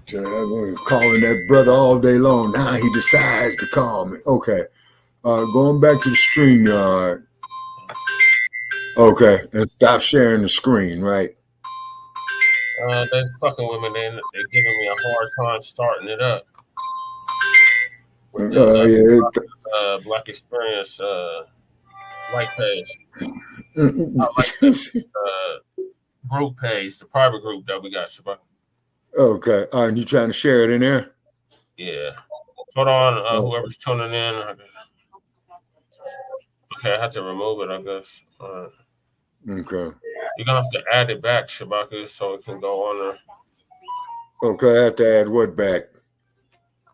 I've been calling that brother all day long. Now he decides to call me. Okay. Going back to the StreamYard. Okay. And stop sharing the screen, right? They fucking with me. They're giving me a hard time starting it up. With the Black Experience like page. Group page, the private group that we got, Shabbat. Okay. And you trying to share it in there? Yeah. Hold on, whoever's tuning in. Okay, I have to remove it, I guess. Okay. You're gonna have to add it back, Shabaka, so it can go on there. Okay, I have to add what back?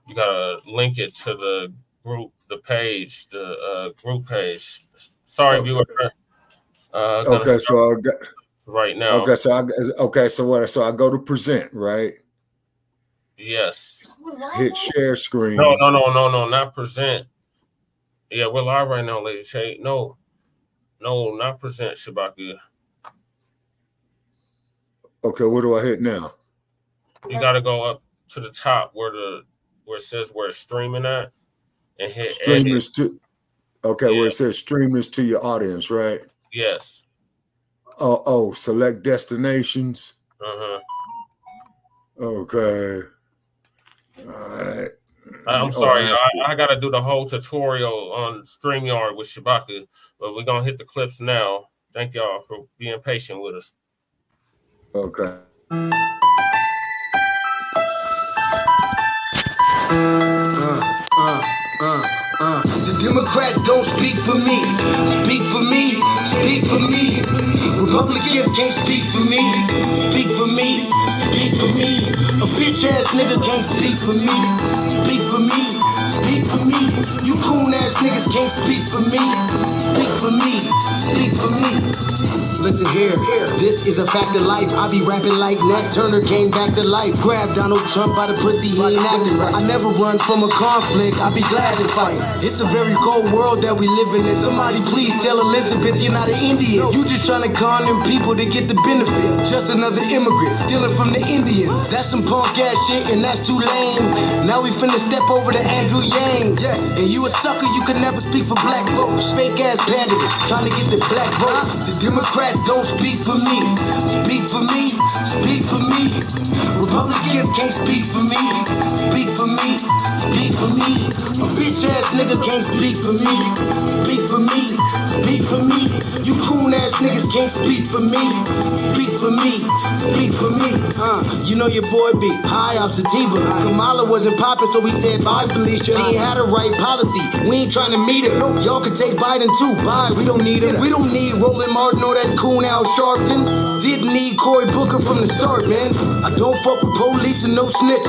You gotta link it to the group, the page, the group page. Sorry, viewer. Okay, so I got right now. Okay, so what? So I go to present, right? Yes. Hit share screen. No, not present. Yeah, we're live right now, ladies. Hey, no, not present, Shabaka. Okay, what do I hit now? You gotta go up to the top where it says where it's streaming at, and hit streamers to. Okay, yeah. Where it says streamers to your audience, right? Yes. Oh, select destinations. Okay. All right. I'm sorry. I got to do the whole tutorial on StreamYard with Shabaka, but we're going to hit the clips now. Thank y'all for being patient with us. Okay. The Democrats don't speak for me. Speak for me. Speak for me. Republicans can't speak for me. Speak for me. Speak for me. A bitch ass nigga can't speak for me. Speak for me. Speak for me. You coon ass niggas can't speak for me. Speak for me. Speak for me. Listen here, this is a fact of life. I be rapping like Nat Turner came back to life. Grab Donald Trump by the pussy, he ain't acting right. I never run from a conflict, I be glad to fight. It's a very cold world that we living in. Somebody please tell Elizabeth you're not an Indian. You just trying to con them people to get the benefit. Just another immigrant, stealing from the Indians. That's some punk ass shit and that's too lame. Now we finna step over to Andrew Yang. And you a sucker, you could never speak for black folks. Fake ass pandemic, trying to get the black vote. The Democrats don't speak for me. Speak for me. Speak for me. Republicans can't speak for me. Speak for me. Speak for me. A bitch ass nigga can't speak for me. Speak for me. Speak for me. You coon ass niggas can't speak for me. Speak for me. Speak for me. You know your boy be high off sativa. Kamala wasn't popping, so we said bye, Felicia. She ain't had a right policy. We ain't trying to meet her. Y'all can take Biden too. Bye. We don't need him. We don't need Roland Martin or that coon Al Sharpton. Didn't need Cory Booker from the start, man. I don't fuck with police and no snitch.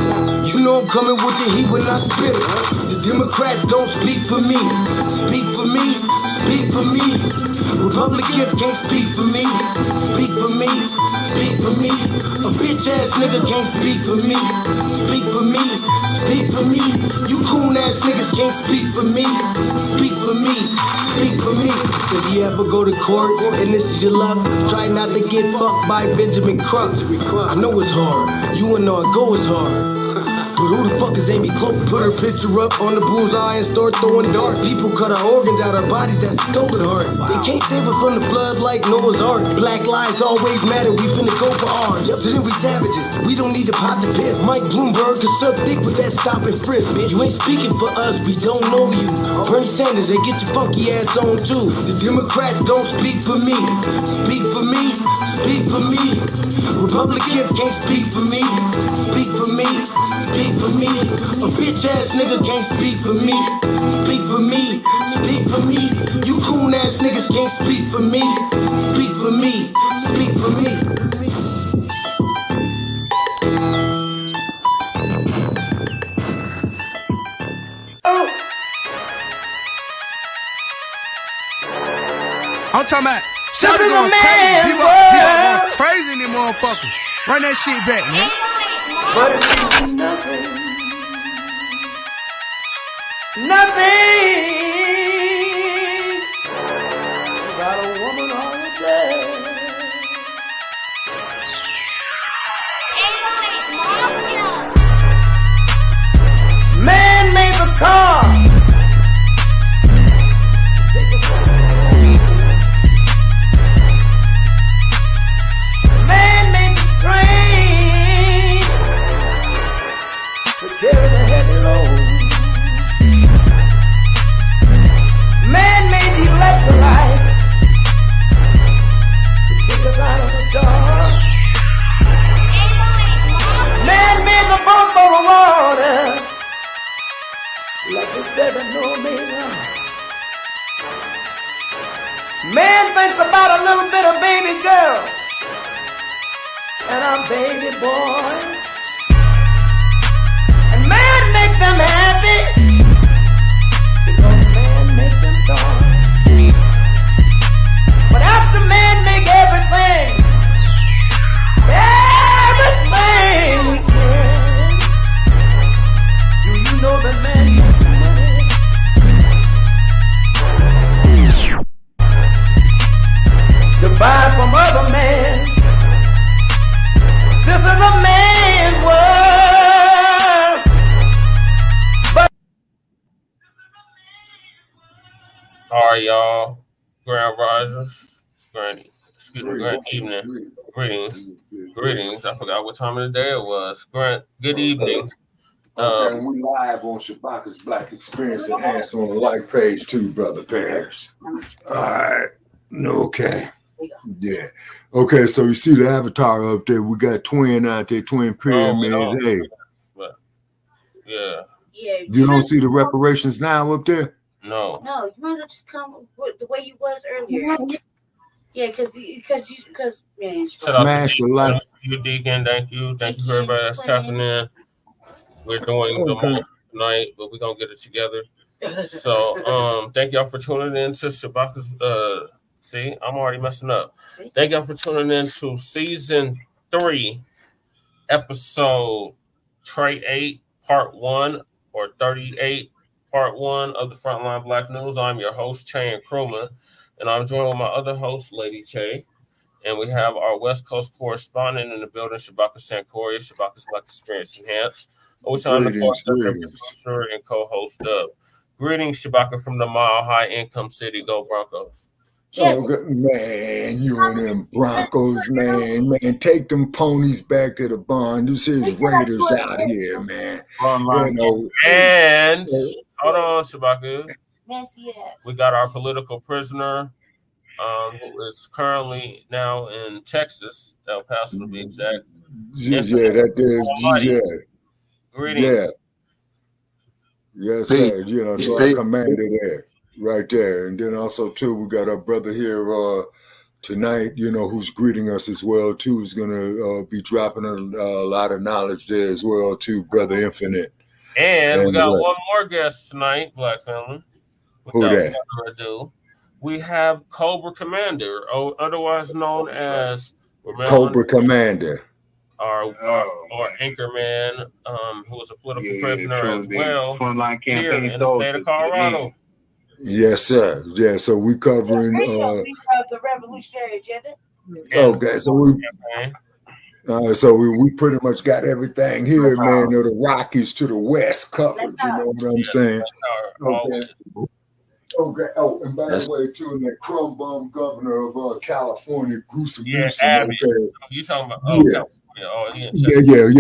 You know I'm coming with the heat when I spit it. The Democrats don't speak for me. Speak for me. Speak for me. Republicans can't speak for me. Speak for me. Speak for me. A bitch ass nigga can't speak for me. Speak for me. Speak for me. You coon ass niggas can't speak for me. Speak for me. Speak for me. If you ever go to court and this is your luck, try not to get fucked by Benjamin Crump. I know it's hard. You and I go it's hard. But who the fuck is Amy Cloak? Put her picture up on the bullseye and start throwing darts. People cut our organs out our bodies, that's a stolen heart. They can't save us from the flood like Noah's Ark. Black lives always matter, we finna go for ours. So then we savages, we don't need to pot the piss. Mike Bloomberg can suck dick with that stop and frisk. You ain't speaking for us, we don't know you. Bernie Sanders, they get your funky ass on too. The Democrats don't speak for me. Speak for me. Speak for me. Republicans can't speak for me. Speak for me. Speak for me. A bitch ass nigga can't speak for me. Speak for me. Speak for me. You coon ass niggas can't speak for me. Speak for me. Speak for me. I'm talking about shout it going crazy. People going crazy in these motherfuckers. Run that shit back, man. But it means nothing. Nothing. About a woman on a day. Man thinks about a little bit of baby girl and a baby boy. And man makes them happy because man makes them joy. But after man make everything we can, do you know that man makes money? To buy from other men. This is a man's world. But all right, y'all. Grand risers. Grand evening. Greetings. I forgot what time of the day it was. Good evening. Okay, and we live on Shabaka's Black Experience Enhanced on the like page too, Brother Paris. All right. Okay. Yeah. Okay, so you see the avatar up there. We got twin out there, twin pyramid. Hey. But, yeah. You don't see the reparations now up there? No. No, you might as well just come with the way you was earlier. Yeah, because man, smash the like. Thank you, Deacon. Thank you for everybody that's tapping in. We're doing the most tonight, but we're gonna get it together. So thank y'all for tuning in to Shabaka's see, I'm already messing up. Thank y'all for tuning in to season 3, episode 8, part 1, or 38, part 1 of the Frontline Black News. I'm your host, Che Nkrumah, and I'm joined with my other host, Lady Che. And we have our West Coast correspondent in the building, Shabaka Sankoria, Shabaka's Black Experience Enhanced, which I'm the producer and co-host of. Greetings, Shabaka, from the Mile High Income City. Go Broncos. Yes. Oh, man, you and them Broncos, man, take them ponies back to the barn. This is Raiders out here, man. You know, and hold on, Shabaka. We got our political prisoner, who is currently now in Texas, El Paso to be exact. Yeah, Greetings. Yeah. Yes, sir. You know, so I commander there. Right there. And then also, too, we got our brother here tonight, you know, who's greeting us as well, too, who's going to be dropping a lot of knowledge there as well, too, Brother Infinite. And we got one more guest tonight, Black family. Who that? Further ado, we have Cobra Commander, otherwise known as Cobra Commander. Our anchorman, who was a political prisoner as well, here in the state of Colorado. Yes, sir. Yeah, so we covering the revolutionary agenda. Okay, so we pretty much got everything here, man. The Rockies to the west covered. You know what I'm saying? Okay. Oh, and by the way, too, and that crumb bum governor of California, Gruesome Newsom. Abbott. You talking about? Yeah.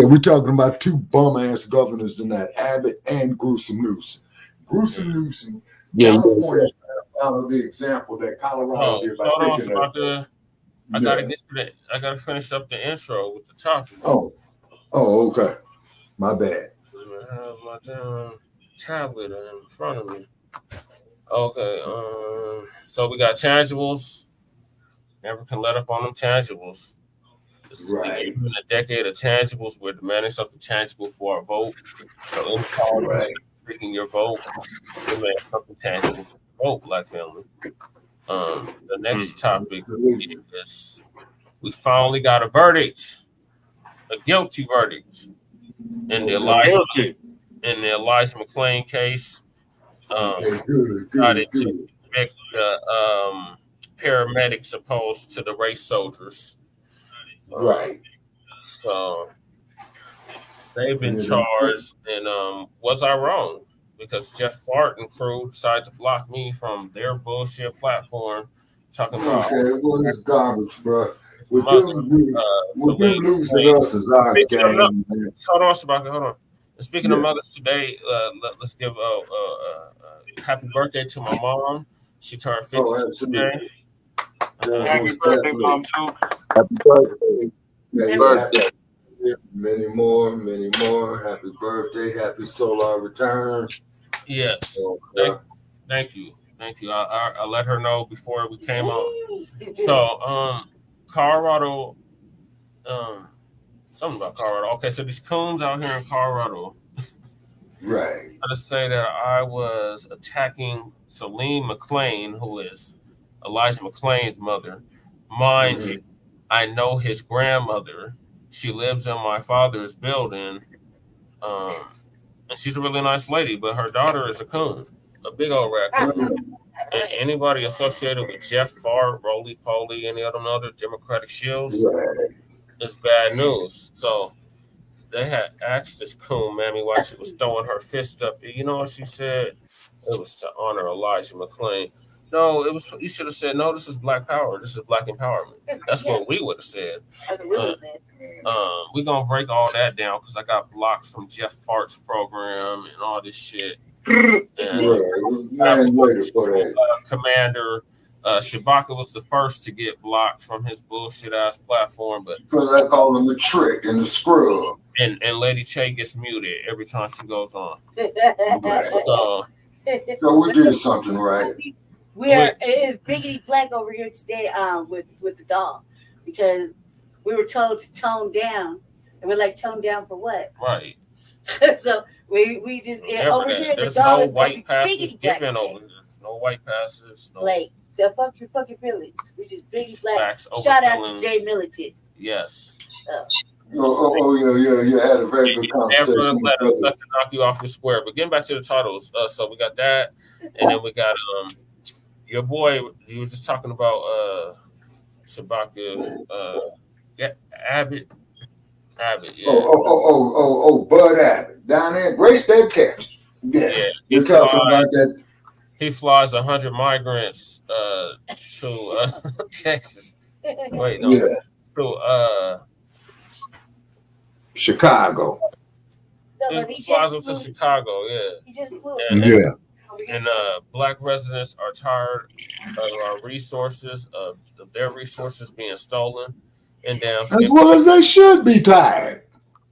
We're talking about two bum ass governors tonight, Abbott and Gruesome Newsom. Gruesome Newsom. California follow the example that Colorado did by taking I gotta get to that. I gotta finish up the intro with the topic. Oh, okay. My bad. I have my damn tablet in front of me. Okay. So we got tangibles. Never can let up on them tangibles. This is a decade of tangibles. We're demanding something tangible for our vote. So in college, picking your vote, demand something tangible for your vote, Black family. The next topic is we finally got a verdict, a guilty verdict in the Elijah McClain case. Decided to convict the paramedics opposed to the race soldiers. So they've been charged, and was I wrong? Because Jeff Fart and crew decided to block me from their bullshit platform, talking about it's garbage, bro. With them losing us is our game. Hold on, Shabaka, hold on. And speaking of mothers today, let's give happy birthday to my mom. She turned 50 today. Happy birthday, Mom, too. Happy birthday. Happy birthday. Many more. Happy birthday. Happy solar return. Yes. Thank you. Thank you. I let her know before we came on. So, Colorado, something about Colorado. Okay, so these coons out here in Colorado. Right. I just say that I was attacking Celine McClain, who is Elijah McClain's mother. Mind you, I know his grandmother. She lives in my father's building. And she's a really nice lady, but her daughter is a coon, a big old raccoon. And anybody associated with Jeff Farr, Roly Poly, any of them other Democratic shills, is bad news. So they had asked this coon mammy why she was throwing her fist up. You know what she said? It was to honor Elijah McClain. No, it was. You should have said, no, this is Black power. This is Black empowerment. That's what we would have said. We're going to break all that down because I got blocked from Jeff Fart's program and all this shit. And Commander Shabaka was the first to get blocked from his bullshit ass platform, but because I call him the trick and the scrub. And Lady Che gets muted every time she goes on. So we did something right. It's Biggity Black over here today with the dog because we were told to tone down, and we're like, tone down for what? Right. So we just over here there's the dog no is white passes given over over there. There's no white passes. No. Like the fuck your fucking feelings. We just Biggity Black. Facts, Shout out to Jay Militant. Yes. Yeah. Had a very good conversation. Never let us knock you off the square. But getting back to the titles, so we got that, and then we got your boy. You were just talking about Shabaka, Abbott. Yeah. Oh, Bud Abbott down there, great state catch. Yeah. We're talking about that. He flies 100 migrants to Texas. Wait, no. Yeah. To Chicago. He flies them to Chicago, yeah. He just flew. And Black residents are tired of our resources, of their resources being stolen. And down as well as they should be tired.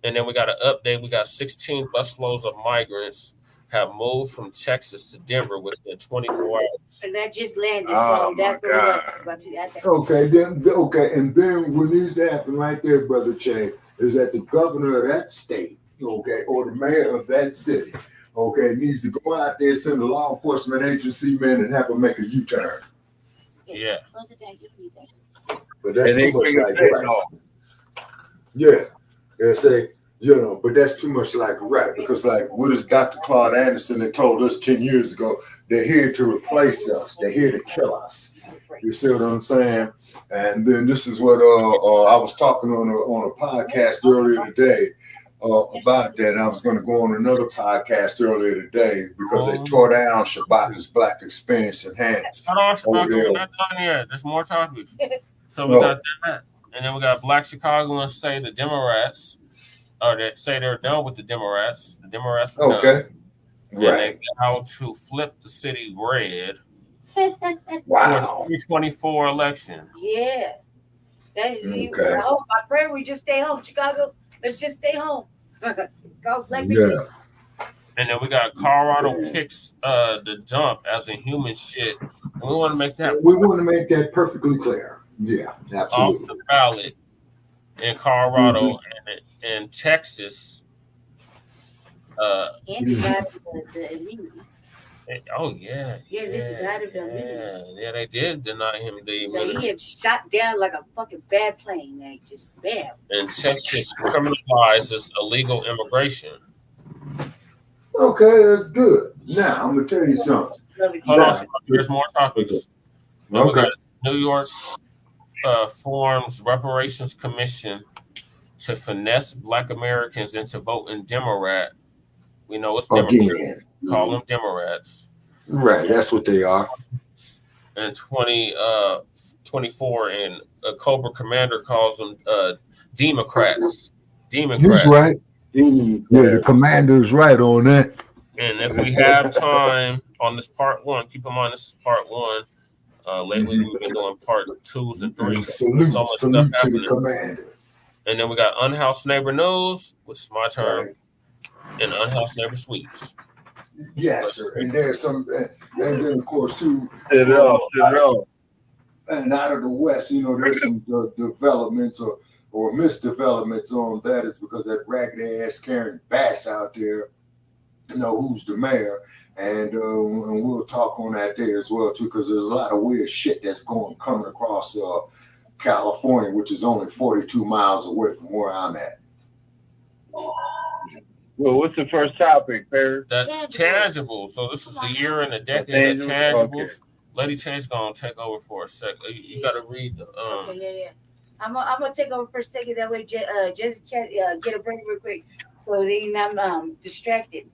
And then we got an update. We got 16 busloads of migrants have moved from Texas to Denver within 24 hours. And that just landed. So that's what we're going to talk about today. Okay, and then what needs to happen right there, Brother Che, is that the governor of that state, okay, or the mayor of that city, okay, needs to go out there, send a law enforcement agency man, and have them make a U-turn. Yeah. But that's too much like right. Yeah. They say, but that's too much like right. Because like what is Dr. Claude Anderson that told us 10 years ago, they're here to replace us. They're here to kill us. You see what I'm saying? And then this is what I was talking on a podcast earlier today about that. And I was going to go on another podcast earlier today because they tore down Shabaka's Black Experience Enhanced. Hold on, Shabaka, we're not done yet. There's more topics. So we got that. And then we got Black Chicagoans say the Democrats, or that say they're done with the Democrats. The Democrats are done. And they vow to flip the city red for the 2024 election. Yeah. That is I pray we just stay home. Chicago, let's just stay home. Go Black people. And then we got Colorado Kiccs the dump as a human shit. And we want to make that. We want to make that perfectly clear. Yeah, absolutely. Off the ballot in Colorado and Texas. And he got the immunity. Oh yeah. Yeah, they did deny him the immunity. So he had shot down like a fucking bad plane. Like just bam. And Texas criminalizes illegal immigration. Okay, that's good. Now I'm gonna tell you something. Hold on, there's more topics. Okay. New York forms Reparations Commission to finesse Black Americans into voting Democrat. We know it's Democrats. Call them Democrats. Right, that's what they are. And 2024, and Cobra Commander calls them Democrats. He's right. Yeah, the commander's right on that. And if we have time on this part one, keep in mind this is part one. Lately we've been doing part 2s and 3s. Salute to the commander. And then we got Unhoused Neighbor News, which is my turn, and Unhoused Neighbor Sweeps. Yes, sir. And there's some, and then of course too. Shit up. And out of the West, you know, there's some developments or misdevelopments on that. Is because that ragged ass Karen Bass out there, you know, who's the mayor, and we'll talk on that day as well too, because there's a lot of weird shit that's coming across California, which is only 42 miles away from where I'm at. Well, what's the first topic, Perry? That tangible. So this is a year and a decade of tangibles. Okay. Lady Chan's gonna take over for a sec. You gotta read the. Okay, yeah. I'm gonna take over for a second. That way, Jesse can get a break real quick, so then I'm distracted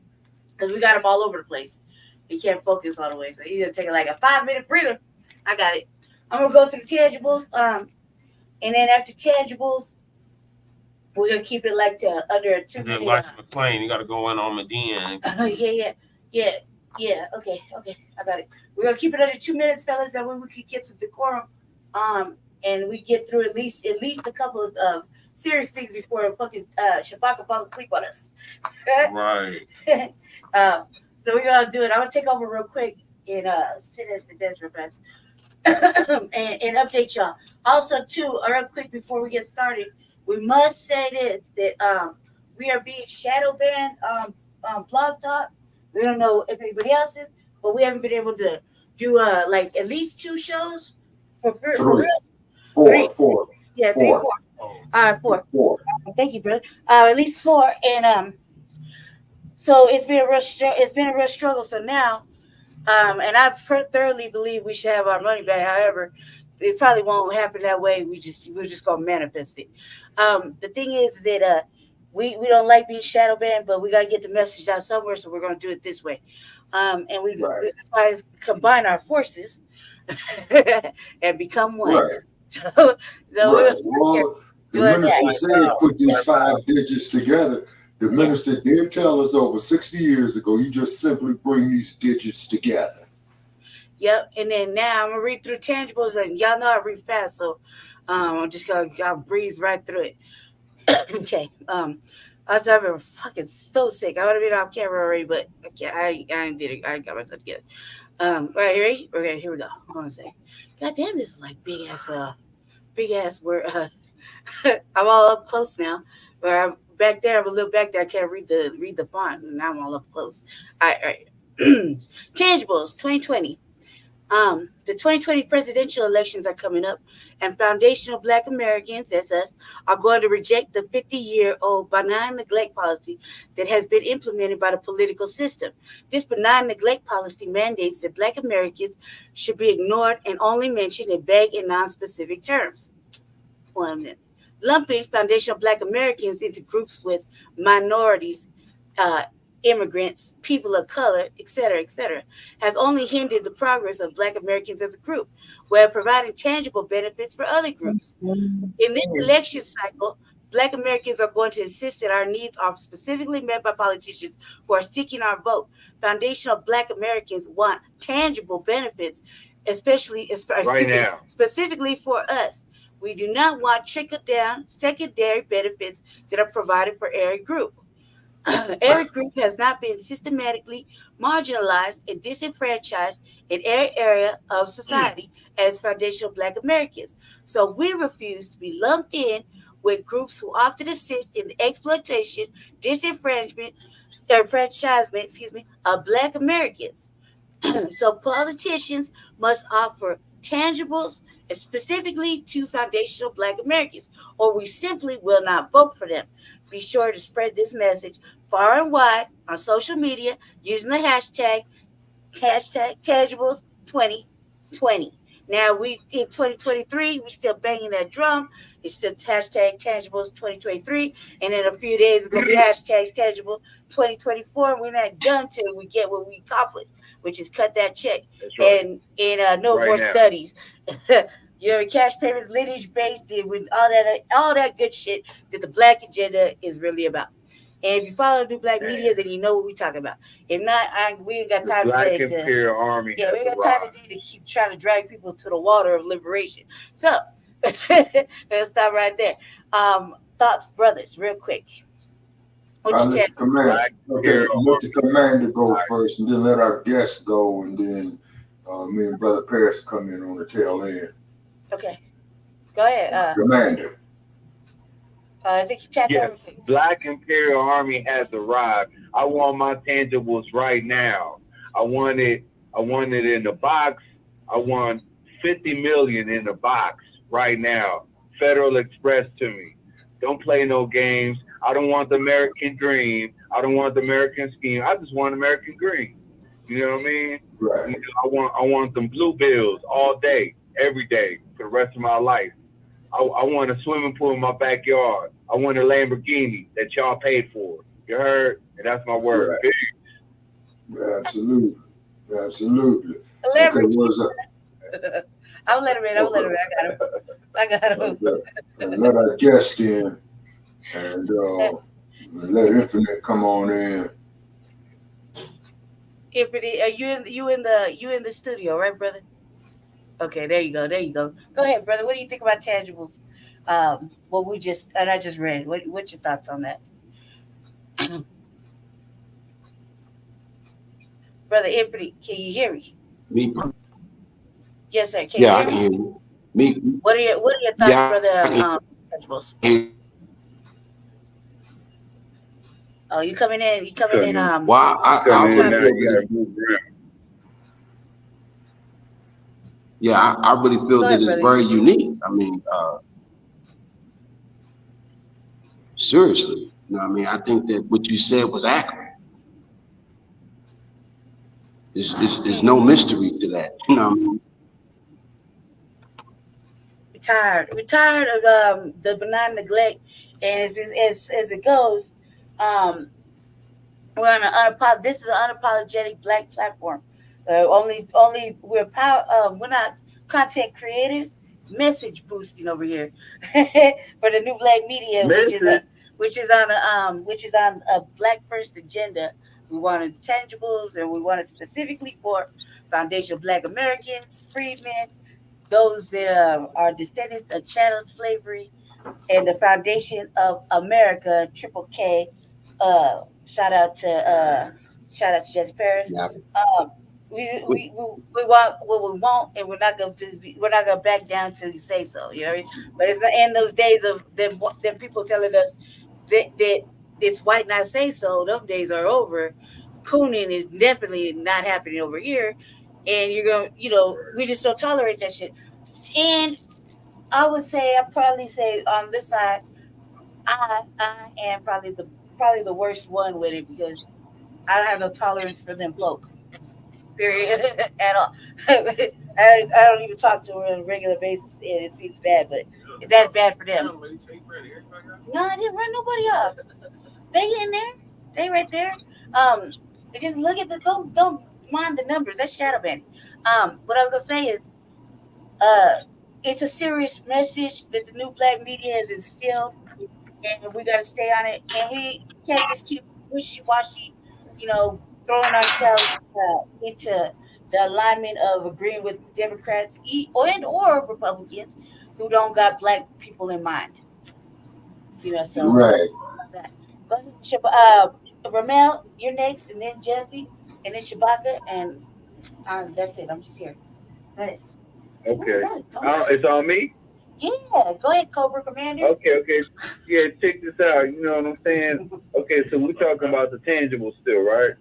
because we got him all over the place. He can't focus all the way, so he's gonna take like a 5-minute breather. I got it. I'm gonna go through the tangibles, and then after tangibles, we're gonna keep it like under a 2 minute. Like McClain, you gotta go in on Medina. Yeah. Okay. I got it. We're gonna keep it under 2 minutes, fellas, and when we could get some decorum, and we get through at least a couple of serious things before fucking Shabaka falls asleep on us. Right. So we're gonna do it. I'm gonna take over real quick and sit at the desk real fast and update y'all. Also, too, real quick before we get started, we must say this that we are being shadow banned on Blog Talk. We don't know if anybody else is, but we haven't been able to do like at least 2 shows for real. Four. Yeah, 3, 4. All right, 4. Thank you, brother. At least 4, and so it's been a real struggle. So now, and I thoroughly believe we should have our money back. However, it probably won't happen that way. We're just gonna manifest it. The thing is that we don't like being shadow banned, but we gotta get the message out somewhere. So we're gonna do it this way, and we decided to combine our forces and become one. Right. So Well, the minister said put these 5 digits together. The minister did tell us over 60 years ago, you just simply bring these digits together. Yep. And then now I'm gonna read through tangibles, and y'all know I read fast, so I'm just gonna breeze right through it. Okay. I was having fucking so sick. I would have been off camera already, but I did it. I got myself together. Right, you ready? Okay, here we go. Hold on a second. God damn, this is like big ass word. I'm all up close now. Where I'm back there, I'm a little back there. I can't read the font. Now I'm all up close. All right. Tangibles 2020. The 2020 presidential elections are coming up, and foundational Black Americans, as us, are going to reject the 50-year-old benign neglect policy that has been implemented by the political system. This benign neglect policy mandates that Black Americans should be ignored and only mentioned in vague and non-specific terms. 1 minute. Lumping foundational Black Americans into groups with minorities, immigrants, people of color, etc., has only hindered the progress of Black Americans as a group, while providing tangible benefits for other groups. In this election cycle, Black Americans are going to insist that our needs are specifically met by politicians who are seeking our vote. Foundational Black Americans want tangible benefits, especially right now, specifically for us. We do not want trickle-down secondary benefits that are provided for every group. Every group has not been systematically marginalized and disenfranchised in every area of society as foundational Black Americans. So we refuse to be lumped in with groups who often assist in the exploitation, disenfranchisement, of Black Americans. So politicians must offer tangibles, specifically to foundational Black Americans, or we simply will not vote for them. Be sure to spread this message far and wide on social media using the hashtag tangibles 2020. Now we in 2023, we still banging that drum. It's still hashtag tangibles 2023, and in a few days it's gonna be hashtag tangible 2024. And we're not done till we get what we accomplished, which is cut that check. Right. And no right more now. Studies. You know, cash payments, lineage based, with all that good shit that the Black agenda is really about. And if you follow the New Black Media, then you know what we're talking about. If not, we ain't got time Black Imperial Army. Yeah, we ain't got time to keep trying to drag people to the water of liberation. So let's stop right there. Thoughts, brothers, real quick. I'll let the commander go first, and then let our guests go, and then me and Brother Paris come in on the tail end. Okay, go ahead. Commander. I think you tapped yes, everything. Black Imperial Army has arrived. I want my tangibles right now. I want it in the box. I want 50 million in the box right now. Federal Express to me. Don't play no games. I don't want the American dream. I don't want the American scheme. I just want American green. You know what I mean? Right. You know, I want them blue bills all day, every day, for the rest of my life. I want a swimming pool in my backyard. I want a Lamborghini that y'all paid for. You heard? And that's my word. Right. Absolutely. Absolutely. Okay, I'll let him in. I got him. Let our guest in, and let Infinite come on in. Infinite, are you in the studio, right, brother? Okay, there you go. Go ahead, brother. What do you think about tangibles? What I just read. What's your thoughts on that? Brother Infinite, can you hear me? Me. Yes, sir. Can you hear me? I can hear you. Me. What are your thoughts, brother? Tangibles. Oh, you coming in? You coming in? Well, I really feel that it's very unique. I mean, seriously, you know what I mean? I think that what you said was accurate. There's no mystery to that, you know what I mean? We're tired of the benign neglect, and as it goes, we're on this is an unapologetic Black platform. Only we're we're not content creators, message boosting over here for the new Black media, which is on a Black first agenda. We wanted tangibles, and we wanted specifically for foundational Black Americans, freedmen, those that are descendants of chattel slavery, and the foundation of America, Triple K. Shout out to Jesse Paris. Yeah. We want what we want, and we're not gonna back down till you say so. You know what I mean? But it's not in those days of them people telling us that it's white not say so. Those days are over. Cooning is definitely not happening over here, and you're gonna, we just don't tolerate that shit. And I'd probably say on this side, I am probably the worst one with it, because I don't have no tolerance for them folk. Period. At all. I don't even talk to her on a regular basis, and it seems bad, but that's bad for them. No, I didn't run nobody off. They in there. They right there. Just look at don't mind the numbers. That's shadow banning. What I was gonna say is, it's a serious message that the new Black media has instilled, and we got to stay on it. And we can't just keep wishy-washy, throwing ourselves into the alignment of agreeing with Democrats or Republicans who don't got Black people in mind. So right. That. Go ahead, Ramel, you're next, and then Jesse, and then Shabaka, and that's it. I'm just here. Go ahead. Okay. It's on me? Yeah, go ahead, Cobra Commander. Okay. Yeah, check this out. You know what I'm saying? Okay, so we're talking about the tangibles still, right?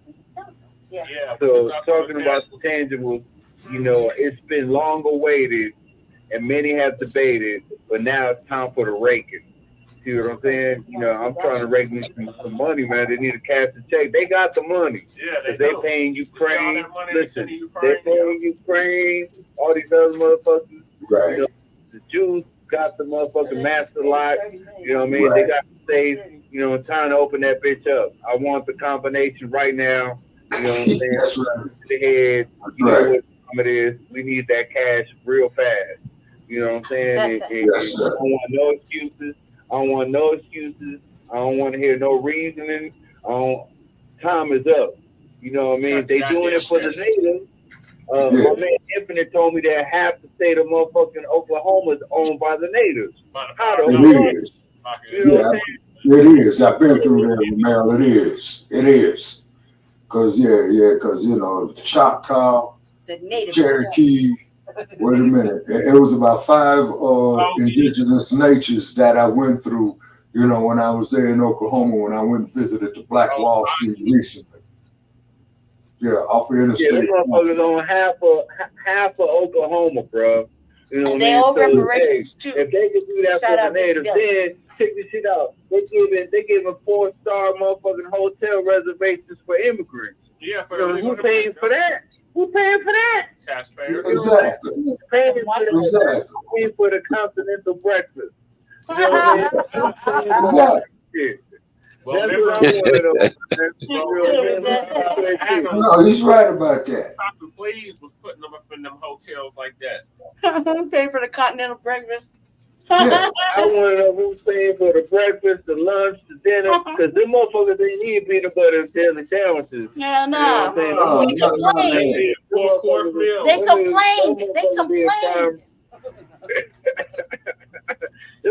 Yeah. So talking about the tangibles, it's been long awaited, and many have debated, but now it's time for the raking. See what I'm saying? I'm trying to rake me some money, man. They need to cash the check. They got the money. Yeah, they paying Ukraine. Listen, they're paying Ukraine. All these other motherfuckers. Right. The Jews got the motherfucking master lot. You know what I mean? Right. They got the safe. Time to open that bitch up. I want the combination right now. You know what I'm saying? That's right. The head. You know what time it is. We need that cash real fast. You know what I'm saying? Yes, I don't want no excuses. I don't want to hear no reasoning. Time is up. You know what I mean? They doing it for the natives. My man Infinite told me that half the state of motherfucking Oklahoma is owned by the natives. How the fuck? You know what I'm saying? It is. I've been through there, Mel. It is. Cause Choctaw, the native Cherokee. Wait a minute. It was about 5 indigenous natures that I went through, when I was there in Oklahoma, when I went and visited the Black Wall Street recently. Yeah, off of Interstate. Yeah, them motherfuckers on half of Oklahoma, bro. You know and what I they mean? owe reparations too. If they could do that for the natives, then check this shit out. They giving 4-star motherfucking hotel reservations for immigrants. Yeah, who paying for that? Who paying for that? Taxpayers. Exactly. Paying for the continental breakfast. You know what I mean? Exactly. Well, no, he's right about that. Dr. Please was putting them up in them hotels like that. Pay for the continental breakfast. Yeah. I want to know who's paying for the breakfast, the lunch, the dinner, because them motherfuckers they need peanut butter and jelly sandwiches. Yeah, no. They complain. They complain.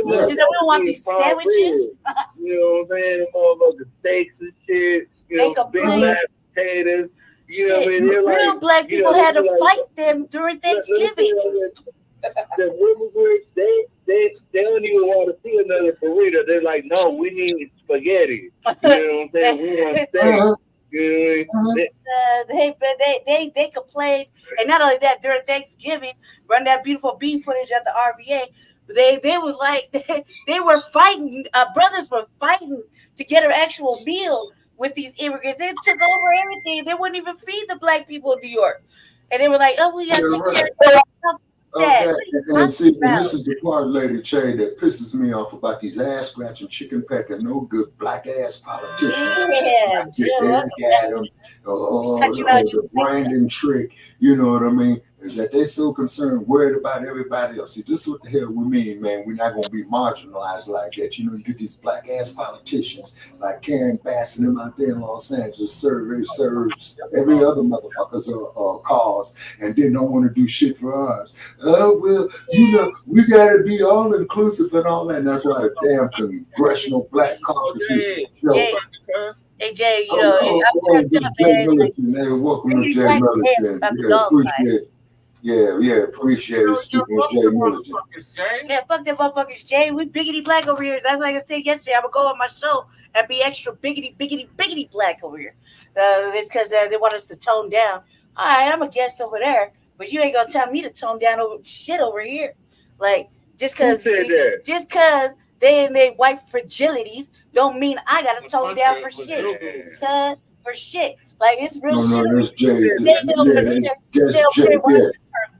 We don't want these sandwiches. You know what I'm saying? Motherfucking steaks and shit. They complain. Big potatoes. You know what I mean? Real black people had to fight them during Thanksgiving. The immigrants, they don't even want to see another burrito. They're like, no, we need spaghetti. You know what I'm saying? We want steak. You know, they complained, and not only that, during Thanksgiving, run that beautiful beef footage at the RVA. They was like they were fighting. Brothers were fighting to get an actual meal with these immigrants. They took over everything. They wouldn't even feed the black people in New York, and they were like, "Oh, we got to take care of stuff." Okay, and see, this is the part, Lady Che, that pisses me off about these ass scratching, chicken pecking, no good black ass politicians. Yeah, the branding trick, you know what I mean? Is that they're so concerned, worried about everybody else. See, this is what the hell we mean, man. We're not gonna be marginalized like that. You get these black ass politicians like Karen Bass and them out there in Los Angeles serves every other motherfucker's cause, and then don't want to do shit for ours. Well, we gotta be all inclusive and all that. And that's why the damn congressional black caucus is Hey Jay, I'm Jay Milliken. Welcome to Jay Milliken. Appreciate it. Speaking of Jay Milliken. Yeah, fuck them motherfuckers, Jay. We biggity black over here. That's like I said yesterday. I'm gonna go on my show and be extra biggity black over here. Because they want us to tone down. All right, I'm a guest over there, but you ain't gonna tell me to tone down over shit over here. Like just because they and their white fragilities don't mean I gotta tone down for shit. For shit. Like it's real shit.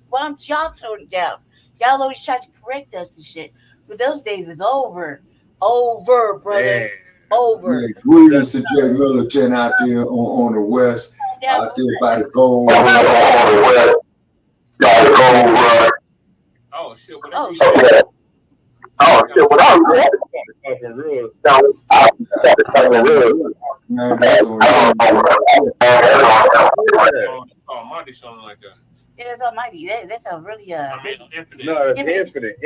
Why don't y'all tone it down? Y'all always try to correct us and shit. But those days is over. Over, brother. Over. Yeah, greetings to Jay Milliken out there on the west. Out there by the gold. Oh shit, what man, that's it's almighty something like that. Yeah, it's almighty. That's a really infinite. No, it's infinite.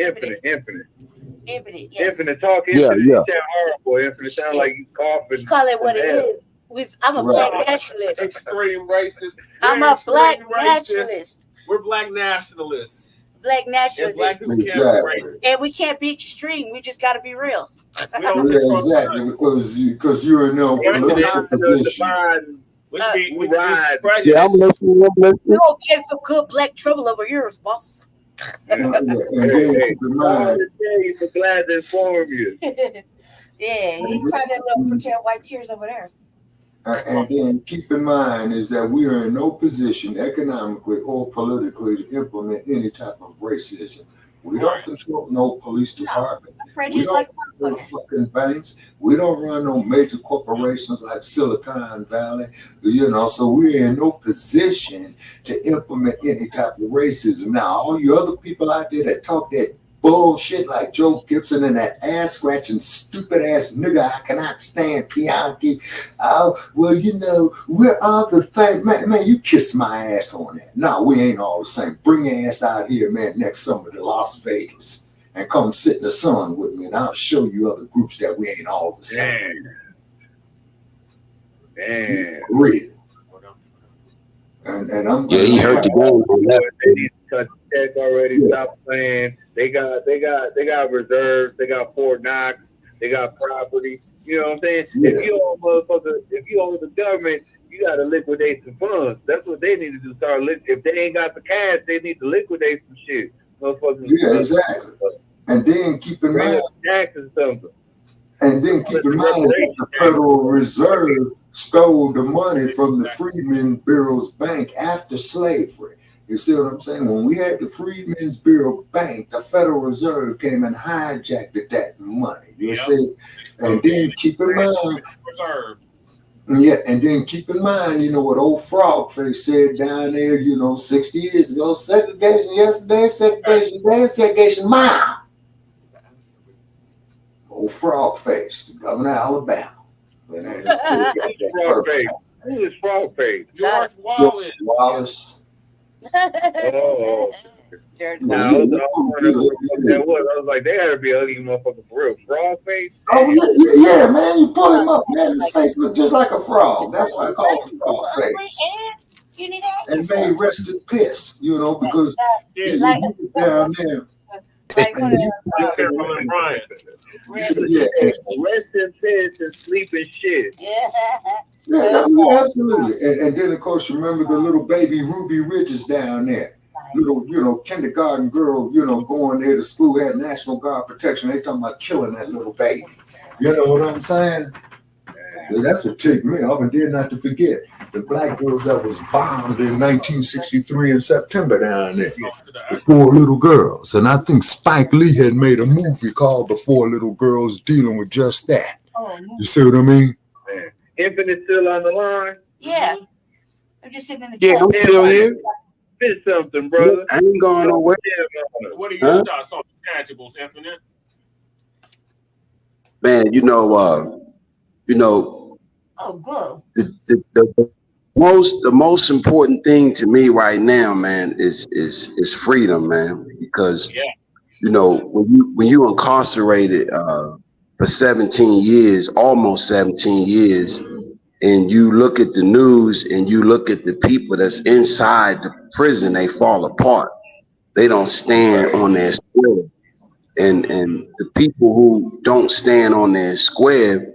Infinite, yes. Infinite talk, infinite sound horrible. Infinite sound like you coughing. Call it what it is. I'm a black nationalist. Extreme racist. I'm a black nationalist. We're black nationalists. Black nationalists. Black people can't be racist. And we can't be extreme. We just got to be real. Exactly, because you're in no political position. We I'm listening. We're going to get some good black trouble over yours, boss. And then keep in mind. I'm glad to inform you. Yeah, he cried that little pretend white tears over there. And then keep in mind is that we are in no position economically or politically to implement any type of racism. We don't control no police department. We don't run fucking banks. We don't run no major corporations like Silicon Valley. So we're in no position to implement any type of racism. Now, all you other people out there that talk that bullshit like Joe Gibson and that ass scratching stupid ass nigga I cannot stand Bianchi. Oh, well, we're all the thing. Man, you kiss my ass on that. No, we ain't all the same. Bring your ass out here, man, next summer to Las Vegas. and come sit in the sun with me, and I'll show you other groups that we ain't all the same. Damn. Real. And I'm he heard the game. They need to cut the check already. Stop playing. They got reserves. They got Fort Knox. They got property. You know what I'm saying? Yeah. If you own the government, you got to liquidate some funds. That's what they need to do. If they ain't got the cash, they need to liquidate some shit. Yeah, exactly. And then keep in mind taxes something. And then keep in mind that the Federal Reserve stole the money from the Freedmen's Bureau's bank after slavery. You see what I'm saying? When we had the Freedmen's Bureau Bank, the Federal Reserve came and hijacked that money. You see? And then keep in mind, and then keep in mind, you know what old Frogface said down there, 60 years ago, segregation yesterday, segregation today, segregation tomorrow. Old Frogface, the governor of Alabama. Who is Frogface? George Wallace. Oh. I was like, they gotta be ugly motherfucker for real. Frogface? Oh, yeah, man. You pull him up, man. His face looked just like a frog. That's why I call him Frogface. And they rested piss, because he's down there. Rest in piss and sleeping shit. Yeah, absolutely. And then, of course, remember the little baby Ruby Ridges down there. Little, kindergarten girl, going there to school, had National Guard protection. They talking about killing that little baby. You know what I'm saying? Well, that's what ticked me off. And then not to forget the black girls that was bombed in 1963 in September down there. The 4 little girls. And I think Spike Lee had made a movie called The 4 Little Girls dealing with just that. You see what I mean? Infinite still on the line? Yeah. I'm just sitting in the Yeah, I'm still here. Finish something, brother. I ain't going nowhere. What are your thoughts on the tangibles, Infinite? Man, the most important thing to me right now, man, is freedom, man. Because when you incarcerated for 17 years, almost 17 years, and you look at the news and you look at the people that's inside the prison, they fall apart. They don't stand on their square. And the people who don't stand on their square,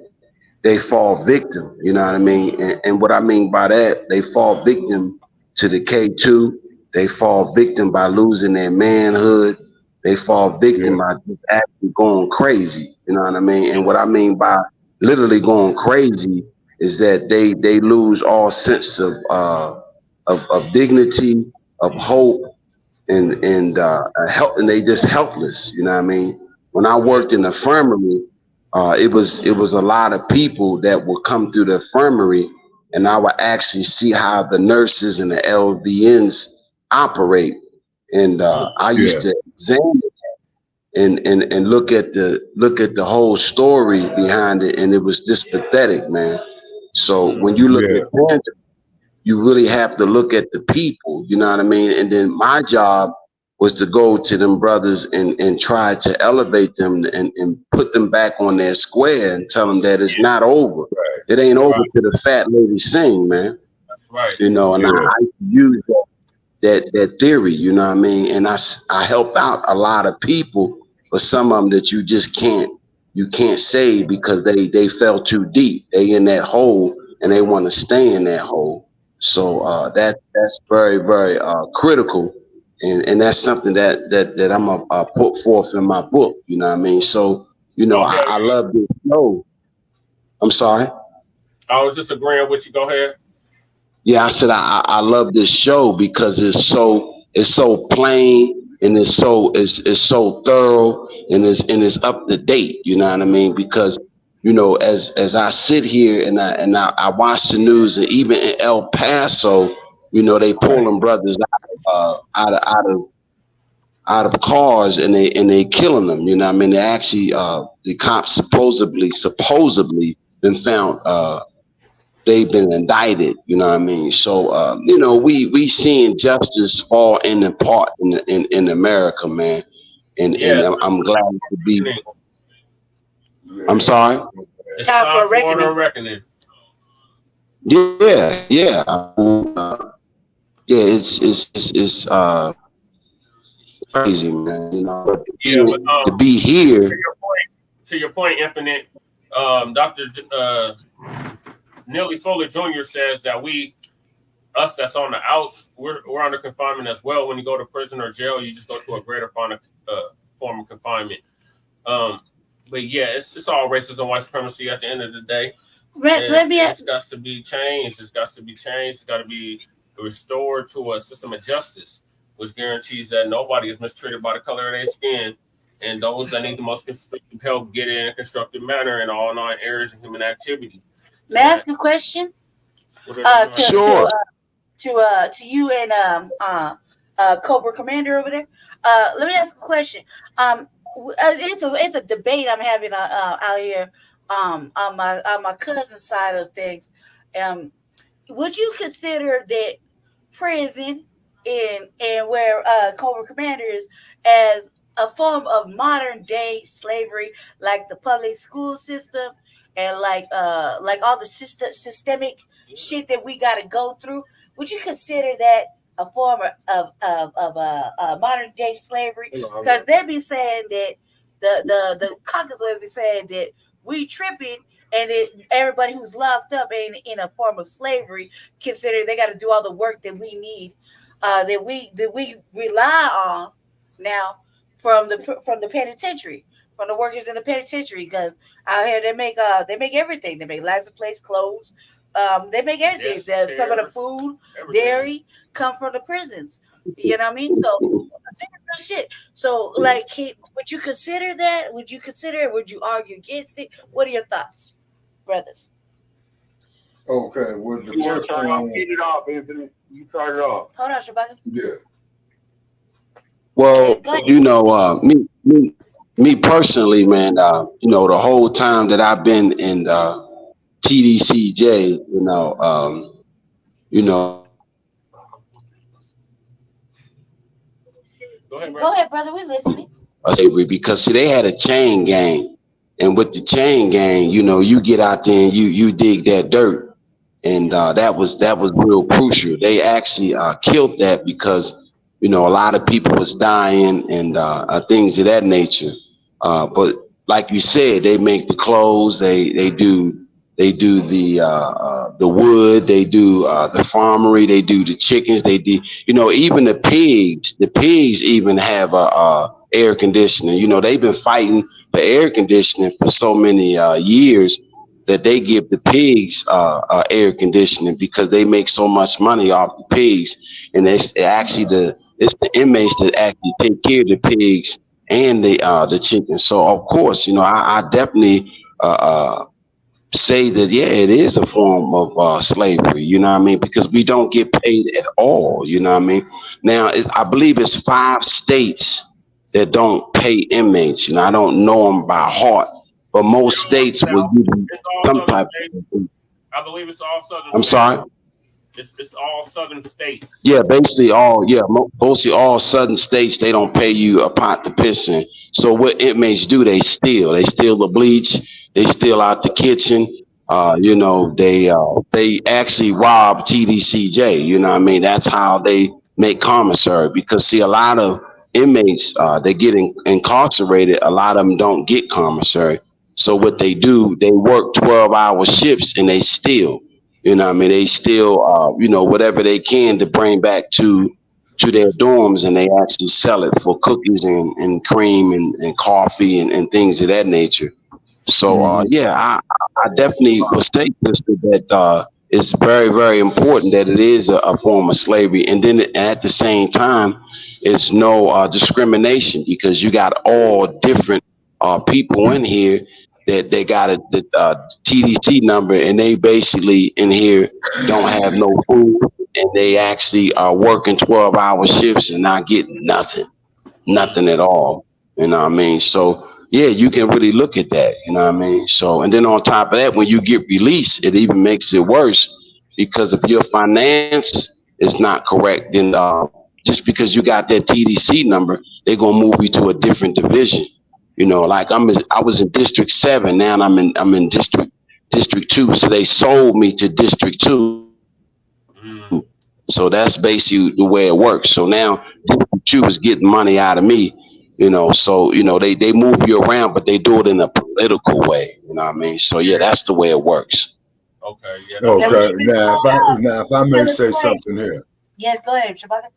they fall victim, you know what I mean? And what I mean by that, they fall victim to the K2. They fall victim by losing their manhood. They fall victim by just actually going crazy, you know what I mean? And what I mean by literally going crazy is that they lose all sense of dignity, of hope, and they just helpless, you know what I mean? When I worked in the infirmary, it was a lot of people that would come through the infirmary, and I would actually see how the nurses and the LVNs operate, and I used to examine that and look at the whole story behind it, and it was just pathetic, man. So when you look at tangible, you really have to look at the people, you know what I mean? And then my job was to go to them brothers and try to elevate them and put them back on their square and tell them that it's not over. Right. It ain't over till the fat lady sing, man. That's right. And I use that theory, you know what I mean? And I helped out a lot of people, but some of them that you just can't save because they fell too deep. They in that hole and they want to stay in that hole. So that's very, very critical. And that's something that I'm gonna put forth in my book, you know what I mean? So, I love this show. I'm sorry? I was just agreeing with you. Go ahead. Yeah, I said I love this show because it's so plain and it's so thorough and it's up to date, you know what I mean? Because as I sit here and I watch the news, and even in El Paso, they pull them brothers out of cars and they killing them. You know what I mean? They actually the cops supposedly been found. They've been indicted. You know what I mean? So we seeing justice fall in part in America, man. and I'm glad to be. I'm sorry. It's time for a reckoning. Yeah. It's crazy, man. You know, to be here. To your point, Infinite. Dr. Neely Fuller Jr. says that us that's on the outs, we're under confinement as well. When you go to prison or jail, you just go to a greater form of confinement. But yeah, it's all racism and white supremacy at the end of the day. It's got to be changed. It's got to be changed. It's got to be restored to a system of justice, which guarantees that nobody is mistreated by the color of their skin, and those that need the most constructive help get it in a constructive manner in all 9 areas of human activity. May I ask a question? Sure. To you and Cobra Commander over there. Let me ask a question. It's a debate I'm having out here on my cousin's side of things. Would you consider that prison and where Cobra Commander is as a form of modern day slavery, like the public school system and like all the systemic shit that we got to go through? Would you consider that a form of modern day slavery? Because they'd be saying that the caucus would be saying that we tripping, and everybody who's locked up ain't in a form of slavery, considering they got to do all the work that we need, that we rely on now from the penitentiary, from the workers in the penitentiary. Because out here they make everything. They make license plates, clothes. They make everything. Yes, some of the food, dairy come from the prisons. You know what I mean? So shit. So like, would you consider that? Would you consider it? Would you argue against it? What are your thoughts, brothers? Okay, well, the first thing I'll get it off, Anthony. You start it off. Hold on, Shabaka. Yeah. Well, you know, me personally, man, you know, the whole time that I've been in TDCJ, you know. Go ahead, brother. We're listening. Because see, they had a chain gang, and with the chain gang, you know, you get out there and you dig that dirt, and that was real crucial. They actually killed that because, you know, a lot of people was dying and things of that nature. But like you said, they make the clothes. They do the wood, they do the farmery, they do the chickens, they do, you know, even the pigs even have air conditioning. You know, they've been fighting for air conditioning for so many years that they give the pigs air conditioning because they make so much money off the pigs. And it's the inmates that actually take care of the pigs and the chickens. So of course, you know, I definitely say that, yeah, it is a form of slavery, you know what I mean? Because we don't get paid at all, you know what I mean? Now, I believe it's 5 states that don't pay inmates. You know, I don't know them by heart, but most states will give you some type of. I believe it's all southern. I'm sorry? It's all southern states. Yeah, basically mostly all southern states, they don't pay you a pot to piss in. So what inmates do, they steal the bleach. They steal out the kitchen. You know, they actually rob TDCJ. You know what I mean? That's how they make commissary. Because see, a lot of inmates, they get incarcerated. A lot of them don't get commissary. So what they do, they work 12-hour shifts and they steal. You know what I mean? They steal, you know, whatever they can to bring back to their dorms, and they actually sell it for cookies and cream and coffee and things of that nature. So, yeah, I definitely would say, sister, that it's very, very important that it is a form of slavery. And then at the same time, it's no discrimination, because you got all different people in here that they got the TDC number, and they basically in here don't have no food, and they actually are working 12-hour shifts and not getting nothing at all. You know what I mean? So, yeah, you can really look at that, you know what I mean? So, and then on top of that, when you get released, it even makes it worse, because if your finance is not correct, then just because you got that TDC number they're gonna move you to a different division. You know, like I was in District 7, now I'm in District 2. So they sold me to District 2. So that's basically the way it works. So now District 2 is getting money out of me, you know. So, you know, they move you around, but they do it in a political way. You know what I mean? So yeah, that's the way it works. Okay, yeah. Okay, now if I may say something here. Yes, go ahead, Shabaka.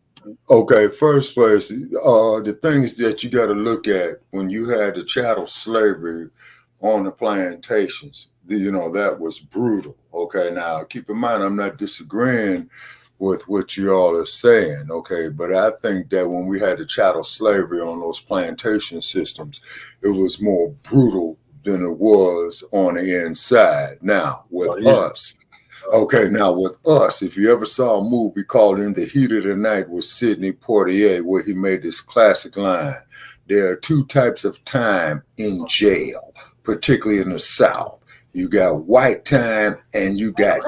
Okay, first place, the things that you got to look at when you had the chattel slavery on the plantations, you know, that was brutal. Okay, now keep in mind, I'm not disagreeing with what you all are saying, okay, but I think that when we had the chattel slavery on those plantation systems, it was more brutal than it was on the inside. Now, with us, okay, now with us, if you ever saw a movie called In the Heat of the Night with Sidney Poitier, where he made this classic line, there are two types of time in jail, particularly in the South. You got white time and you got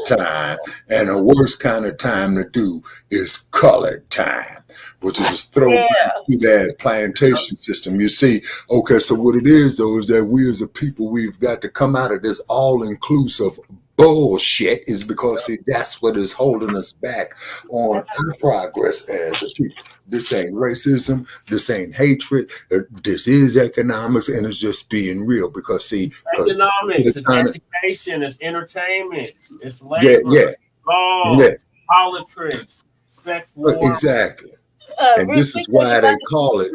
time, and the worst kind of time to do is colored time, which is just throw to that plantation system. You see, okay, so what it is though is that we as a people, we've got to come out of this all-inclusive bullshit, is because see, that's what is holding us back on our progress as a people. This ain't racism, this ain't hatred, this is economics, and it's just being real. Because see, economics, it's education, it's entertainment, it's labor, law, politics, sex, war. Exactly. And this is why they call it,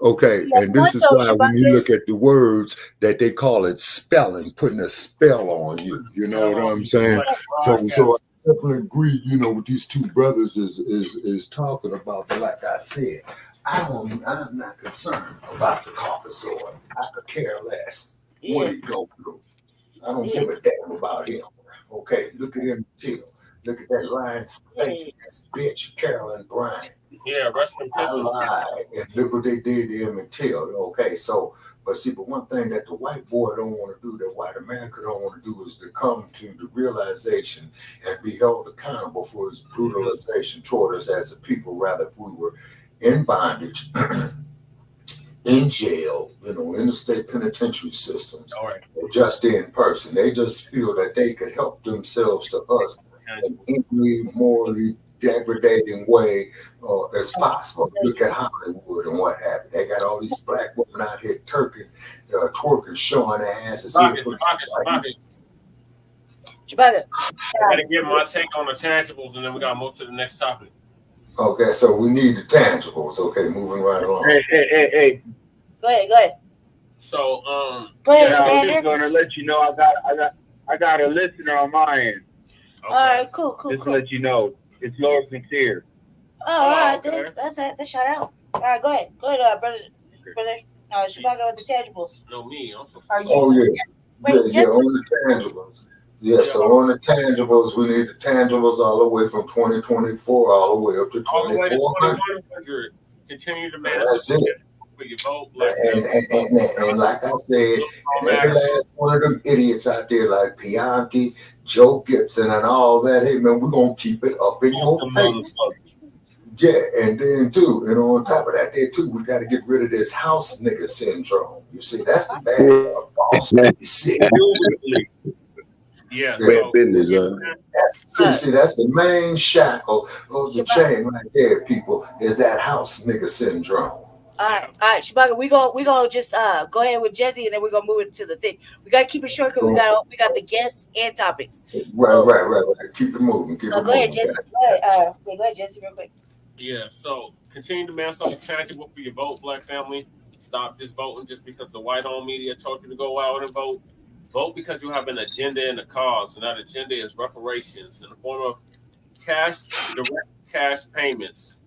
okay, and this is why when you look at the words that they call it spelling, putting a spell on you. You know what I'm saying? So I definitely agree, you know, what these two brothers is talking about. But like I said, I'm not concerned about the Caucasoid. I could care less what he go through. I don't give a damn about him. Okay, look at him too. Look at that line, that's bitch Carolyn Bryant. Yeah, rest in peace. And look what they did to him and Till. Okay, so, but one thing that the white boy don't want to do, that white America don't want to do, is to come to the realization and be held accountable for his brutalization toward us as a people, rather if we were in bondage, in jail, you know, in the state penitentiary systems, or just in person. They just feel that they could help themselves to us in any morally degrading way as possible. Look at Hollywood and what happened. They got all these black women out here twerking, showing their asses. Chewbacca. I gotta get my take on the tangibles, and then we gotta move to the next topic. Okay, so we need the tangibles. Okay, moving right along. Hey. Go ahead. So, go ahead, I'm just gonna let you know I got a listener on my end. Okay. All right, cool. Just to let you know, it's Lord Sincere. All right, okay. That's it. That's shout out. All right, go ahead, brother. Shabaka with the tangibles. No, me. I'm so sorry. Oh yeah. Wait, on the tangibles. Yeah, so on the tangibles, we need the tangibles all the way from 2024 all the way up to 2400. Continue to manage. That's it. You vote, and like I said, and every last one of them idiots out there like Bianchi, Joe Gibson, and all that, hey man, we're gonna keep it up in your face. Yeah, and then too, and on top of that, there too, we got to get rid of this house nigga syndrome. You see, that's the bad boss. You see, yeah. See, that's the main shackle of the chain right there, people. Is that house nigga syndrome. All right, Shabaka, we gonna just go ahead with Jesse, and then we're gonna move into the thing. We gotta keep it short because we got the guests and topics. Right. Keep it moving. Go ahead, Jesse. Go ahead, Jesse, real quick. Yeah. So continue to man something tangible for your vote, Black family. Stop just voting just because the white-owned media told you to go out and vote. Vote because you have an agenda and a cause, and that agenda is reparations in the form of direct cash payments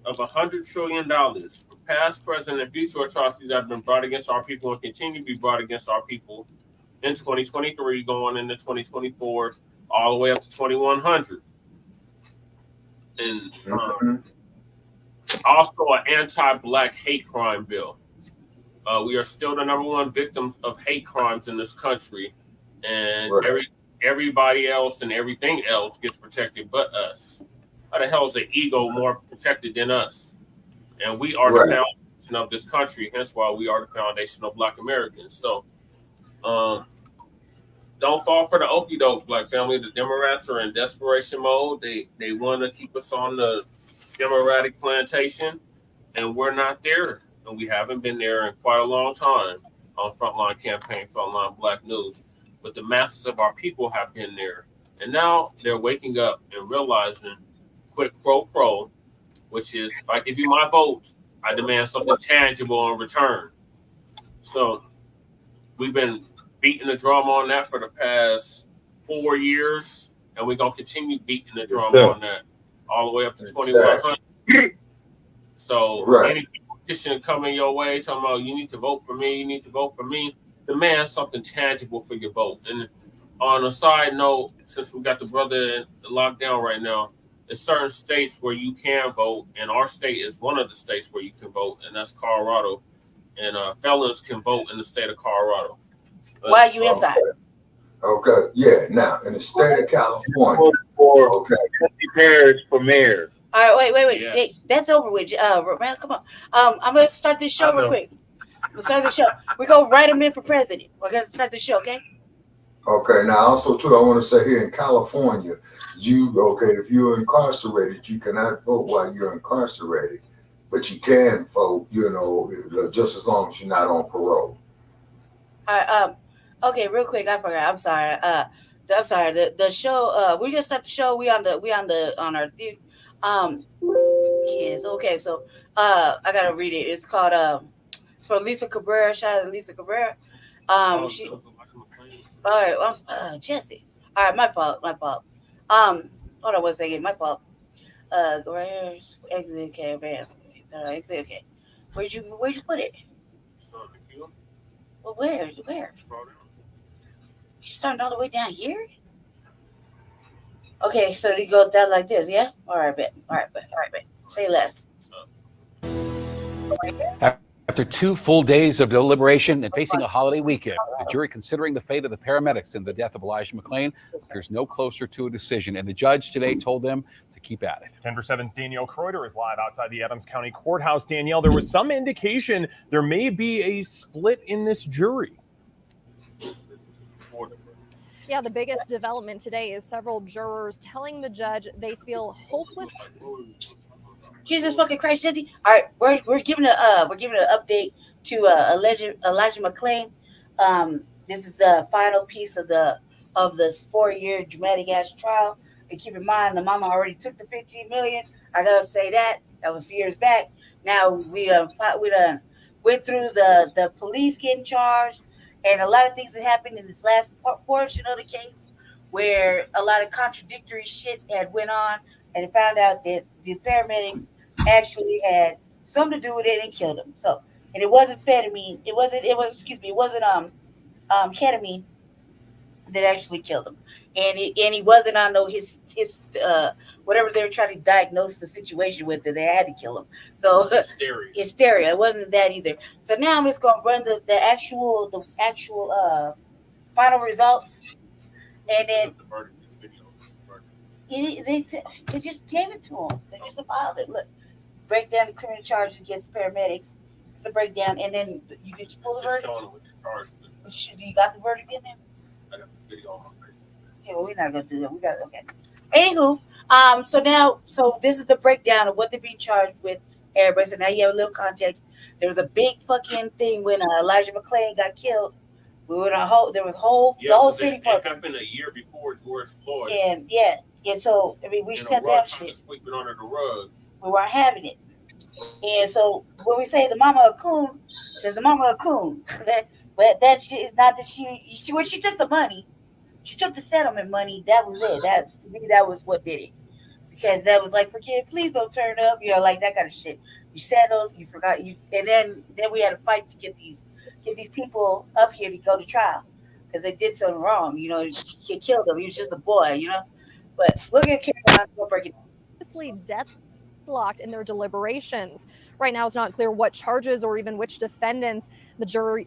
of $100 trillion for past, present, and future atrocities that have been brought against our people and continue to be brought against our people in 2023, going into 2024, all the way up to 2100. And also an anti-Black hate crime bill. We are still the #1 victims of hate crimes in this country, and everybody else and everything else gets protected but us. How the hell is the ego more protected than us? And we are the foundation of this country. Hence why we are the foundation of Black Americans. So don't fall for the okie doke, Black family. The Democrats are in desperation mode. They want to keep us on the Democratic plantation, and we're not there. And we haven't been there in quite a long time on Frontline Campaign, Frontline Black News. But the masses of our people have been there. And now they're waking up and realizing, quid pro quo, which is, if I give you my vote, I demand something tangible in return. So we've been beating the drum on that for the past 4 years, and we're going to continue beating the drum on that all the way up to 2100. So any petition coming your way, talking about you need to vote for me, you need to vote for me, demand something tangible for your vote. And on a side note, since we got the brother in the lockdown right now, there's certain states where you can vote, and our state is one of the states where you can vote, and that's Colorado. And felons can vote in the state of Colorado. Why are you inside? Okay, yeah. Now in the state of California, okay, Paris for mayor. All right, wait. Yes. Hey, that's over with. Man, come on. I'm gonna start this show real quick. We'll start the show. We're gonna write him in for president. We're gonna start the show, okay? Okay. Now, also too, I want to say here in California, if you're incarcerated, you cannot vote while you're incarcerated, but you can vote, just as long as you're not on parole. All right. Okay, real quick. I forgot. I'm sorry. The show. We're gonna start the show. We on our kids. Okay, so I gotta read it. It's called for Lisa Cabrera. Shout out to Lisa Cabrera. All right, Jesse. All right, my fault. Hold on 1 second. My fault. Exit caravan. Exit. Okay. Where'd you put it? Well, where? You starting all the way down here? Okay, so you go down like this, yeah? All right, bet. Say less. After 2 full days of deliberation and facing a holiday weekend, the jury considering the fate of the paramedics in the death of Elijah McClain appears no closer to a decision, and the judge today told them to keep at it. Denver 7's Danielle Kreuter is live outside the Adams County Courthouse. Danielle, there was some indication there may be a split in this jury. Yeah, the biggest development today is several jurors telling the judge they feel hopeless. Jesus fucking Christ, Jesse! All right, we're giving an update to Elijah McClain. This is the final piece of this 4-year dramatic ass trial. And keep in mind, the mama already took the $15 million. I gotta say that was years back. Now we done went through the police getting charged, and a lot of things that happened in this last portion of the case, where a lot of contradictory shit had went on, and it found out that the paramedics actually had something to do with it and killed him. So, and it wasn't ketamine that actually killed him, and he wasn't on his whatever they were trying to diagnose the situation with, that they had to kill him. So hysteria. It wasn't that either. So now I'm just gonna run the actual final results, and then they just gave it to him. They just filed it. Look, break down the criminal charges against paramedics. It's the breakdown, and then you can pull the verdict. You got the verdict in there? I got the video on my face. Yeah, well, we're not gonna do that. We got okay. Anywho, so this is the breakdown of what they're being charged with. Everybody, so now you have a little context. There was a big fucking thing when Elijah McClain got killed. We were the whole city park. It happened a year before George Floyd. And so I mean, we shut down shit. Sweeping under the rug. We weren't having it. And so when we say the mama a coon, there's the mama a coon. But that shit is not that she when she took the money, she took the settlement money. That was it. That to me, that was what did it. Because that was like, forget, please don't turn up, like that kind of shit. You settled, you forgot, and then we had a fight to get these people up here to go to trial because they did something wrong. You killed him. He was just a boy, But we're gonna carry on. We'll break it down. Deadlocked in their deliberations. Right now, it's not clear what charges or even which defendants the jury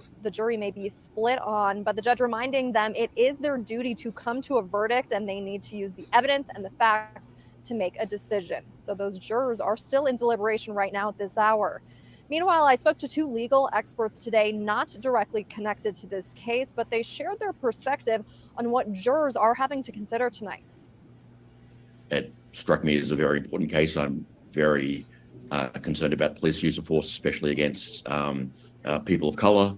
may be split on, but the judge reminding them it is their duty to come to a verdict, and they need to use the evidence and the facts to make a decision. So those jurors are still in deliberation right now at this hour. Meanwhile, I spoke to 2 legal experts today, not directly connected to this case, but they shared their perspective on what jurors are having to consider tonight. It struck me as a very important case. I'm very concerned about police use of force, especially against people of color.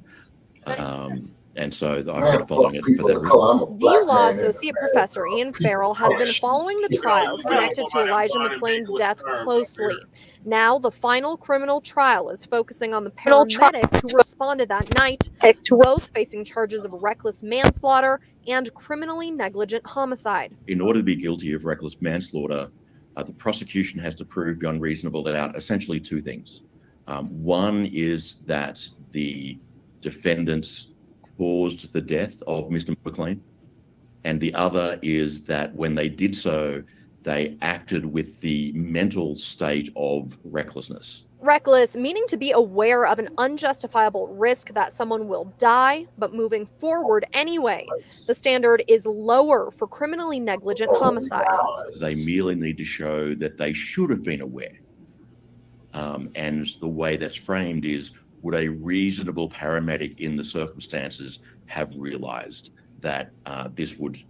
And so I've been following it for that reason. DU Law Associate Professor Ian Farrell has been following the trials connected to Elijah McClain's death closely. Now, the final criminal trial is focusing on the paramedic who responded that night, both facing charges of reckless manslaughter and criminally negligent homicide. In order to be guilty of reckless manslaughter, the prosecution has to prove beyond reasonable doubt essentially 2 things. One is that the defendants caused the death of Mr. McClain, and the other is that when they did so, they acted with the mental state of recklessness. Reckless, meaning to be aware of an unjustifiable risk that someone will die, but moving forward anyway. The standard is lower for criminally negligent homicide. They merely need to show that they should have been aware. And the way that's framed is, would a reasonable paramedic in the circumstances have realized that this would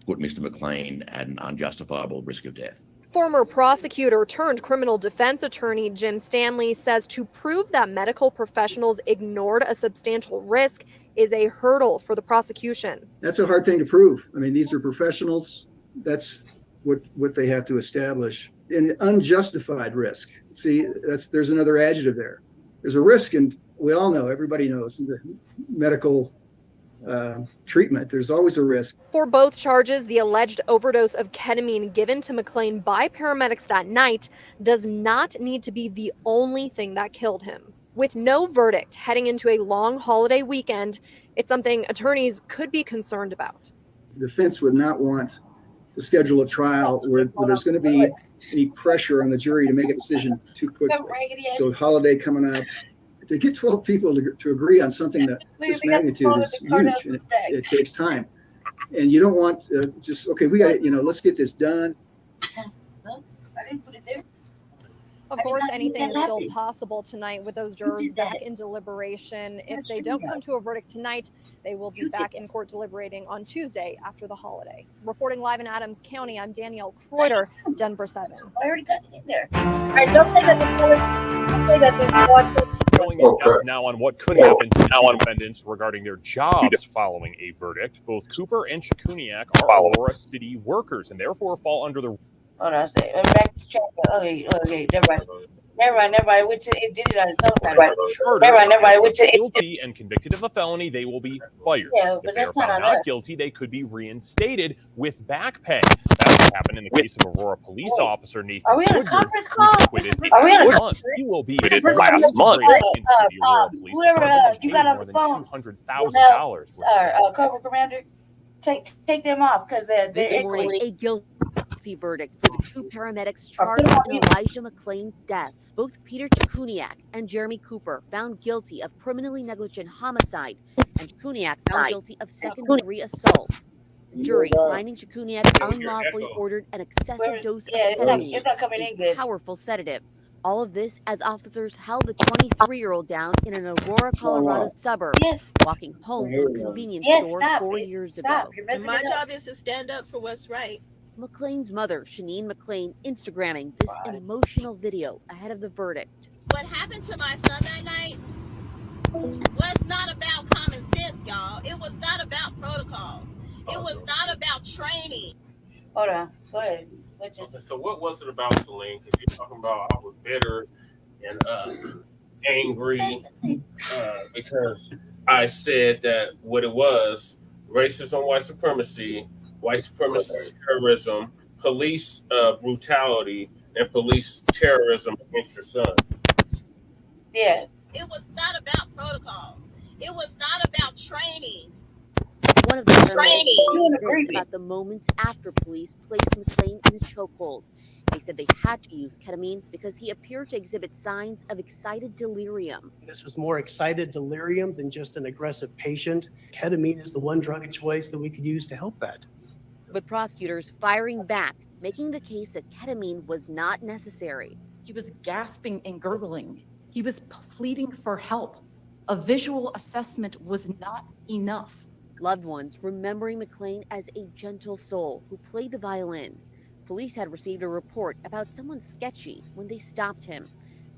put Mr. McClain at an unjustifiable risk of death? Former prosecutor turned criminal defense attorney Jim Stanley says to prove that medical professionals ignored a substantial risk is a hurdle for the prosecution. That's a hard thing to prove. I mean, these are professionals. That's what they have to establish. An unjustified risk. See, there's another adjective there. There's a risk, and we all know, everybody knows, in the medical treatment, there's always a risk. For both charges, the alleged overdose of ketamine given to McClain by paramedics that night does not need to be the only thing that killed him. With no verdict heading into a long holiday weekend, it's something attorneys could be concerned about. The defense would not want to schedule a trial where there's going to be any pressure on the jury to make a decision too quickly. So holiday coming up, to get 12 people to agree on something that this magnitude is huge, and it takes time. And you don't want just, okay, we got it, let's get this done. Of course, anything is still possible tonight with those jurors back in deliberation. If they don't come to a verdict tonight, they will be back in court deliberating on Tuesday after the holiday. Reporting live in Adams County, I'm Danielle Kreuter, Denver 7. I already got it in there. All right, don't say that the watch it. Going now on what could happen to the defendants regarding their jobs following a verdict. Both Cooper and Chicouniac are Aurora City workers and therefore fall under the... Hold on, say back to check. Okay, never mind. Which it did it on its own. Never mind. Which guilty and convicted of a felony, they will be fired. Yeah, but if they that's are not found on not us. guilty, they could be reinstated with back pay. That's what happened in the case of Aurora police officer Nathan. Are we on a conference call? Are we on a month? He will be last month. Whoever you got on the phone, $200,000. Corporal Commander, take them off because they're a guilty verdict for the 2 paramedics charged in Elijah McClain's death. Both Peter Chicouniac and Jeremy Cooper found guilty of criminally negligent homicide, and Chicouniac found guilty of second-degree assault. The jury finding Chicouniac unlawfully ordered an excessive dose of ketamine, a powerful sedative. All of this as officers held the 23-year-old down in an Aurora, Colorado suburb, walking home from a convenience store 4 years ago. My job is to stand up for what's right. McClain's mother, Shanine McClain, Instagramming this emotional video ahead of the verdict. What happened to my son that night was not about common sense, y'all. It was not about protocols. It was not about training. Hold on. Go ahead. So what was it about, Celine? Because you're talking about I was bitter and angry because I said that what it was, racism, white supremacy, white supremacist terrorism, police brutality, and police terrorism against your son. Yeah. It was not about protocols. It was not about training. One of the paramedics about the moments after police placed McClain in his chokehold. They said they had to use ketamine because he appeared to exhibit signs of excited delirium. This was more excited delirium than just an aggressive patient. Ketamine is the one drug of choice that we could use to help that. But prosecutors firing back, making the case that ketamine was not necessary. He was gasping and gurgling. He was pleading for help. A visual assessment was not enough. Loved ones remembering McClain as a gentle soul who played the violin. Police had received a report about someone sketchy when they stopped him,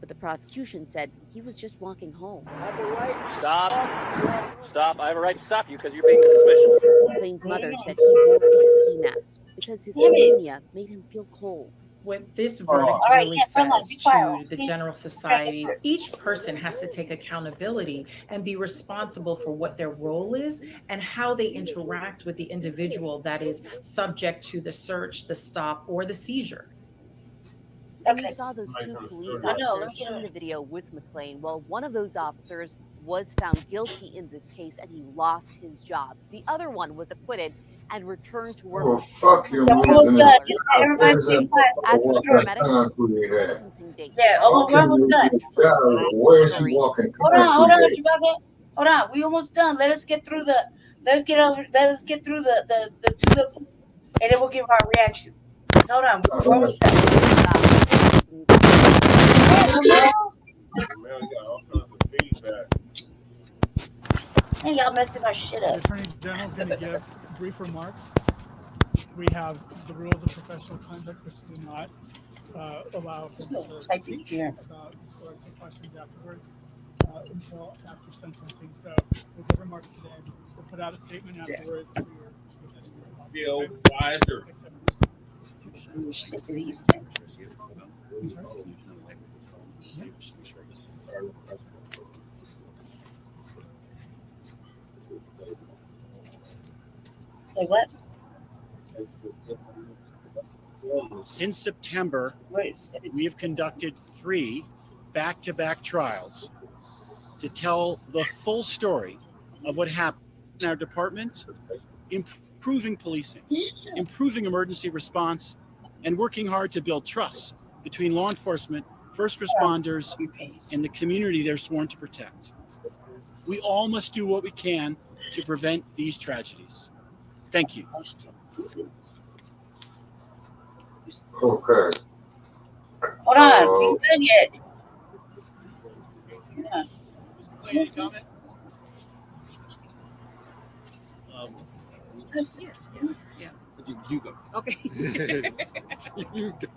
but the prosecution said he was just walking home. Stop. Stop. I have a right to stop you because you're being suspicious. McClain's mother said he wore a ski mask because his anemia made him feel cold. What this verdict really says to the general society, each person has to take accountability and be responsible for what their role is and how they interact with the individual that is subject to the search, the stop, or the seizure. And you saw those two police officers in the video with McClain. Well, one of those officers was found guilty in this case and he lost his job. The other one was acquitted and returned to work. Oh, fuck him. As for the paramedics, sentencing date. Yeah, we're almost done. Where is he walking? Hold on, Chicago. Hold on. We almost done. Let us get through the two victims, and then we'll give our reaction. So hold on. We're almost done. Hey, y'all messing my shit up. The Attorney General is going to give brief remarks. We have the rules of professional conduct, which do not allow for questions afterwards until after sentencing. So we'll give remarks today. We'll put out a statement afterwards. Bill Weiser. Like what? Since September, we have conducted 3 back-to-back trials to tell the full story of what happened in our department, improving policing, improving emergency response, and working hard to build trust between law enforcement, first responders, and the community they're sworn to protect. We all must do what we can to prevent these tragedies. Thank you. Okay. Hold on, we ain't done yet. You go. Okay. You go.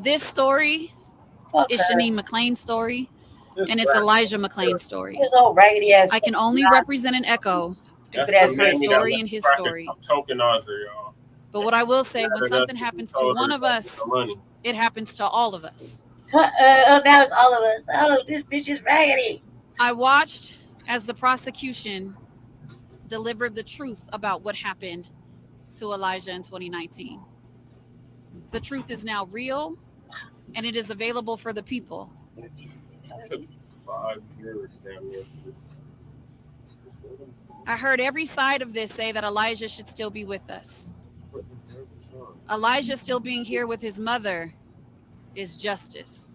This story is Shani McClain's story, and it's Elijah McClain's story. This old raggedy ass. I can only represent an echo of her story and his story. Tokenizer, y'all. But what I will say, when something happens to one of us, it happens to all of us. Now it's all of us. Oh, this bitch is raggedy. I watched as the prosecution delivered the truth about what happened to Elijah in 2019. The truth is now real, and it is available for the people. It took 5 years down here for this. I heard every side of this say that Elijah should still be with us. Elijah still being here with his mother is justice.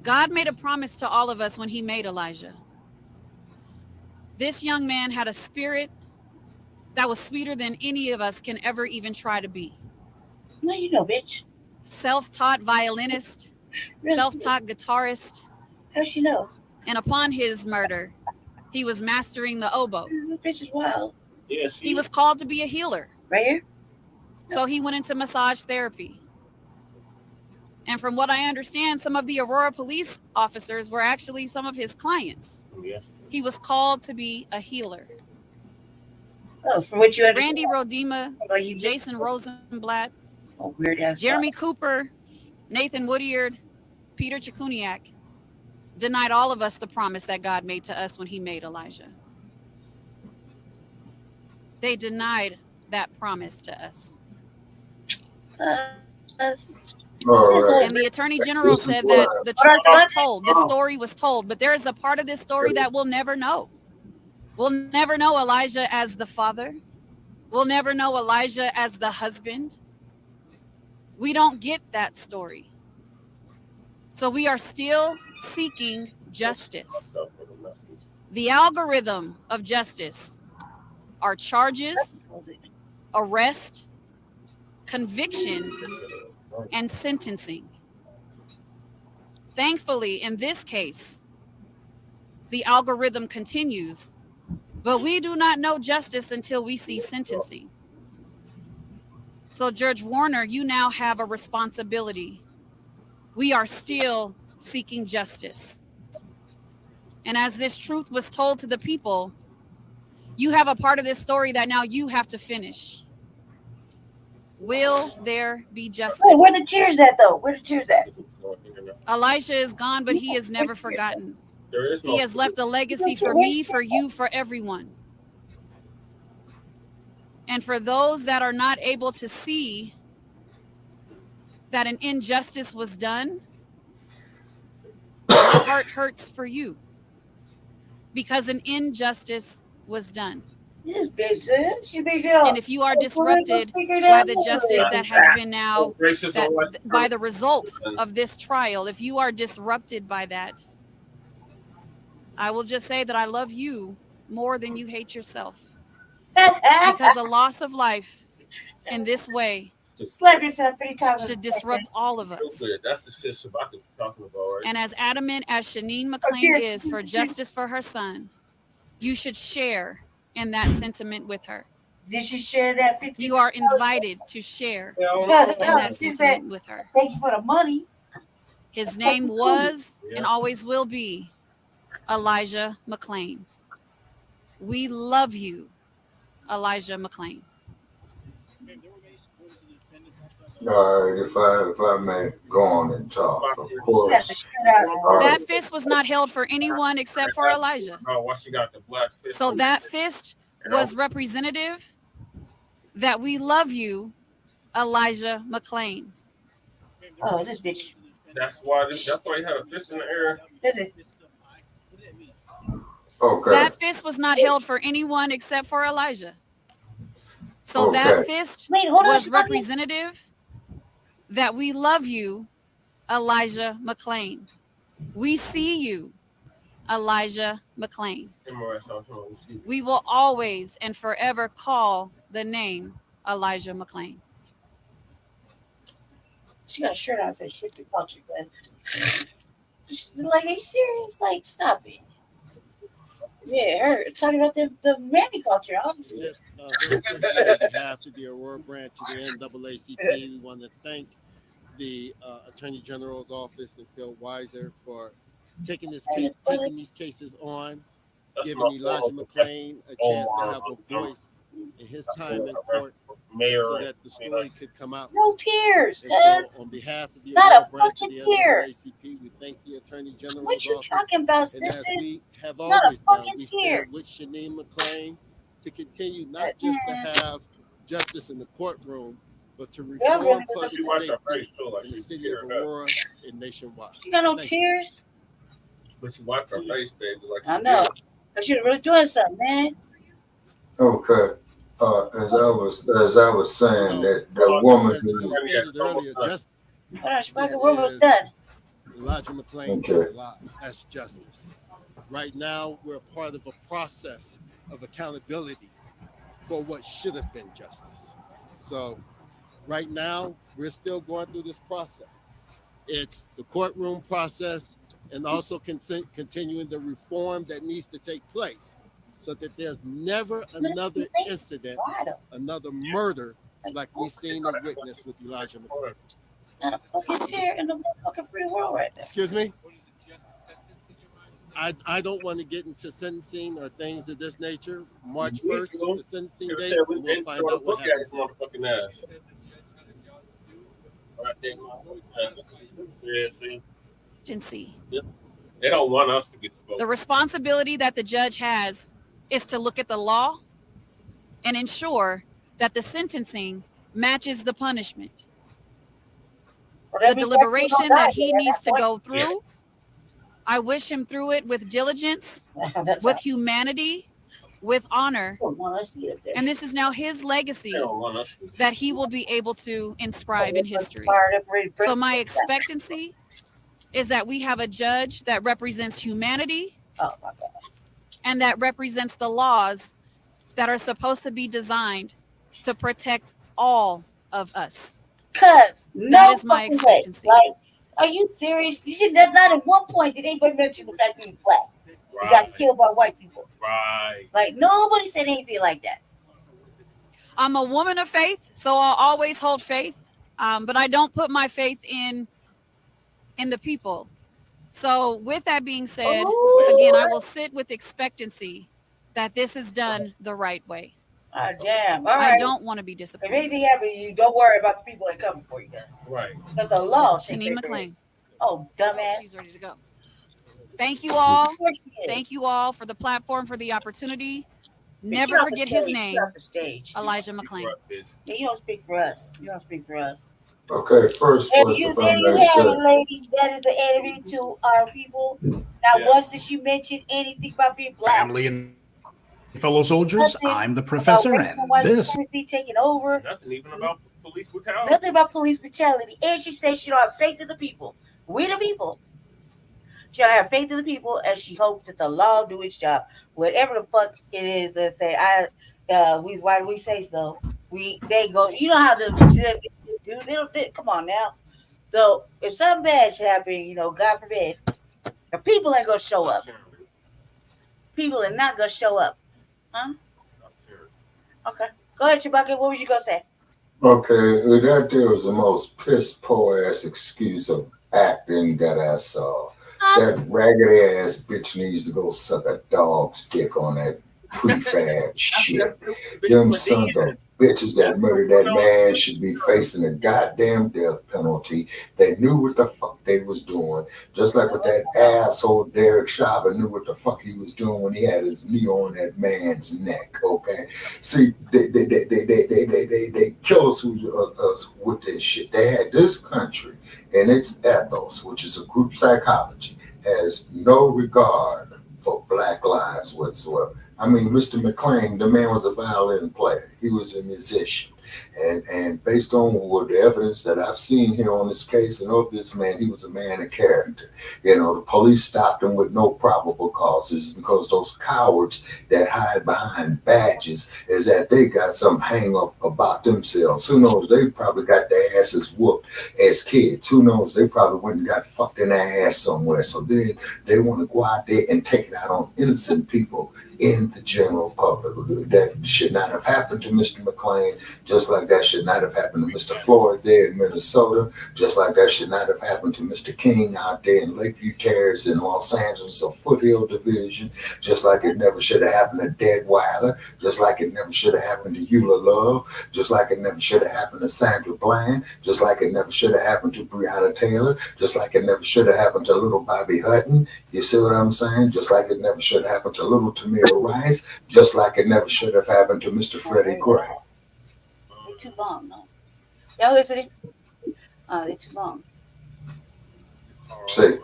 God made a promise to all of us when he made Elijah. This young man had a spirit that was sweeter than any of us can ever even try to be. No, you know, bitch. Self-taught violinist, self-taught guitarist. How's she know? And upon his murder, he was mastering the oboe. This bitch is wild. Yes. He was called to be a healer. Right here? So he went into massage therapy. And from what I understand, some of the Aurora police officers were actually some of his clients. Yes. He was called to be a healer. Oh, from what you understand. Randy Rodema, Jason Rosenblatt, weird ass Jeremy Cooper, Nathan Woodyard, Peter Chicouniac denied all of us the promise that God made to us when he made Elijah. They denied that promise to us. And the Attorney General said that the truth was told, this story was told, but there is a part of this story that we'll never know. We'll never know Elijah as the father. We'll never know Elijah as the husband. We don't get that story. So we are still seeking justice. The algorithm of justice are charges, arrest, conviction, and sentencing. Thankfully, in this case, the algorithm continues, but we do not know justice until we see sentencing. So, Judge Warner, you now have a responsibility. We are still seeking justice. And as this truth was told to the people, you have a part of this story that now you have to finish. Will there be justice? Hey, where the cheers at, though? Where the cheers at? Elijah is gone, but he is never forgotten. He has left a legacy for Where's me, for you, for everyone. And for those that are not able to see that an injustice was done, my heart hurts for you because an injustice was done. This bitch, she thinks y'all. And if you are disrupted by the justice that has been now, by the result of this trial, if you are disrupted by that, I will just say that I love you more than you hate yourself. Because a loss of life in this way slap yourself 3 times should disrupt all of us. That's the shit Shabaka was talking about, right? And as adamant as Shanine McClain is for justice for her son, you should share in that sentiment with her. Did she share that 50? You are invited to share in that sentiment with her. Thank you for the money. His name was and always will be Elijah McClain. We love you, Elijah McClain. All right, if I may go on and talk, of course. That fist was not held for anyone except for Elijah. Oh, why she got the black fist? So that fist was representative that we love you, Elijah McClain. Oh, this bitch. That's why he had a fist in the air. Is it? Okay. That fist was not held for anyone except for Elijah. So that fist was representative that we love you, Elijah McClain. We see you, Elijah McClain. We will always and forever call the name Elijah McClain. She got a shirt on that says "Shift the culture," but she's like, "Are you serious? Like, stop it." Yeah, her talking about the mammy culture. Yes, on behalf of the Aurora branch of the NAACP, we want to thank the Attorney General's office and Phil Weiser for taking these cases on, giving Elijah McClain a chance to have a voice in his time in court, so that the story could come out. No tears, so on behalf of the not Aurora a branch of fucking the tear. NAACP, we thank the Attorney General's What you office. talking about, And sister? as we have Not a always done, fucking we tear. stand with Shanine McClain to continue not just to have justice in the courtroom, but to reform public safety in the city of Aurora and nationwide. She got no Thank you. tears. But she wiped her face, baby. Like I know. But you're really doing something, man. Okay. As I was saying, that woman Just Hold on, she was done. Elijah McClain Okay. is alive. That's justice. Right now, we're part of a process of accountability for what should have been justice. So right now, we're still going through this process. It's the courtroom process and also continuing the reform that needs to take place so that there's never another incident, another murder like we've seen and witnessed with Elijah McClain. Not a fucking tear in the fucking free world right now. Excuse me? I don't want to get into sentencing or things of this nature. March 1st is the sentencing date, and we'll find out what happens. Motherfucking ass. Agency. They don't want us to get spoken. The responsibility that the judge has is to look at the law and ensure that the sentencing matches the punishment. The deliberation that he needs to go through, I wish him through it with diligence, with humanity, with honor. And this is now his legacy that he will be able to inscribe in history. So my expectancy is that we have a judge that represents humanity and that represents the laws that are supposed to be designed to protect all of us. Cause no that is my fucking way. expectancy. Like, are you serious? You should not at one point did anybody mention the fact that he's black. He got killed by white people. Right. Like nobody said anything like that. I'm a woman of faith, so I'll always hold faith. But I don't put my faith in the people. So with that being said, again, I will sit with expectancy that this is done the right way. Damn. All right. I don't want to be disappointed. If anything happens, you don't worry about the people that come for you. Then. Right. But the law. Janine McClain. Oh, dumbass. She's ready to go. Thank you all. Thank you all for the platform, for the opportunity. Never forget his name. Elijah McClain. Yeah, you don't speak for us. You don't speak for us. Okay, first And was you, if there I you may have say. it, ladies. That is the enemy to our people. Now, once did you mention anything about being black? Family and fellow soldiers, I'm the professor, and this. Taking over. Nothing even about police brutality. Nothing about police brutality. And she said she don't have faith in the people. We the people. She don't have faith in the people, and she hopes that the law do its job. Whatever the fuck it is that say, why do we say so? They go. You know how the do. Come on now. So if something bad should happen, God forbid, the people ain't gonna show up. People are not gonna show up, huh? Okay, go ahead, Chewbacca. What was you gonna say? Okay, that there was the most piss poor ass excuse of acting that I saw. That raggedy ass bitch needs to go suck a dog's dick on that prefab shit. Them sons of bitches that murdered that man should be facing a goddamn death penalty. They knew what the fuck they was doing. Just like with that asshole Derek Chauvin knew what the fuck he was doing when he had his knee on that man's neck. Okay, see, they kill us with this shit. They had this country and its ethos, which is a group psychology, has no regard for black lives whatsoever. I mean, Mr. McClain, the man was a violin player. He was a musician. And based on the evidence that I've seen here on this case and of this man, he was a man of character. The police stopped him with no probable causes because those cowards that hide behind badges is that they got some hang up about themselves. Who knows? They probably got their asses whooped as kids. Who knows? They probably went and got fucked in their ass somewhere. So then they want to go out there and take it out on innocent people in the general public. That should not have happened to Mr. McClain, just like that should not have happened to Mr. Floyd there in Minnesota, just like that should not have happened to Mr. King out there in Lakeview Terrace in Los Angeles or Foothill Division, just like it never should have happened to Deadweiler, just like it never should have happened to Eula Love, just like it never should have happened to Sandra Bland, just like it never should have happened to Breonna Taylor, just like it never should have happened to little Bobby Hutton. You see what I'm saying? Just like it never should have happened to little Tamir Rice, just like it never should have happened to Mr. Freddie Gray. They're too long, no. Y'all listening? They're too long. See.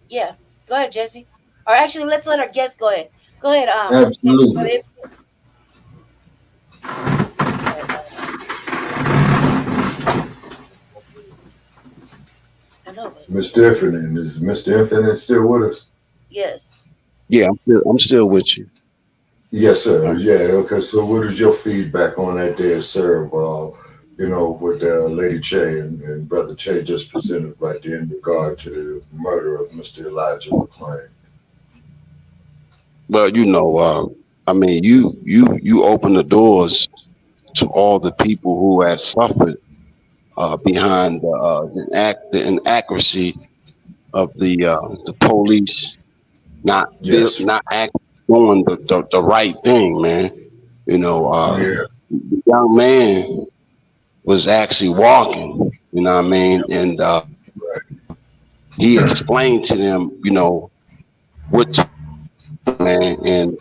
Yeah. Go ahead, Jesse. Or actually, let's let our guests go ahead. Go ahead. Absolutely. Mr. Infinite, is Mr. Infinite still with us? Yes. Yeah, I'm still with you. Yes, sir. Yeah. Okay. So, what is your feedback on that there, sir? What Lady Che and Brother Che just presented right there in regard to the murder of Mr. Elijah McClain. Well, I mean, you open the doors to all the people who have suffered behind the inaccuracy of the police not acting, doing the right thing, man. The young man was actually walking, you know what I mean, and he explained to them, what to do, man, and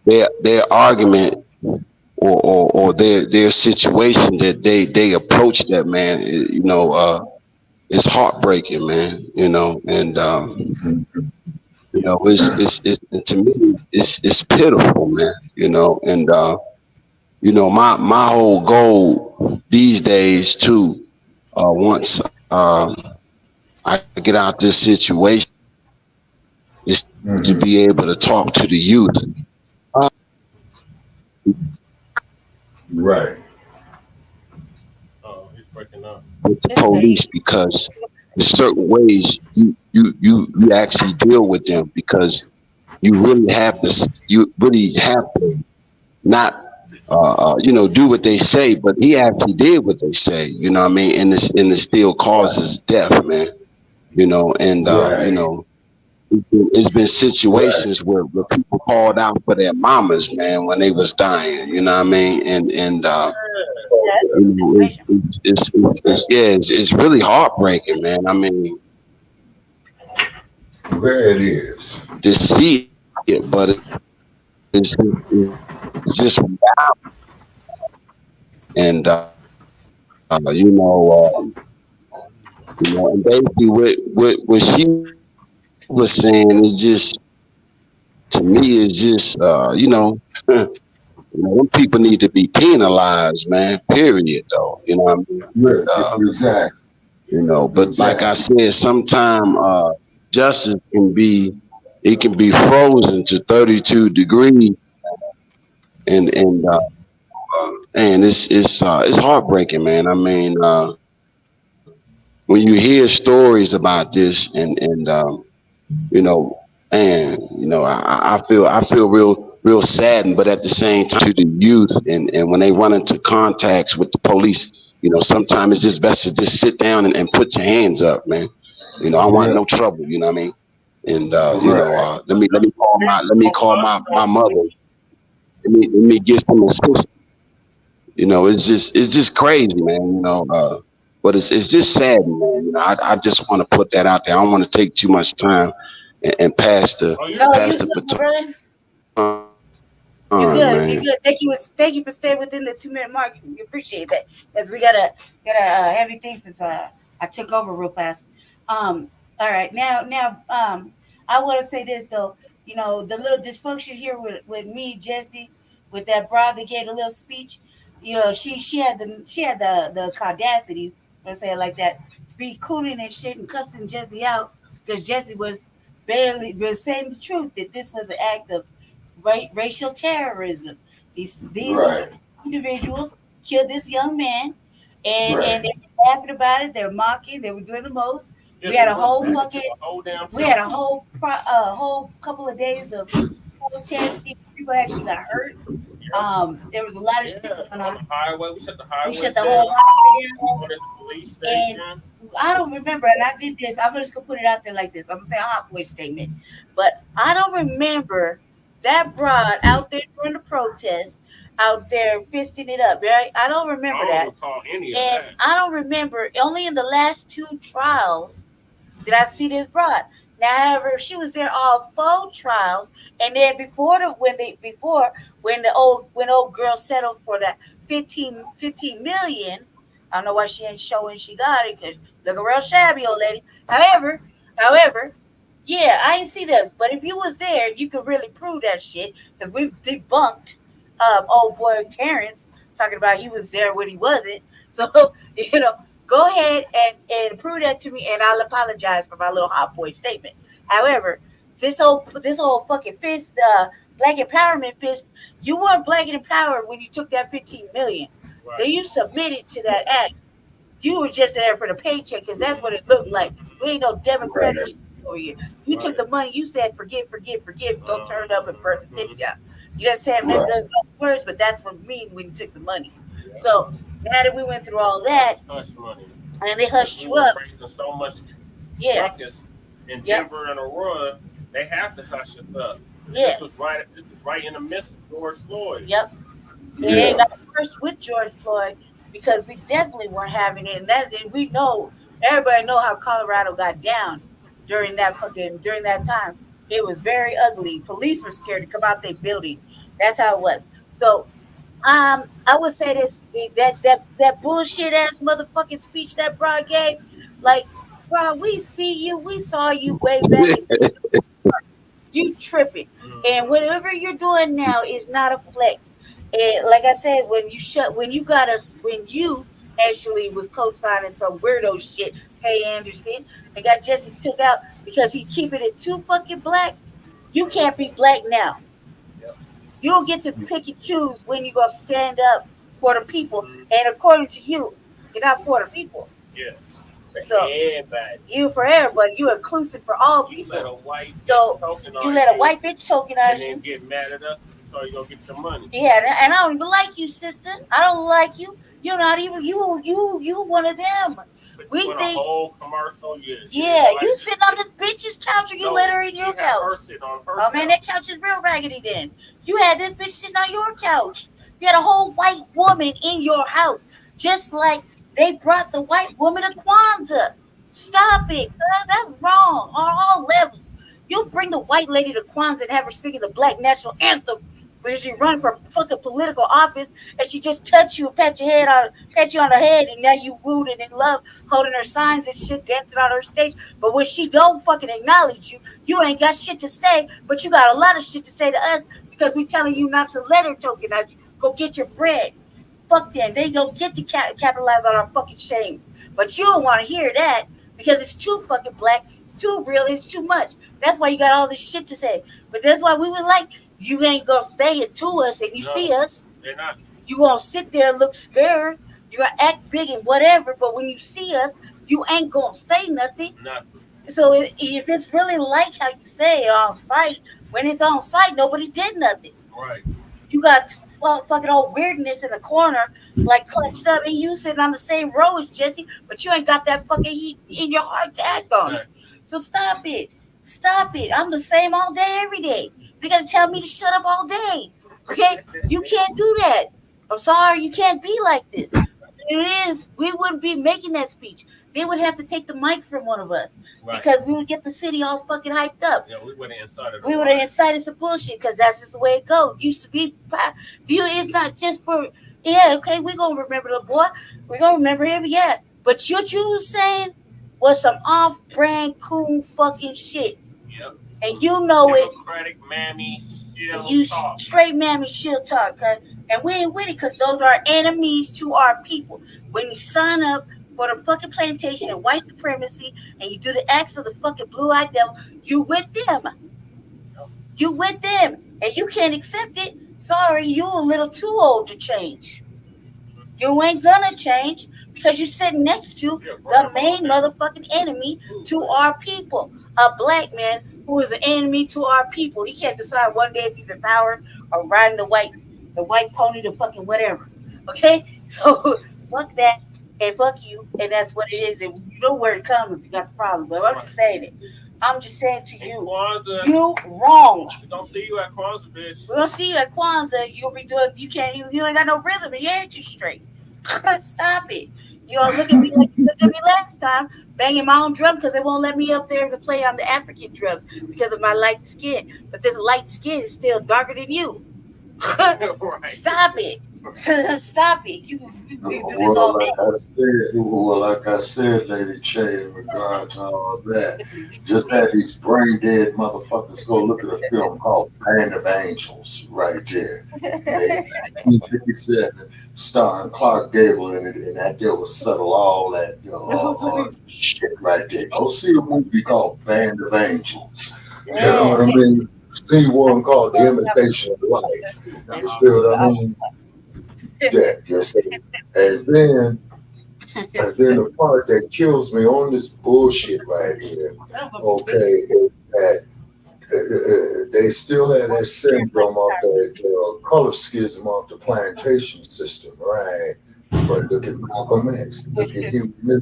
their argument or their situation that they approached that man, it's heartbreaking, man, and it's to me it's pitiful, man, and my whole goal these days too, once I get out this situation, is to be able to talk to the youth. Right. Oh, he's breaking up. With the police, because in certain ways you actually deal with them, because you really have to not do what they say, but he actually did what they say, you know what I mean, and it still causes death, man. It's been situations where people called out for their mamas, man, when they was dying, you know what I mean, it's really heartbreaking, man. I mean, there it is to see it, but it's just reality. And and basically what she was saying is just, to me, is just them people need to be penalized, man. Period, though. You know what I mean? Exactly. But like I said, sometimes justice can be frozen to 32 degrees, and it's heartbreaking, man. I mean, when you hear stories about this, I feel real saddened, but at the same time to the youth, and when they run into contacts with the police, sometimes it's just best to just sit down and put your hands up, man. I want no trouble, you know what I mean? And let me call my mother. Let me get some assistance. It's just crazy, man. But it's just sad, man. I just want to put that out there. I don't want to take too much time and pass the baton. You're good. You're good. Thank you for staying within the 2-minute mark. We appreciate that, because we gotta heavy things since I took over real fast. All right, now I want to say this though. The little dysfunction here with me, Jesse, with that broad that gave a little speech. She had the audacity, let's say it like that, to be cooling and shit and cussing Jesse out, because Jesse was saying the truth, that this was an act of racial terrorism. These individuals killed this young man, and they were laughing about it. They're mocking. They were doing the most. We had a whole couple of days of protesting. People actually got hurt. There was a lot of shit going on. Highway. We shut the highway. We shut the whole highway down. The police station. And I don't remember, and I did this. I'm just gonna put it out there like this. I'm gonna say a hot boy statement, but I don't remember that broad out there during the protest, out there fisting it up. Right? I don't remember that. Recall any of and that. I don't remember. Only in the last 2 trials did I see this broad. Now, however, she was there all 4 trials, and then when old girl settled for that 15 million. I don't know why she ain't showing she got it, because look real shabby, old lady. However, yeah, I ain't see this. But if you was there, you could really prove that shit, because we debunked old boy Terrence talking about he was there when he wasn't. So, go ahead and prove that to me, and I'll apologize for my little hot boy statement. However, this whole fucking fist, black empowerment fist, you weren't black and empowered when you took that 15 million. Right. Then you submitted to that act. You were just there for the paycheck, because that's what it looked like. We ain't no Democratic shit over here. You took the money. You said forgive. Don't turn up and burn the city down. You just said no words, but that's what it mean when you took the money. Yeah. So now that we went through all that, and they hushed you up, so much ruckus in Denver and Aurora, they have to hush us up. Yeah. This is right in the midst of George Floyd. Yep. We ain't got first with George Floyd, because we definitely weren't having it, and we know, everybody know how Colorado got down during that time. It was very ugly. Police were scared to come out their building. That's how it was. So, I would say this: that bullshit ass motherfucking speech that Broad gave, like, bro, we saw you way back. You tripping, and whatever you're doing now is not a flex. And like I said, when you actually was co-signing some weirdo shit Tay Anderson, and got Jesse took out because he's keeping it too fucking black. You can't be black now. You don't get to pick and choose when you're going to stand up for the people. And according to you, you're not for the people. Yeah. So, everybody. You for everybody. You're inclusive for all people. You let a white bitch token on and you. then get mad at us so you gonna get some money. Yeah, and I don't even like you, sister. I don't like you. You're not even you one of them. But we think a whole commercial. Yeah, you sitting on this bitch's couch or you let her in your couch. Oh man, that couch is real raggedy then. You had this bitch sitting on your couch. You had a whole white woman in your house. Just like they brought the white woman to Kwanzaa. Stop it. That's wrong on all levels. You bring the white lady to Kwanzaa and have her singing the black national anthem when she run for fucking political office and she just touch you and pat you on her head and now you wooed and in love, holding her signs and shit, dancing on her stage. But when she don't fucking acknowledge you, you ain't got shit to say, but you got a lot of shit to say to us because we telling you not to let her token out. Go get your bread. Fuck them. They don't get to capitalize on our fucking shames. But you don't want to hear that because it's too fucking black, it's too real, it's too much. That's why you got all this shit to say. But that's why we were like, you ain't gonna say it to us if you see us. They're not. You gonna sit there and look scared. You gonna act big and whatever, but when you see us, you ain't gonna say nothing. So if it's really like how you say it on site, when it's on site, nobody did nothing. Right. You got fucking old weirdness in the corner, like clutched up, and you sitting on the same row as Jesse, but you ain't got that fucking heat in your heart to act on it. So stop it. Stop it. I'm the same all day, every day. You gotta tell me to shut up all day. Okay? You can't do that. I'm sorry, you can't be like this. It is. We wouldn't be making that speech. They would have to take the mic from one of us because we would get the city all fucking hyped up. Yeah, we would have incited. We would have incited some bullshit because that's just the way it goes. Used to be. It's not just for. Yeah, okay, we're gonna remember the boy. We're gonna remember him. Yeah, but what you was saying was some off-brand cool fucking shit. Yep. And you know Democratic mammy shill you talk. Straight mammy shill talk, and we ain't with it because those are enemies to our people. When you sign up for the fucking plantation and white supremacy, and you do the acts of the fucking blue-eyed devil, you with them. You with them, and you can't accept it. Sorry, you a little too old to change. You ain't gonna change because you're sitting next to the main motherfucking enemy to our people. A black man who is an enemy to our people. He can't decide one day if he's in power or riding the white pony to fucking whatever. Okay? So fuck that and fuck you, and that's what it is. And you know where it comes if you got the problem. But I'm just saying it. I'm just saying to you, you wrong. We don't see you at Kwanzaa, bitch. We're gonna see you at Kwanzaa. You'll be doing. You ain't got no rhythm, and you ain't too straight. Stop it. You all look at me like you looked at me last time, banging my own drum because they won't let me up there to play on the African drums because of my light skin. But this light skin is still darker than you. Stop it. Stop it. You do this all day. Like I said, Lady Che, in regard to all that, just had these brain dead motherfuckers go look at a film called Band of Angels right there. 1957, starring Clark Gable in it, and that there was settle all that shit right there. Go see a movie called Band of Angels. You know what I mean? See one called The Imitation of Life. You see what I mean? Yeah, yes. And then the part that kills me on this bullshit right here, okay, is that they still had that syndrome of that color schism of the plantation system, right? But look at Malcolm X, look at Hugh Miller,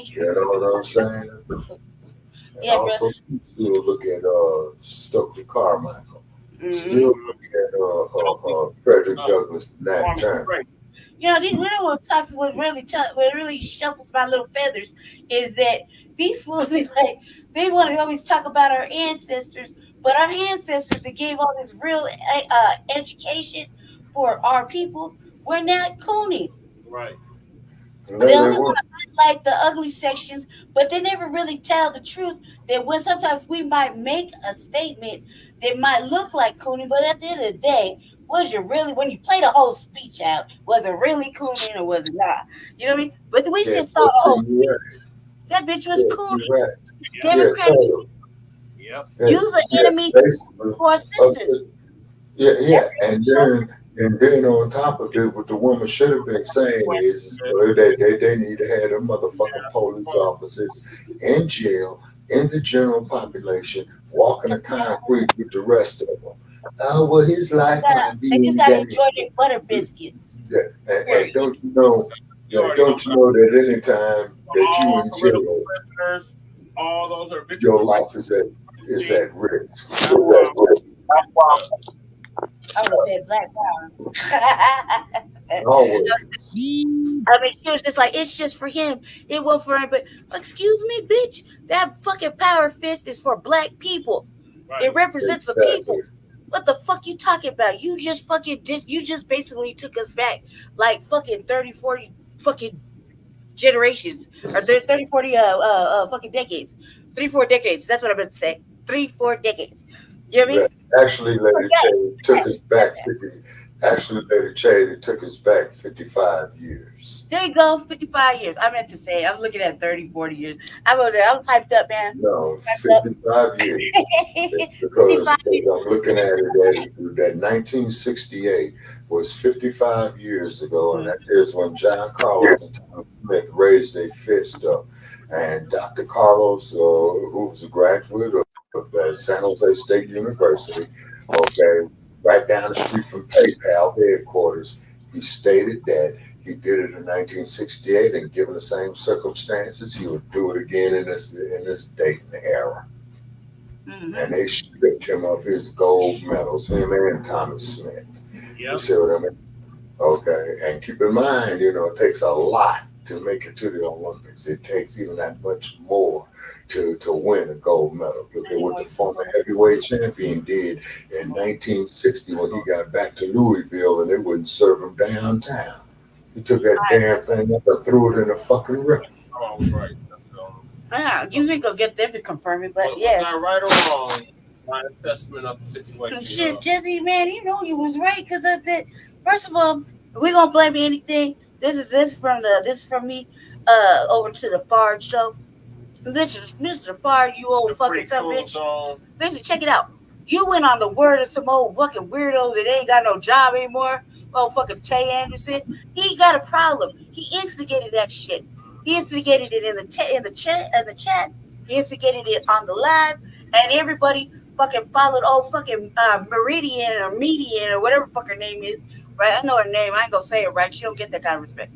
you know what I'm saying? And also still look at Stokely Carmichael. Still look at Frederick Douglass in that time. You know what talks what really shuffles my little feathers is that these fools be like they want to always talk about our ancestors, but our ancestors that gave all this real education for our people were not Cooney. Right. They only want to highlight the ugly sections, but they never really tell the truth that when sometimes we might make a statement that might look like Cooney, but at the end of the day, was you really, when you play the whole speech out, was it really Cooney or was it not? You know what I mean? But we still thought the whole speech. That bitch was cool. Right. Democrats use an enemy for assistance. Yeah. And then on top of it, what the woman should have been saying is they need to have them motherfucking police officers in jail, in the general population, walking the concrete with the rest of them. Oh, well, his life might be. They just gotta enjoy their butter biscuits. Yeah, and don't you know that anytime that you in jail, all those are your life is at risk. I would have said Black Power. Always. I mean, she was just like, it's just for him. It wasn't for him. But excuse me, bitch, that fucking power fist is for black people. Right. It represents the people. What the fuck you talking about? You just basically took us back like fucking 30, 40 fucking generations. Or 30, 40 fucking decades. 3-4 decades. That's what I meant to say. 3-4 decades. You know what I mean? Actually, Lady J took us back 55 years. There you go, 55 years. I meant to say, I was looking at 30, 40 years. I was hyped up, man. No, 55 years. because I'm looking at it that 1968 was 55 years ago, and that is when John Carlos and Tom Smith raised their fist up. And Dr. Carlos, who was a graduate of San Jose State University, right down the street from PayPal headquarters, he stated that he did it in 1968, and given the same circumstances, he would do it again in this Dayton era. Mm-hmm. And they stripped him of his gold medals, him and Thomas Smith. Yep. You see what I mean? Okay, and keep in mind, it takes a lot to make it to the Olympics. It takes even that much more to win a gold medal. Look at what the former heavyweight champion did in 1960 when he got back to Louisville and they wouldn't serve him downtown. He took that damn thing up and threw it in the fucking river. Oh, right. You can go get them to confirm it, but Was I right or wrong? My assessment of the situation. Shit, Jesse, man, you was right because of that. First of all, we're gonna blame anything. This is from me over to the Fard show. Mr. Fard, you old fucking son bitch. Listen, check it out. You went on the word of some old fucking weirdo that ain't got no job anymore. Oh, fucking Tay Anderson. He got a problem. He instigated that shit. He instigated it in the chat. He instigated it on the live, and everybody fucking followed old fucking Meridian or Median or whatever fuck her name is. Right? I know her name. I ain't gonna say it right. She don't get that kind of respect.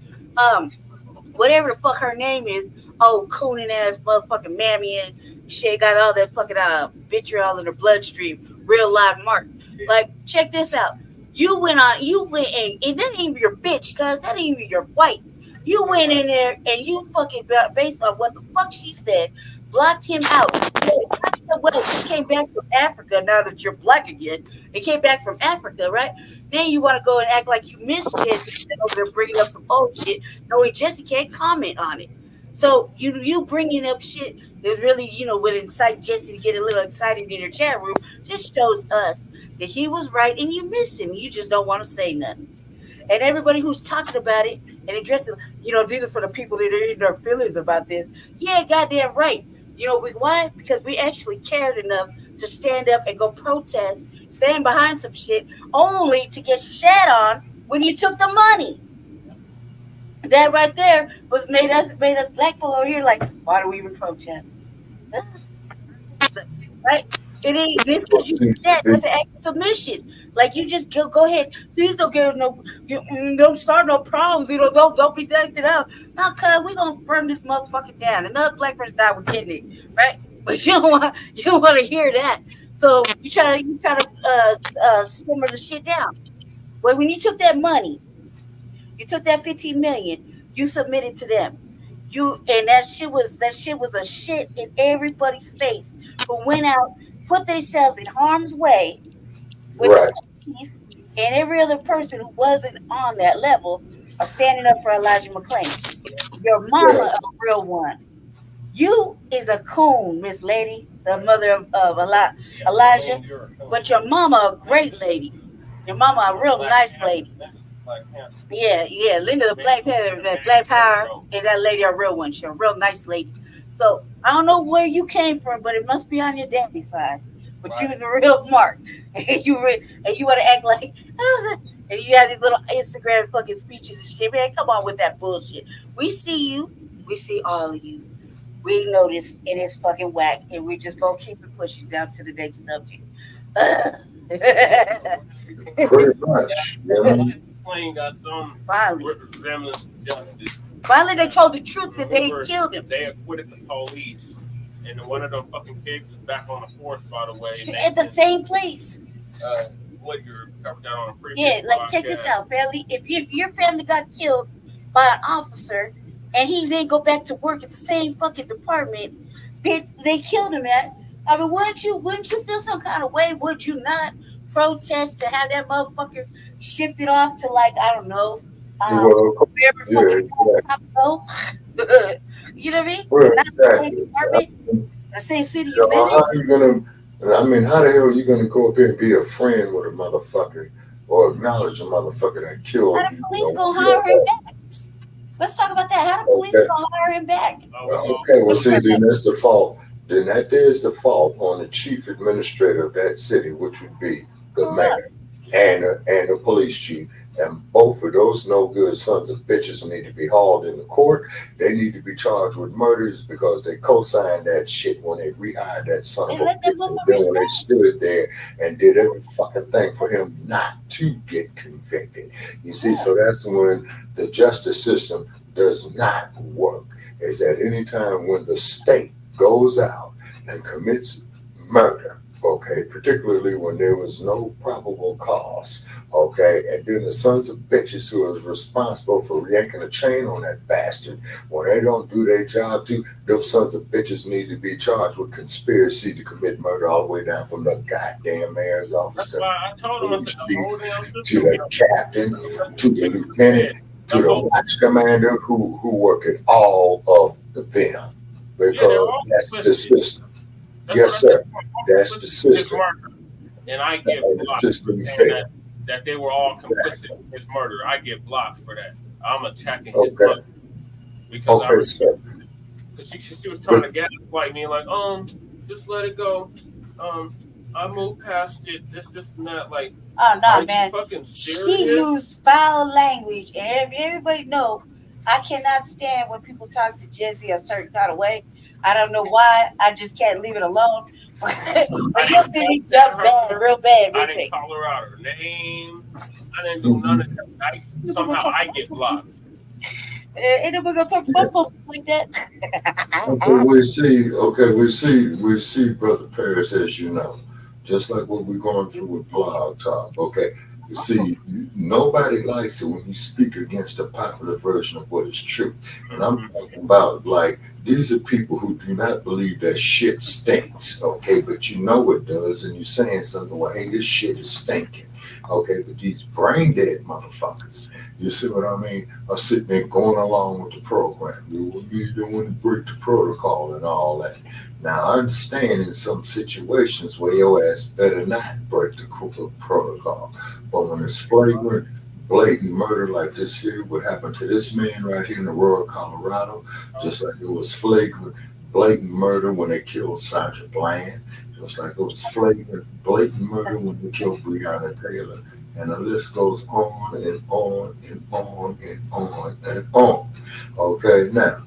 Whatever the fuck her name is, old cooning ass motherfucking mammy and shit got all that fucking vitriol in her bloodstream. Real live mark. Like, check this out. You went and that ain't even your bitch, cuz that ain't even your wife. You went in there and you fucking, based on what the fuck she said, blocked him out. Well, he came back from Africa now that you're black again. He came back from Africa, right? Then you want to go and act like you miss Jesse over there bringing up some old shit. No, Jesse can't comment on it. So you bringing up shit that really, would incite Jesse to get a little excited in your chat room just shows us that he was right and you miss him. You just don't want to say nothing. And everybody who's talking about it and addressing, these are for the people that are in their feelings about this. Yeah, goddamn right. Why? Because we actually cared enough to stand up and go protest, stand behind some shit, only to get shat on when you took the money. That right there was made us black folk over here like, why do we even protest? Right? It ain't just because you did that. That's an act of submission. Like, you just go ahead. Please don't get don't start no problems. Don't be acting up. No, cuz we gonna burn this motherfucker down. Another black person died with kidney, right? But you don't want to hear that. So you try to simmer the shit down. Well, when you took that money, you took that $15 million, you submitted to them. And that shit was a shit in everybody's face who went out, put themselves in harm's way with the police and every other person who wasn't on that level are standing up for Elijah McClain. Your mama a real one. You is a coon, Miss Lady, the mother of Elijah, but your mama a great lady. Your mama a real nice lady. Yeah, Linda the Black Panther, that Black Power, and that lady a real one. She's a real nice lady. So I don't know where you came from, but it must be on your daddy's side. But you was a real mark, and you want to act like, and you have these little Instagram fucking speeches and shit. Man, come on with that bullshit. We see you. We see all of you. We noticed it is fucking whack, and we just gonna keep it pushing down to the next subject. Pretty much. McClain got some semblance of justice. Finally, they told the truth that they killed him. They acquitted the police, and one of them fucking pigs is back on the force, by the way. At the same place. What you're covered down on a previous Yeah, like check this out, family. If your family got killed by an officer and he then go back to work at the same fucking department that they killed him at, I mean, wouldn't you feel some kind of way? Would you not protest to have that motherfucker shifted off to, like, I don't know, wherever fucking cops go? You know what I mean? Well, not the same department, the same city you live in. How are you gonna? I mean, how the hell are you gonna go up here and be a friend with a motherfucker or acknowledge a motherfucker that killed you? How the police gonna hire him back? Let's talk about that. How the police gonna hire him back? Okay, well, see, then that's the fault. Then that is the fault on the chief administrator of that city, which would be the mayor and the police chief. And both of those no good sons of bitches need to be hauled into court. They need to be charged with murders because they co-signed that shit when they rehired that son of a bitch. And then when they stood there and did every fucking thing for him not to get convicted. You see, so that's when the justice system does not work. Is that any time when the state goes out and commits murder, okay, particularly when there was no probable cause, okay, and then the sons of bitches who are responsible for yanking a chain on that bastard, when they don't do their job too, those sons of bitches need to be charged with conspiracy to commit murder all the way down from the goddamn mayor's office to the captain, to the lieutenant, to the watch commander who work at all of them, because that's the system. Yes, sir. That's the system. And I get blocked for that they were all complicit in his murder. I get blocked for that. I'm attacking his mother because she was trying to gaslight me, like, just let it go. I moved past it. This and that. Like, oh no, man. She used foul language, and everybody know I cannot stand when people talk to Jesse a certain kind of way. I don't know why. I just can't leave it alone. But you'll see me jump bad, real bad. I didn't call her out her name. I didn't do none of that. Somehow I get blocked. Ain't nobody gonna talk about folks like that. we see Brother Paris, as you know, just like what we're going through with Blog Talk. Okay. You see, nobody likes it when you speak against a popular version of what is true. And I'm talking about, like, these are people who do not believe that shit stinks, okay? But you know it does, and you're saying something, well, hey, this shit is stinking, okay? But these brain dead motherfuckers, you see what I mean, are sitting there going along with the program. You don't want to break the protocol and all that. Now, I understand in some situations where your ass better not break the protocol. But when it's flagrant, blatant murder like this here, what happened to this man right here in Aurora, Colorado, just like it was flagrant, blatant murder when they killed Sandra Bland, just like it was flagrant, blatant murder when they killed Breonna Taylor. And the list goes on and on and on and on and on. Okay, now,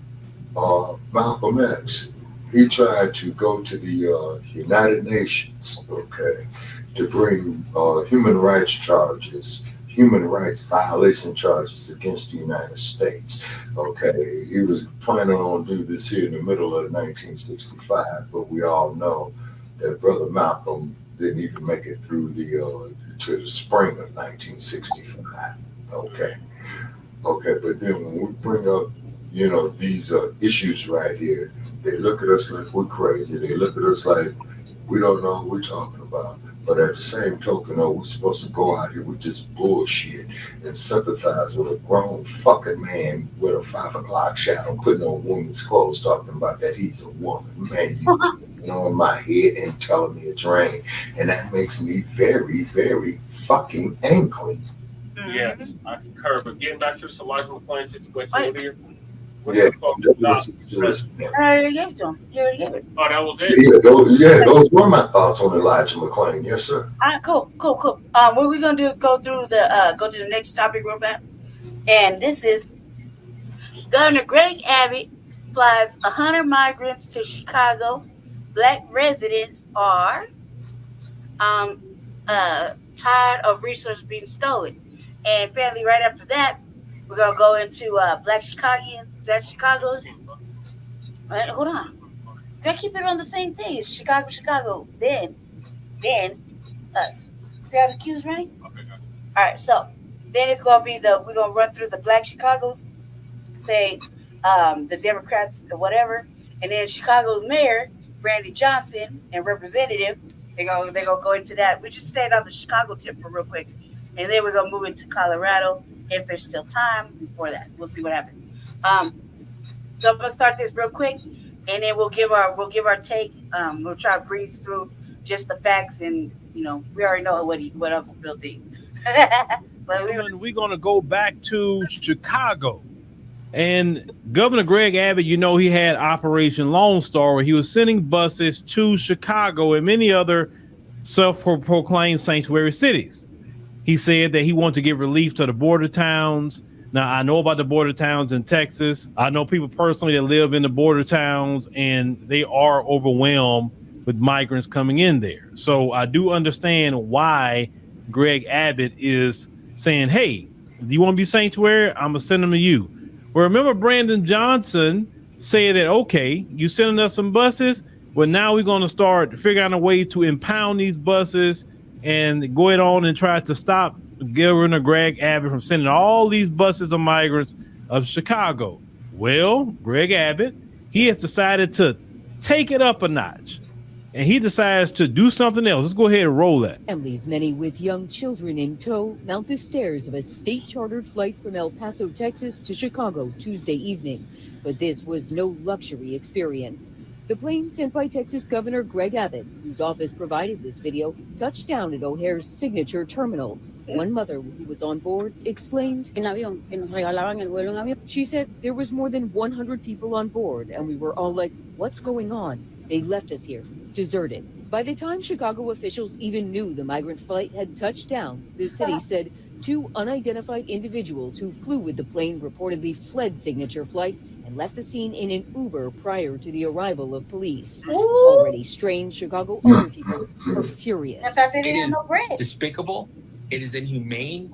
Malcolm X, he tried to go to the United Nations, okay, to bring human rights violation charges against the United States. Okay, he was planning on doing this here in the middle of 1965, but we all know that Brother Malcolm didn't even make it through to the spring of 1965. Okay, but then when we bring up, these issues right here, they look at us like we're crazy. They look at us like we don't know what we're talking about. But at the same token, we're supposed to go out here with this bullshit and sympathize with a grown fucking man with a 5 o'clock shadow putting on women's clothes talking about that he's a woman. Man, you on my head and telling me it's rain. And that makes me very, very fucking angry. Yes, I concur. But getting back to this Elijah McClain situation over here, Yeah, I already gave it to him. You already gave it. Oh, that was it? Those were my thoughts on Elijah McClain. Yes, sir. All right, cool. What we're gonna do is go to the next topic real fast. And this is Governor Greg Abbott flies 100 migrants to Chicago. Black residents are tired of resources being stolen. And apparently right after that, we're gonna go into Black Chicagoans. All right, hold on. Gotta keep it on the same thing. It's Chicago. Then us. See how the cue's running? Okay, gotcha. All right, so then it's gonna be we're gonna run through the Black Chicagoans, say the Democrats or whatever, and then Chicago's mayor, Brandy Johnson, and representative, they're gonna go into that. We just stayed on the Chicago tip for real quick, and then we're gonna move into Colorado if there's still time before that. We'll see what happens. So I'm gonna start this real quick, and then we'll give our take. We'll try to breeze through just the facts, and we already know what Uncle Bill did. But we're gonna go back to Chicago, and Governor Greg Abbott, he had Operation Lone Star, where he was sending buses to Chicago and many other self-proclaimed sanctuary cities. He said that he wanted to give relief to the border towns. Now, I know about the border towns in Texas. I know people personally that live in the border towns, and they are overwhelmed with migrants coming in there. So I do understand why Greg Abbott is saying, hey, do you want to be sanctuary? I'm going to send them to you. Well, remember Brandon Johnson said that, okay, you sending us some buses? Well, now we're going to start figuring out a way to impound these buses and go on and try to stop Governor Greg Abbott from sending all these buses of migrants of Chicago. Well, Greg Abbott, he has decided to take it up a notch, and he decides to do something else. Let's go ahead and roll that. Families, many with young children in tow, mount the stairs of a state-chartered flight from El Paso, Texas to Chicago Tuesday evening. But this was no luxury experience. The plane sent by Texas Governor Greg Abbott, whose office provided this video, touched down at O'Hare's signature terminal. One mother who was on board explained, she said there was more than 100 people on board, and we were all like, what's going on? They left us here, deserted. By the time Chicago officials even knew the migrant flight had touched down, the city said 2 unidentified individuals who flew with the plane reportedly fled signature flight and left the scene in an Uber prior to the arrival of police. Already strained Chicago older people are furious. It is despicable. It is inhumane.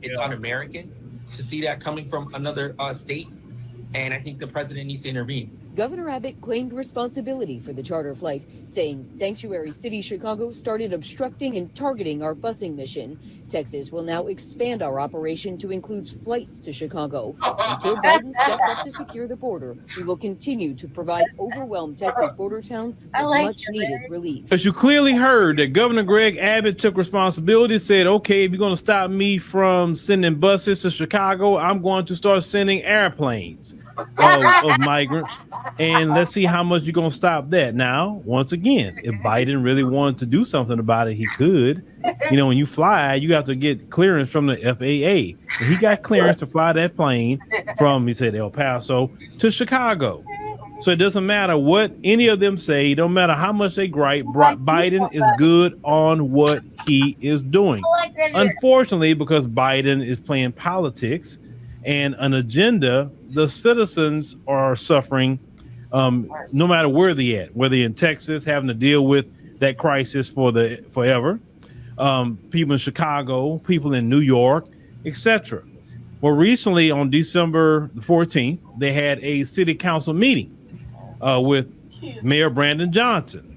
It's un-American to see that coming from another state. And I think the president needs to intervene. Governor Abbott claimed responsibility for the charter flight, saying Sanctuary City Chicago started obstructing and targeting our busing mission. Texas will now expand our operation to include flights to Chicago. Until Biden steps up to secure the border, we will continue to provide overwhelmed Texas border towns with much-needed relief. As you clearly heard, that Governor Greg Abbott took responsibility, said, okay, if you're going to stop me from sending buses to Chicago, I'm going to start sending airplanes of migrants, and let's see how much you're going to stop that. Now, once again, if Biden really wanted to do something about it, he could. When you fly, you have to get clearance from the FAA. And he got clearance to fly that plane from, he said, El Paso to Chicago. So it doesn't matter what any of them say, no matter how much they gripe, Biden is good on what he is doing. Unfortunately, because Biden is playing politics and an agenda, the citizens are suffering no matter where they're at, whether in Texas, having to deal with that crisis forever, people in Chicago, people in New York, etc. Well, recently on December the 14th, they had a city council meeting with Mayor Brandon Johnson.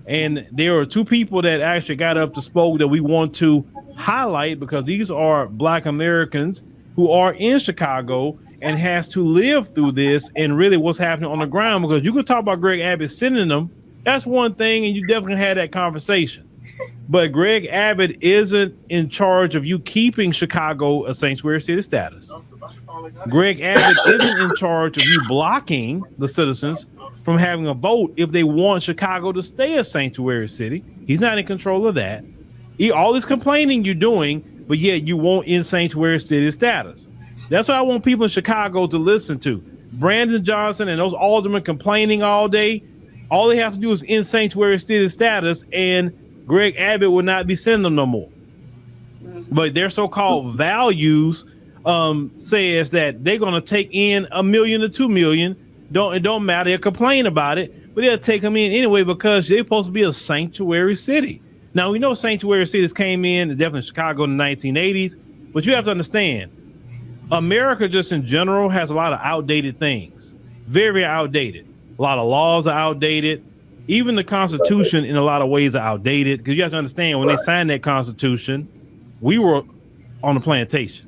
And there are 2 people that actually got up to spoke that we want to highlight, because these are Black Americans who are in Chicago and has to live through this and really what's happening on the ground. Because you could talk about Greg Abbott sending them, that's one thing, and you definitely had that conversation. But Greg Abbott isn't in charge of you keeping Chicago a sanctuary city status. Greg Abbott isn't in charge of you blocking the citizens from having a vote if they want Chicago to stay a sanctuary city. He's not in control of that. All this complaining you're doing, but yet you won't in sanctuary city status. That's what I want people in Chicago to listen to. Brandon Johnson and those aldermen complaining all day, all they have to do is end sanctuary city status, and Greg Abbott would not be sending them no more. But their so-called values says that they're going to take in 1 million to 2 million. It don't matter. They'll complain about it, but they'll take them in anyway because they're supposed to be a sanctuary city. Now, we know sanctuary cities came in, definitely Chicago in the 1980s, but you have to understand, America just in general has a lot of outdated things. Very, very outdated. A lot of laws are outdated. Even the Constitution in a lot of ways are outdated because you have to understand when they signed that Constitution, we were on the plantation.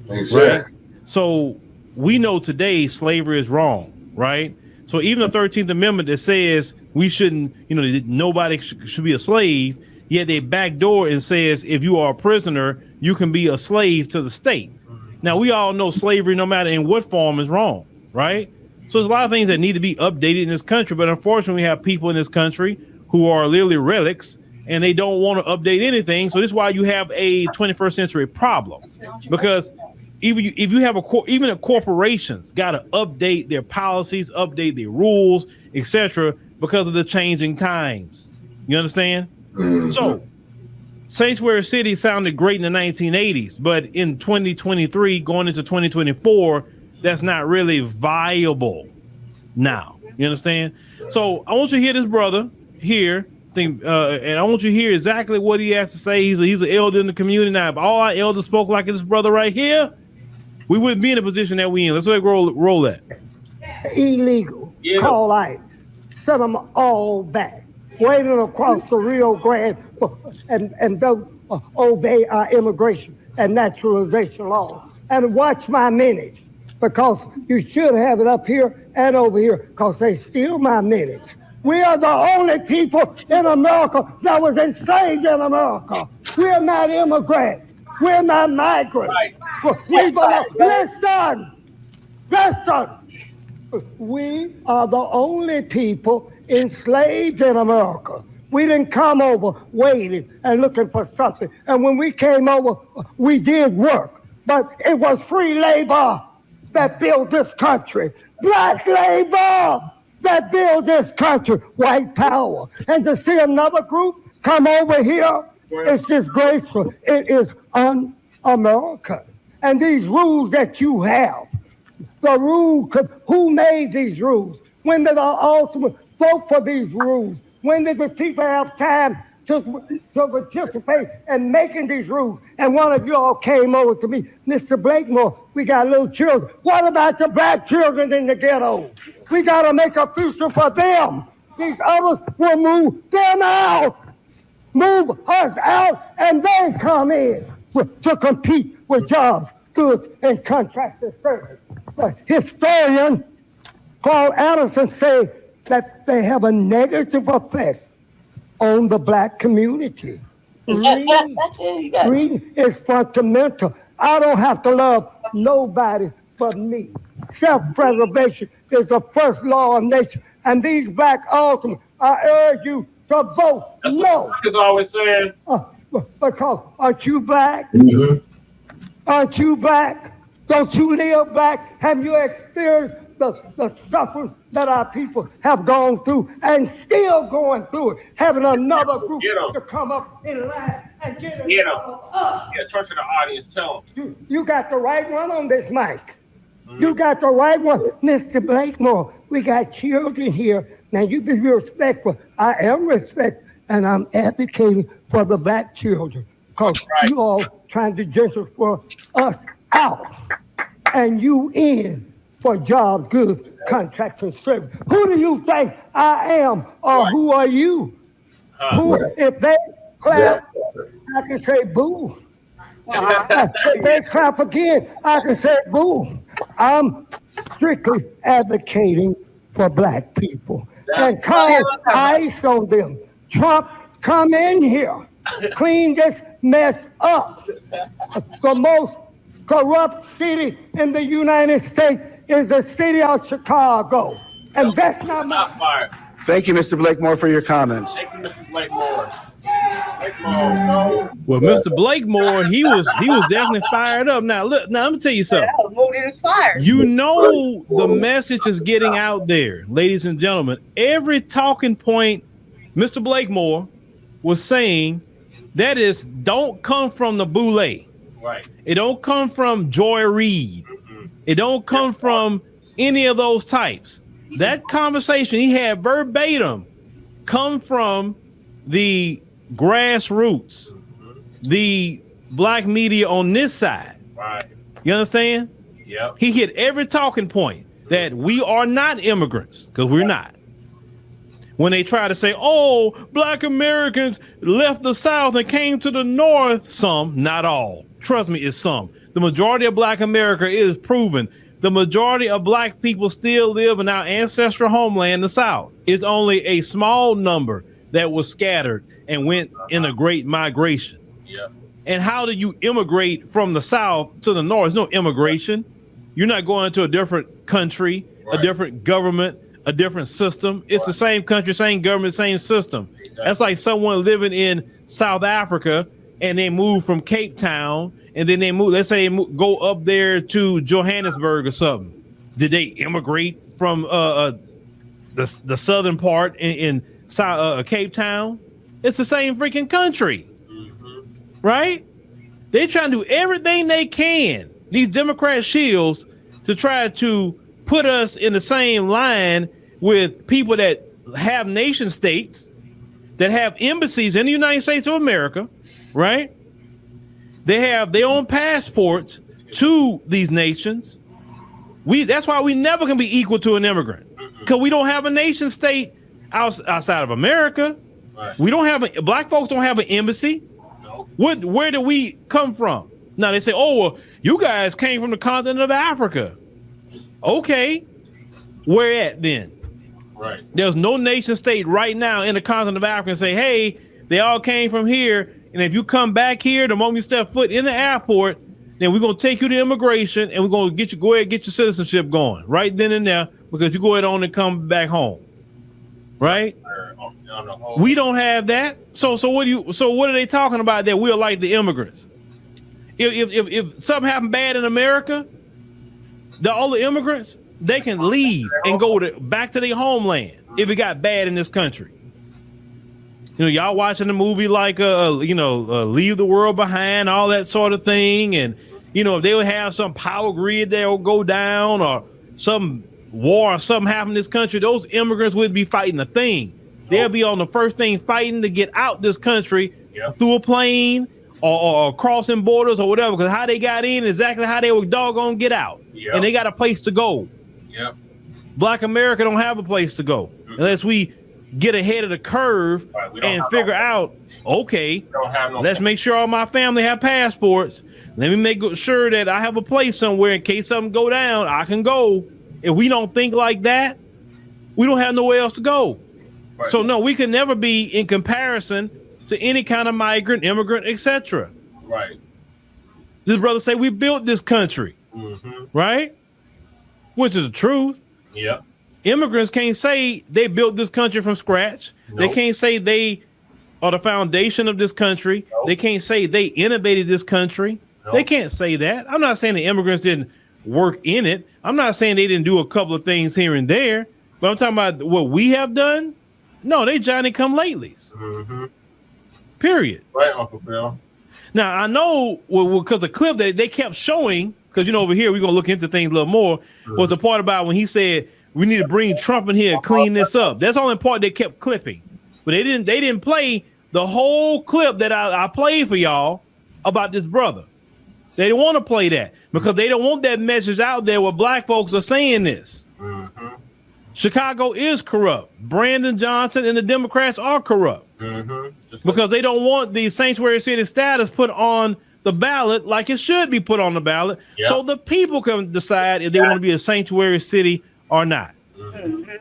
Exactly. Right? So we know today slavery is wrong, right? So even the 13th Amendment that says we shouldn't, nobody should be a slave, yet they backdoor and says if you are a prisoner, you can be a slave to the state. Now, we all know slavery, no matter in what form, is wrong, right? So there's a lot of things that need to be updated in this country, but unfortunately, we have people in this country who are literally relics, and they don't want to update anything. So this is why you have a 21st century problem, because even the corporations got to update their policies, update their rules, etc., because of the changing times. You understand? So sanctuary city sounded great in the 1980s, but in 2023, going into 2024, that's not really viable now. You understand? So I want you to hear this brother here. And I want you to hear exactly what he has to say. He's an elder in the community now. If all our elders spoke like this brother right here, we wouldn't be in the position that we in. Let's roll that. Illegal. Call ICE. Send them all back. Waiting across the Rio Grande and don't obey our immigration and naturalization laws. And watch my minutes, because you should have it up here and over here, because they steal my minutes. We are the only people in America that was enslaved in America. We're not immigrants. We're not migrants. Listen. We are the only people enslaved in America. We didn't come over waiting and looking for something. And when we came over, we did work. But it was free labor that built this country. Black labor that built this country. White power. And to see another group come over here, it's disgraceful. It is un-American. And these rules that you have, the rule, who made these rules? When did our ultimate vote for these rules? When did the people have time to participate in making these rules? And one of you all came over to me, Mr. Blakemore, we got little children. What about the black children in the ghetto? We got to make a future for them. These others will move them out. Move us out, and they come in to compete with jobs, goods, and contracted service. The historian Paul Anderson said that they have a negative effect on the black community. Reading is fundamental. I don't have to love nobody but me. Self-preservation is the first law of nature. And these black ultimates, I urge you to vote That's no. what is always saying. Because aren't you black? Mm-hmm. Aren't you black? Don't you live black? Have you experienced the suffering that our people have gone through and still going through it? Having another group to come up in line and get it up. Yeah, church of the audience, tell them. You got the right one on this mic. You got the right one. Mr. Blakemore, we got children here. Now you be respectful. I am respectful, and I'm advocating for the black children. Because you all trying to gentrify us out and you in for jobs, goods, contracts, and service. Who do you think I am, or who are you? If they clap, I can say boo. If they clap again, I can say boo. I'm strictly advocating for black people. And call ICE on them. Trump, come in here. Clean this mess up. The most corrupt city in the United States is the city of Chicago. And that's not my... Thank you, Mr. Blakemore, for your comments. Thank you, Mr. Blakemore. Well, Mr. Blakemore, he was definitely fired up. Now, look, let me tell you something. mood is fired. You know the message is getting out there, ladies and gentlemen. Every talking point Mr. Blakemore was saying, that is, don't come from the boule. Right. It don't come from Joy Reid. It don't come from any of those types. That conversation he had verbatim come from the grassroots, the black media on this side. Right. You understand? Yep. He hit every talking point that we are not immigrants, because we're not. When they try to say, oh, black Americans left the South and came to the North, some, not all. Trust me, it's some. The majority of black America is proven. The majority of black people still live in our ancestral homeland, the South. It's only a small number that was scattered and went in a great migration. Yep. And how do you immigrate from the South to the North? There's no immigration. You're not going to a different country, a different government, a different system. It's the same country, same government, same system. That's like someone living in South Africa and they move from Cape Town and then they move, let's say go up there to Johannesburg or something. Did they immigrate from the southern part in Cape Town? It's the same freaking country. Right? They trying to do everything they can, these Democrat shields, to try to put us in the same line with people that have nation states, that have embassies in the United States of America, right? They have their own passports to these nations. That's why we never can be equal to an immigrant, because we don't have a nation state outside of America. Right. We don't have black folks don't have an embassy. Where do we come from? Now they say, oh, well, you guys came from the continent of Africa. Okay, where at then? Right. There's no nation state right now in the continent of Africa and say, hey, they all came from here. And if you come back here, the moment you step foot in the airport, then we're going to take you to immigration and we're going to go ahead and get your citizenship going right then and there, because you go ahead on and come back home. Right? We don't have that. So what are they talking about that we're like the immigrants? If something happened bad in America, all the immigrants, they can leave and go back to their homeland if it got bad in this country. You know, y'all watching the movie like Leave the World Behind, all that sort of thing, and you know, if they would have some power grid that will go down or some war or something happen in this country, those immigrants would be fighting a thing. They'll be on the first thing fighting to get out this country through a plane or crossing borders or whatever, because how they got in is exactly how they were doggone get out. And they got a place to go. Black America don't have a place to go unless we get ahead of the curve and figure out, okay, let's make sure all my family have passports. Let me make sure that I have a place somewhere in case something go down, I can go. If we don't think like that, we don't have nowhere else to go. Right. So no, we can never be in comparison to any kind of migrant, immigrant, etc. Right. This brother say we built this country, right? Which is the truth. Yeah. Immigrants can't say they built this country from scratch. Nope. They can't say they are the foundation of this country. Nope. They can't say they innovated this country. Nope. They can't say that. I'm not saying the immigrants didn't work in it. I'm not saying they didn't do a couple of things here and there, but I'm talking about what we have done. No, they Johnny come latelys. Period. Right, Uncle Phil. Now I know because the clip that they kept showing, because you know over here we're gonna look into things a little more, was the part about when he said we need to bring Trump in here and clean this up. That's the only part they kept clipping, but they didn't play the whole clip that I played for y'all about this brother. They didn't want to play that because they don't want that message out there where black folks are saying this. Chicago is corrupt. Brandon Johnson and the Democrats are corrupt because they don't want the sanctuary city status put on the ballot like it should be put on the ballot, so the people can decide if they want to be a sanctuary city or not.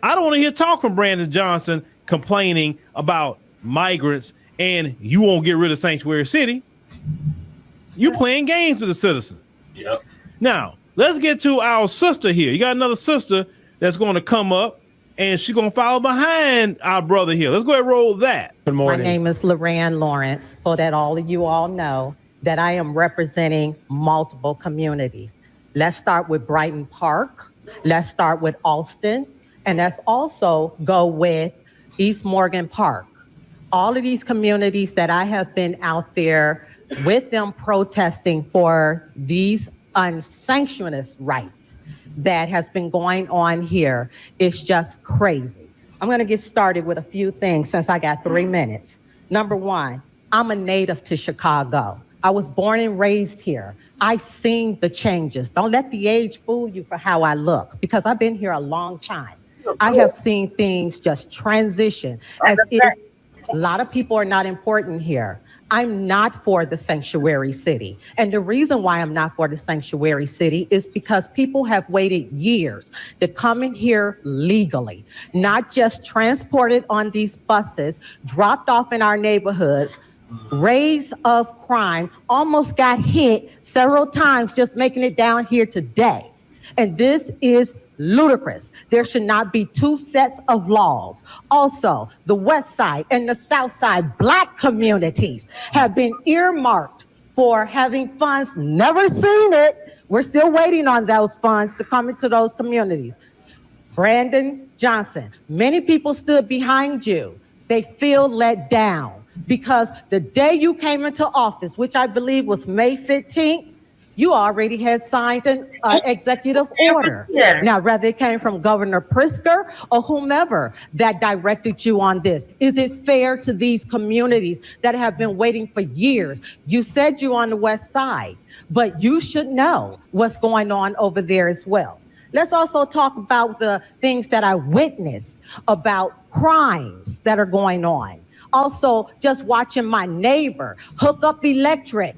I don't want to hear talk from Brandon Johnson complaining about migrants and you won't get rid of sanctuary city. You playing games with the citizens. Now, let's get to our sister here. You got another sister that's going to come up and she's going to follow behind our brother here. Let's go ahead and roll that. Good morning. My name is Loran Lawrence, so that all of you all know that I am representing multiple communities. Let's start with Brighton Park. Let's start with Alston. And let's also go with East Morgan Park. All of these communities that I have been out there with them protesting for these unsanctioned rights that has been going on here is just crazy. I'm going to get started with a few things since I got 3 minutes. Number one, I'm a native to Chicago. I was born and raised here. I've seen the changes. Don't let the age fool you for how I look, because I've been here a long time. I have seen things just transition as if a lot of people are not important here. I'm not for the sanctuary city. And the reason why I'm not for the sanctuary city is because people have waited years to come in here legally, not just transported on these buses, dropped off in our neighborhoods, raise of crime, almost got hit several times just making it down here today. And this is ludicrous. There should not be two sets of laws. Also, the West Side and the South Side Black communities have been earmarked for having funds. Never seen it. We're still waiting on those funds to come into those communities. Brandon Johnson, many people stood behind you. They feel let down because the day you came into office, which I believe was May 15th, you already had signed an executive order. Now, whether it came from Governor Pritzker or whomever that directed you on this, is it fair to these communities that have been waiting for years? You said you're on the West Side, but you should know what's going on over there as well. Let's also talk about the things that I witnessed about crimes that are going on. Also, just watching my neighbor hook up electric.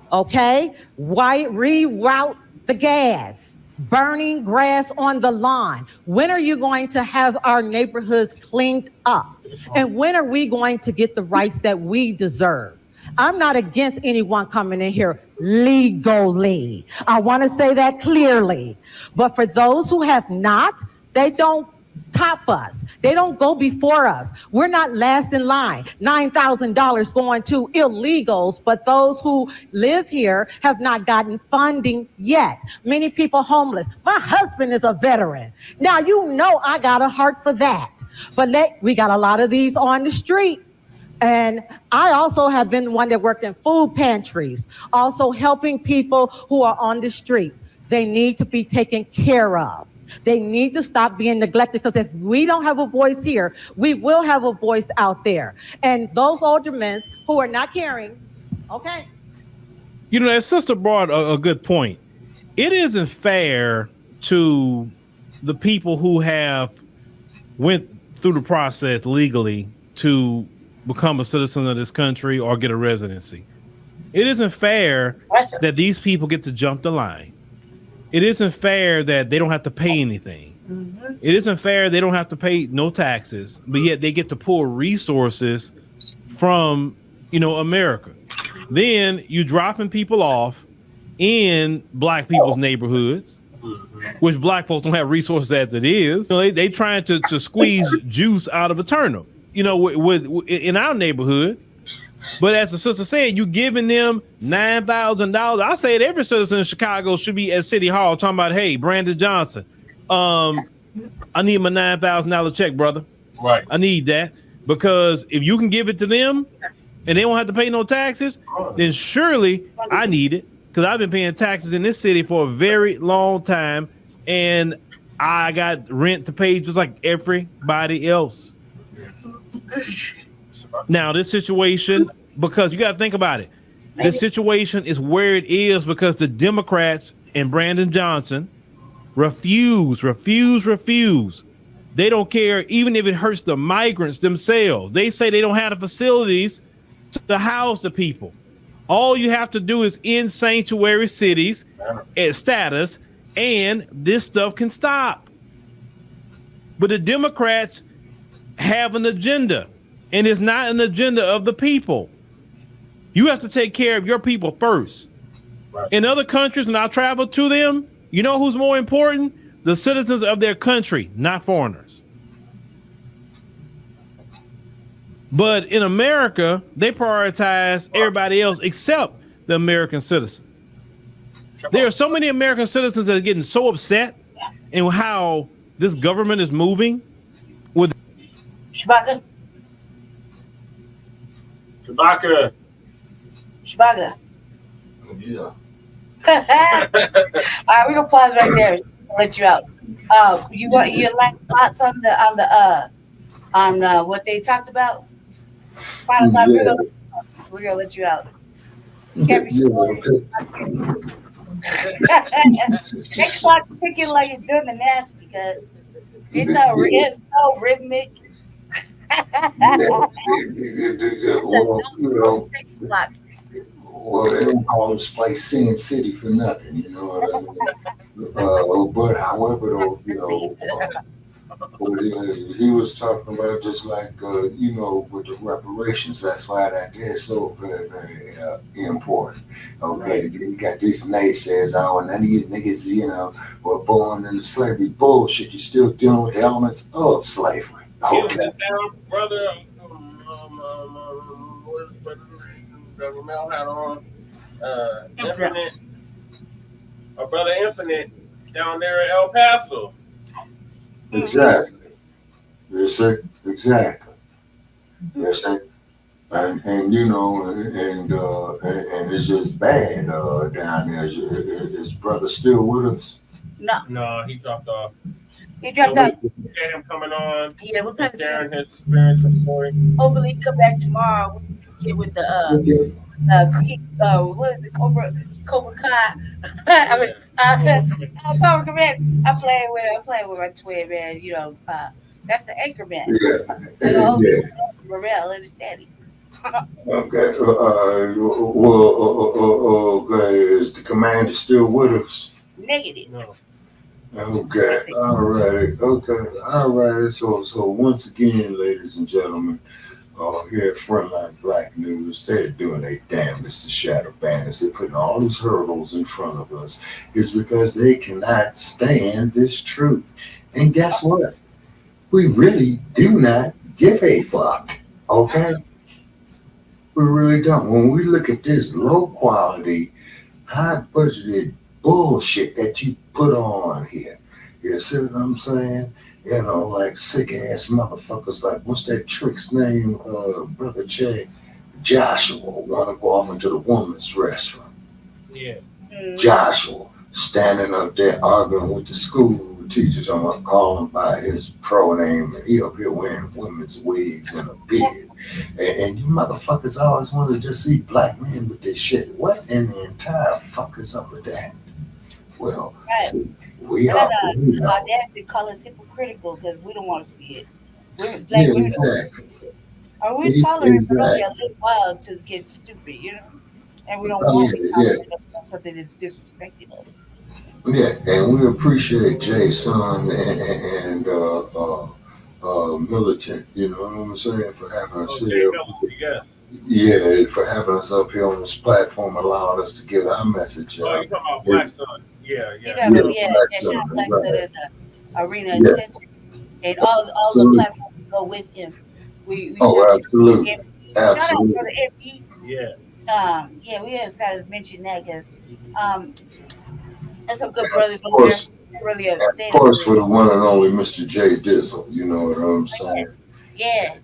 Okay, why reroute the gas, burning grass on the lawn? When are you going to have our neighborhoods cleaned up? And when are we going to get the rights that we deserve? I'm not against anyone coming in here legally. I want to say that clearly. But for those who have not, they don't top us. They don't go before us. We're not last in line. $9,000 going to illegals, but those who live here have not gotten funding yet. Many people homeless. My husband is a veteran. Now, you know I got a heart for that. But we got a lot of these on the street. And I also have been one that worked in food pantries, also helping people who are on the streets. They need to be taken care of. They need to stop being neglected, because if we don't have a voice here, we will have a voice out there. And those aldermen who are not caring, okay. You know, that sister brought a good point. It isn't fair to the people who have went through the process legally to become a citizen of this country or get a residency. It isn't fair that these people get to jump the line. It isn't fair that they don't have to pay anything. Mm-hmm. It isn't fair they don't have to pay no taxes, but yet they get to pull resources from, America. Then you dropping people off in black people's neighborhoods, which black folks don't have resources as it is. They trying to squeeze juice out of a turnip, in our neighborhood. But as the sister said, you giving them $9,000. I say every citizen in Chicago should be at City Hall talking about, hey, Brandon Johnson, I need my $9,000 check, brother. Right. I need that, because if you can give it to them and they won't have to pay no taxes, then surely I need it, because I've been paying taxes in this city for a very long time, and I got rent to pay just like everybody else. Now, this situation, because you got to think about it, this situation is where it is because the Democrats and Brandon Johnson refuse. They don't care, even if it hurts the migrants themselves. They say they don't have the facilities to house the people. All you have to do is end sanctuary cities at status, and this stuff can stop. But the Democrats have an agenda. And it's not an agenda of the people. You have to take care of your people first. Right. In other countries, when I travel to them, you know who's more important? The citizens of their country, not foreigners. But in America, they prioritize everybody else except the American citizen. There are so many American citizens that are getting so upset in how this government is moving with Chewbacca. Yeah. All right, we're gonna pause right there. Let you out. You want your last thoughts on what they talked about? Final thoughts. Yeah. We're gonna let you out. Yeah, okay. Next clock picking like you're doing the nasty, cause it's so rhythmic. Well, they don't call this place Sin City for nothing, you know what I mean? But however, though, he was talking about just like, with the reparations. That's why that is so very, very important. Okay, you got these naysayers, none of you niggas, were born into slavery. Bullshit. You're still dealing with the elements of slavery. Okay. Brother, what's the name that Ramel had on? Infinite. Our brother Infinite down there in El Paso. Exactly. You see? Exactly. You see? And it's just bad down there. Is brother still with us? No, he dropped off. He dropped off. We get him coming on. Yeah, we're kind of sharing his experience and story. Hopefully, he come back tomorrow. We get with the what is it, Cobra Kai? Cobra Command. I'm playing with my twin, man. That's the anchor man. Morel and Sandy. Okay. Okay. Is the commander still with us? Negative. No. Okay. All righty. Okay. All righty. So once again, ladies and gentlemen, here at Frontline Black News, they're doing their damnedest to shadow banners. They're putting all these hurdles in front of us. It's because they cannot stand this truth. And guess what? We really do not give a fuck. Okay? We really don't. When we look at this low quality, high budgeted bullshit that you put on here, you see what I'm saying? Like sick ass motherfuckers like, what's that trick's name? Brother Jay, Joshua, want to go off into the woman's restroom. Yeah. Joshua standing up there arguing with the school teachers. I'm gonna call him by his pro name, and he up here wearing women's wigs and a beard. And you motherfuckers always want to just see black men with this shit. What in the entire fuck is up with that? Well, see, we are. Our dads would call us hypocritical because we don't want to see it. Exactly. We're tolerant for only a little while to get stupid, and we don't want to be tolerant of something that's disrespecting us. Yeah, and we appreciate Jason and Militant, you know what I'm saying, for having us here. Yes. Yeah, for having us up here on this platform, allowing us to get our message out. Oh, you're talking about Black Sun. Yeah. Shout out Black Sun at the Arena and all the platforms go with him. We absolutely. Shout out for the MP. Yeah. We have got to mention that because that's some good brothers over there. Really of course, for the one and only Mr. J Dizzle, you know what I'm saying? Yeah.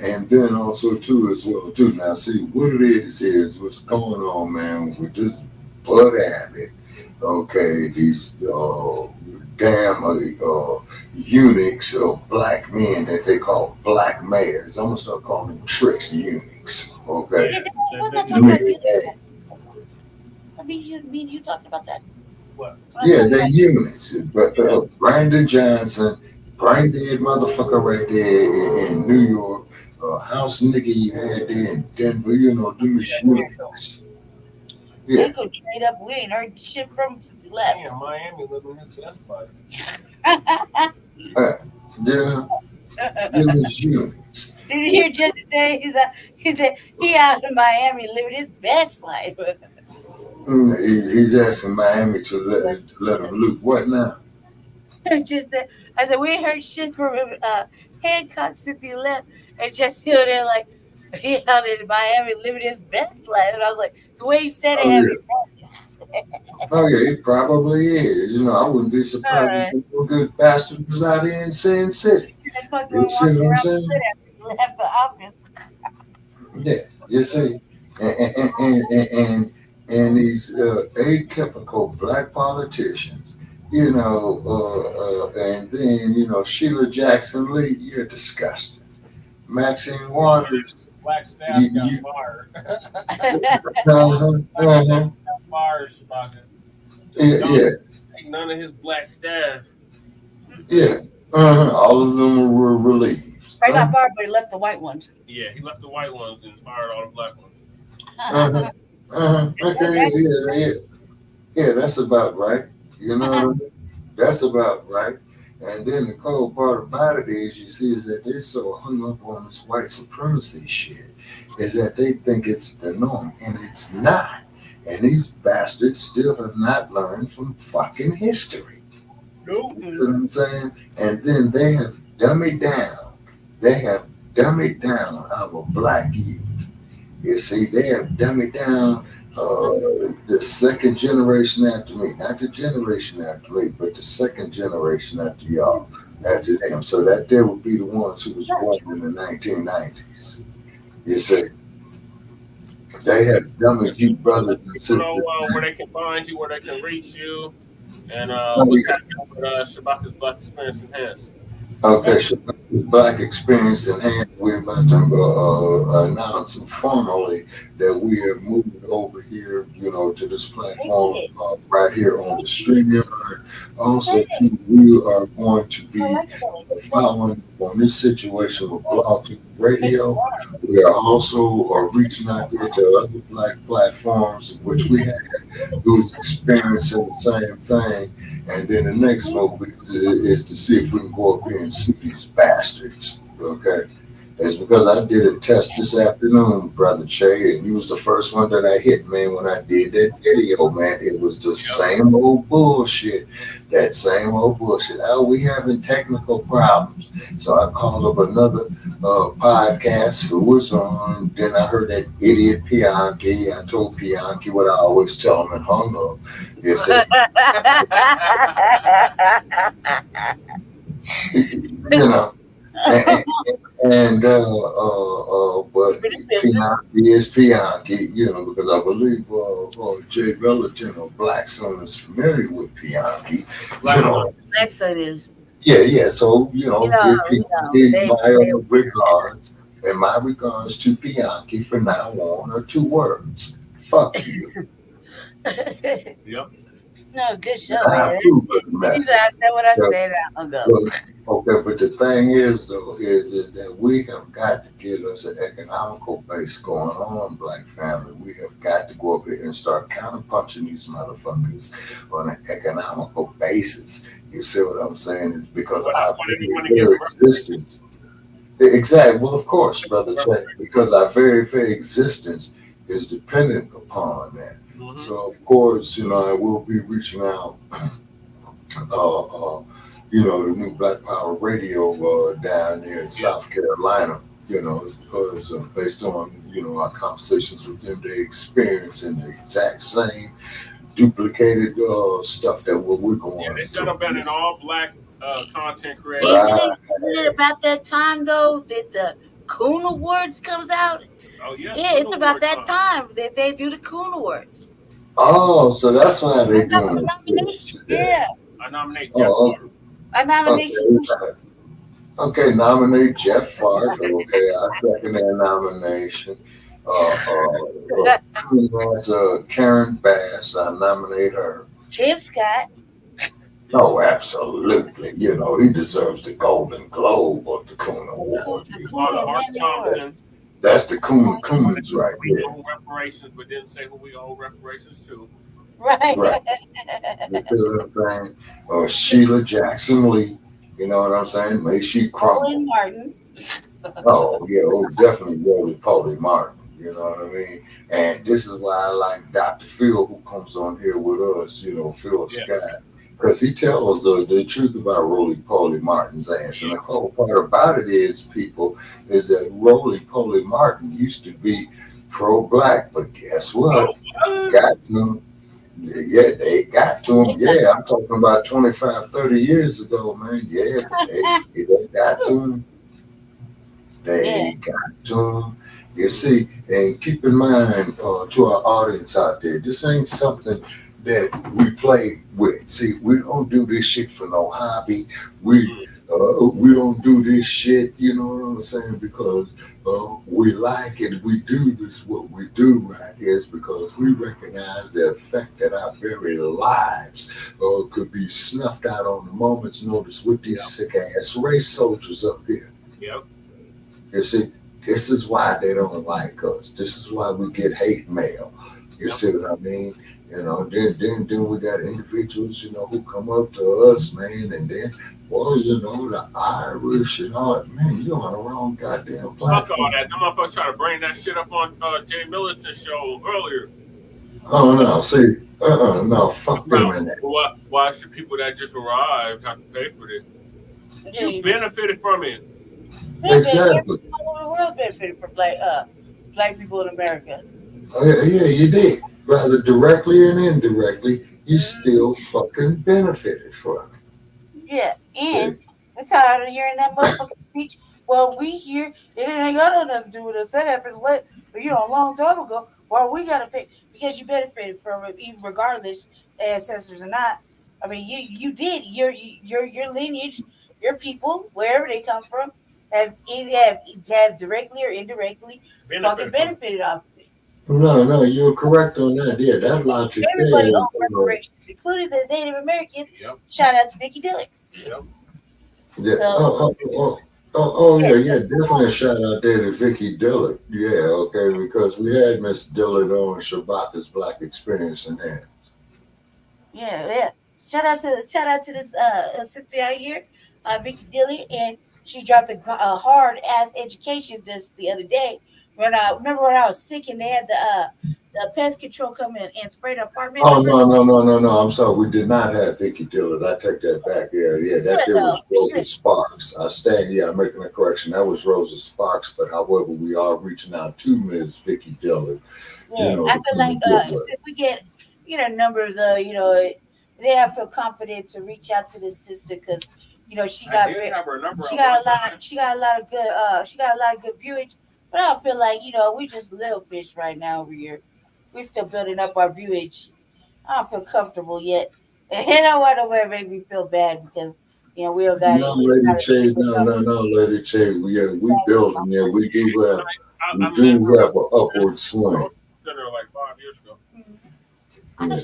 And then also too as well too. Now see what it is here is what's going on, man, with this Bud Abbott. Okay, these damn eunuchs of black men that they call black mayors. I'm gonna start calling them tricks eunuchs. Okay. You talked about that. What? Yeah, they're eunuchs. But Brandon Johnson, brain dead motherfucker right there in New York, house nigga you had there in Denver, them is eunuchs. Yeah. They go trade up. We ain't heard shit from him since he left. Yeah, Miami living his best life. Eunuchs. Did you hear Jesse say he said he out in Miami living his best life? He's asking Miami to let him loot. What now? I said we ain't heard shit from him. Hancock since he left, and just here there like He out in Miami living his best life. And I was like, the way he said it Oh, had yeah. me. Oh yeah, it probably is. You know, I wouldn't be surprised if a good bastard was out here in Sin City. It's like You see what I'm saying? left the office. Yeah, you see, and these atypical black politicians, you know, and then you know Sheila Jackson Lee, you're disgusting. Maxine Waters, Black staff got fired. uh-huh. Fired, Shabaka. Yeah. None of his black staff. Yeah, all of them were relieved. I got fired, but he left the white ones. Yeah, he left the white ones and fired all the black ones. Okay, yeah, that's about right. You know what I mean? That's about right. And then the cold part about it is, you see, is that they're so hung up on this white supremacy shit, is that they think it's the norm, and it's not. And these bastards still have not learned from fucking history. Nope. You see what I'm saying? And then they have dummied down. They have dummied down our black youth. You see, they have dummied down the second generation after me. Not the generation after me, but the second generation after y'all, after them. So that there would be the ones who was born in the 1990s. You see? They have dummied you brothers and sisters. You know where they can find you, where they can reach you, and what's happening with Shabaka's Black Experience Enhanced. Okay, so Black Experience Enhanced, we're about to announce formally that we have moved over here, you know, to this platform right here on the StreamYard. Also, too, we are going to be following on this situation with Blog Radio. We are also reaching out here to other black platforms, which we have who's experiencing the same thing. And then the next move is to see if we can go up here and see these bastards. Okay. It's because I did a test this afternoon, Brother Che, and you was the first one that I hit, man, when I did that video, man. It was the same old bullshit. That same old bullshit. Oh, we having technical problems. So I called up another podcast who was on. Then I heard that idiot Pianki. I told Pianki what I always tell him and hung up. You said, you know. But Pianki is Pianki, you know, because I believe Jay Vellington or Blackson is familiar with Pianki. You know, Blackson is. Yeah. So, you know, my regards, and my regards to Pianki from now on are 2 words. Fuck you. Yep. No, good show, man. I said what I said ago. Okay, but the thing is, though, is that we have got to get us an economical base going on, Black family. We have got to go up here and start counterpunching these motherfuckers on an economical basis. You see what I'm saying? Is because our very existence. Exactly. Well, of course, Brother Jack, because our very, very existence is dependent upon that. Mm-hmm. So, of course, you know, I will be reaching out. You know, the new Black Power Radio down there in South Carolina, you know, because based on, you know, our conversations with them, they experiencing the exact same duplicated stuff that we're going. Yeah, they set up an all black content creator. Isn't it about that time, though, that the Coon Awards comes out? Oh, yeah. Yeah, it's about that time that they do the Coon Awards. Oh, so that's why they're doing it. Yeah. I nominate Jeff Farr. I nominate Okay, nominate Jeff Farr. Okay, I second that nomination. Karen Bass, I nominate her. Tim Scott. Oh, absolutely. You know, he deserves the Golden Globe of the Coon Award. That's the Coons right there. We owe reparations, but didn't say who we owe reparations to. Right. You know what I'm saying? Or Sheila Jackson Lee. You know what I'm saying? May she crumble. Pauline Martin. Oh, yeah. Oh, definitely Roly Poly Martin. You know what I mean? And this is why I like Dr. Phil, who comes on here with us, you know, Phil Scott. Because he tells the truth about Roly-Poly Martin's ass. And the cool part about it is, people, is that Roly-Poly Martin used to be pro-black, but guess what? Got him. Yeah, they got to him. Yeah, I'm talking about 25, 30 years ago, man. Yeah, they got to him. They got to him. You see, and keep in mind to our audience out there, this ain't something that we play with. See, we don't do this shit for no hobby. We don't do this shit, you know what I'm saying, because we like it. We do this, what we do right here is because we recognize the effect that our very lives could be snuffed out on the moment's notice with these sick-ass race soldiers up here. Yep. You see, this is why they don't like us. This is why we get hate mail. You see what I mean? You know, then we got individuals, you know, who come up to us, man, and then, well, you know, the Irish and all that. Man, you're on the wrong goddamn platform. Fuck all that. Them motherfuckers try to bring that shit up on Jay Militant's show earlier. Oh, no, see, no, fuck them in that. Why should people that just arrived have to pay for this? You benefited from it. Exactly. All over the world benefited from black people in America. Oh, yeah, you did. Rather directly and indirectly, you still fucking benefited from it. Yeah, and I'm tired of hearing that motherfucking speech. Well, we here, it ain't got nothing to do with us. That happened a long time ago. Well, we gotta pay because you benefited from it, even regardless, ancestors or not. I mean, you did. Your lineage, your people, wherever they come from, have directly or indirectly fucking benefited off it. No, you're correct on that. Yeah, that logic. Everybody on reparations, including the Native Americans. Yep. Shout out to Vicky Dillard. Yep. Yeah. Yeah. Definitely a shout out there to Vicky Dillard. Yeah, okay, because we had Miss Dillard on Shabaka's Black Experience in there. Yeah. Shout out to this sister out here, Vicky Dillard, and she dropped a hard ass education just the other day. Remember when I was sick and they had the pest control come in and spray the apartment? Oh, no. I'm sorry. We did not have Vicky Dillard. I take that back. Yeah. That was Rosa Sparks. I'm making a correction. That was Rosa Sparks. But however, we are reaching out to Ms. Vicky Dillard. Yeah, I feel like if we get, numbers, they have feel confident to reach out to this sister because, she got a lot of good viewage. But I don't feel like, we just little fish right now over here. We're still building up our viewage. I don't feel comfortable yet. And I don't want nobody make me feel bad because, we don't got No, Lady Che. We building. Yeah, we do have an upward swing. Like 5 years ago. Yeah,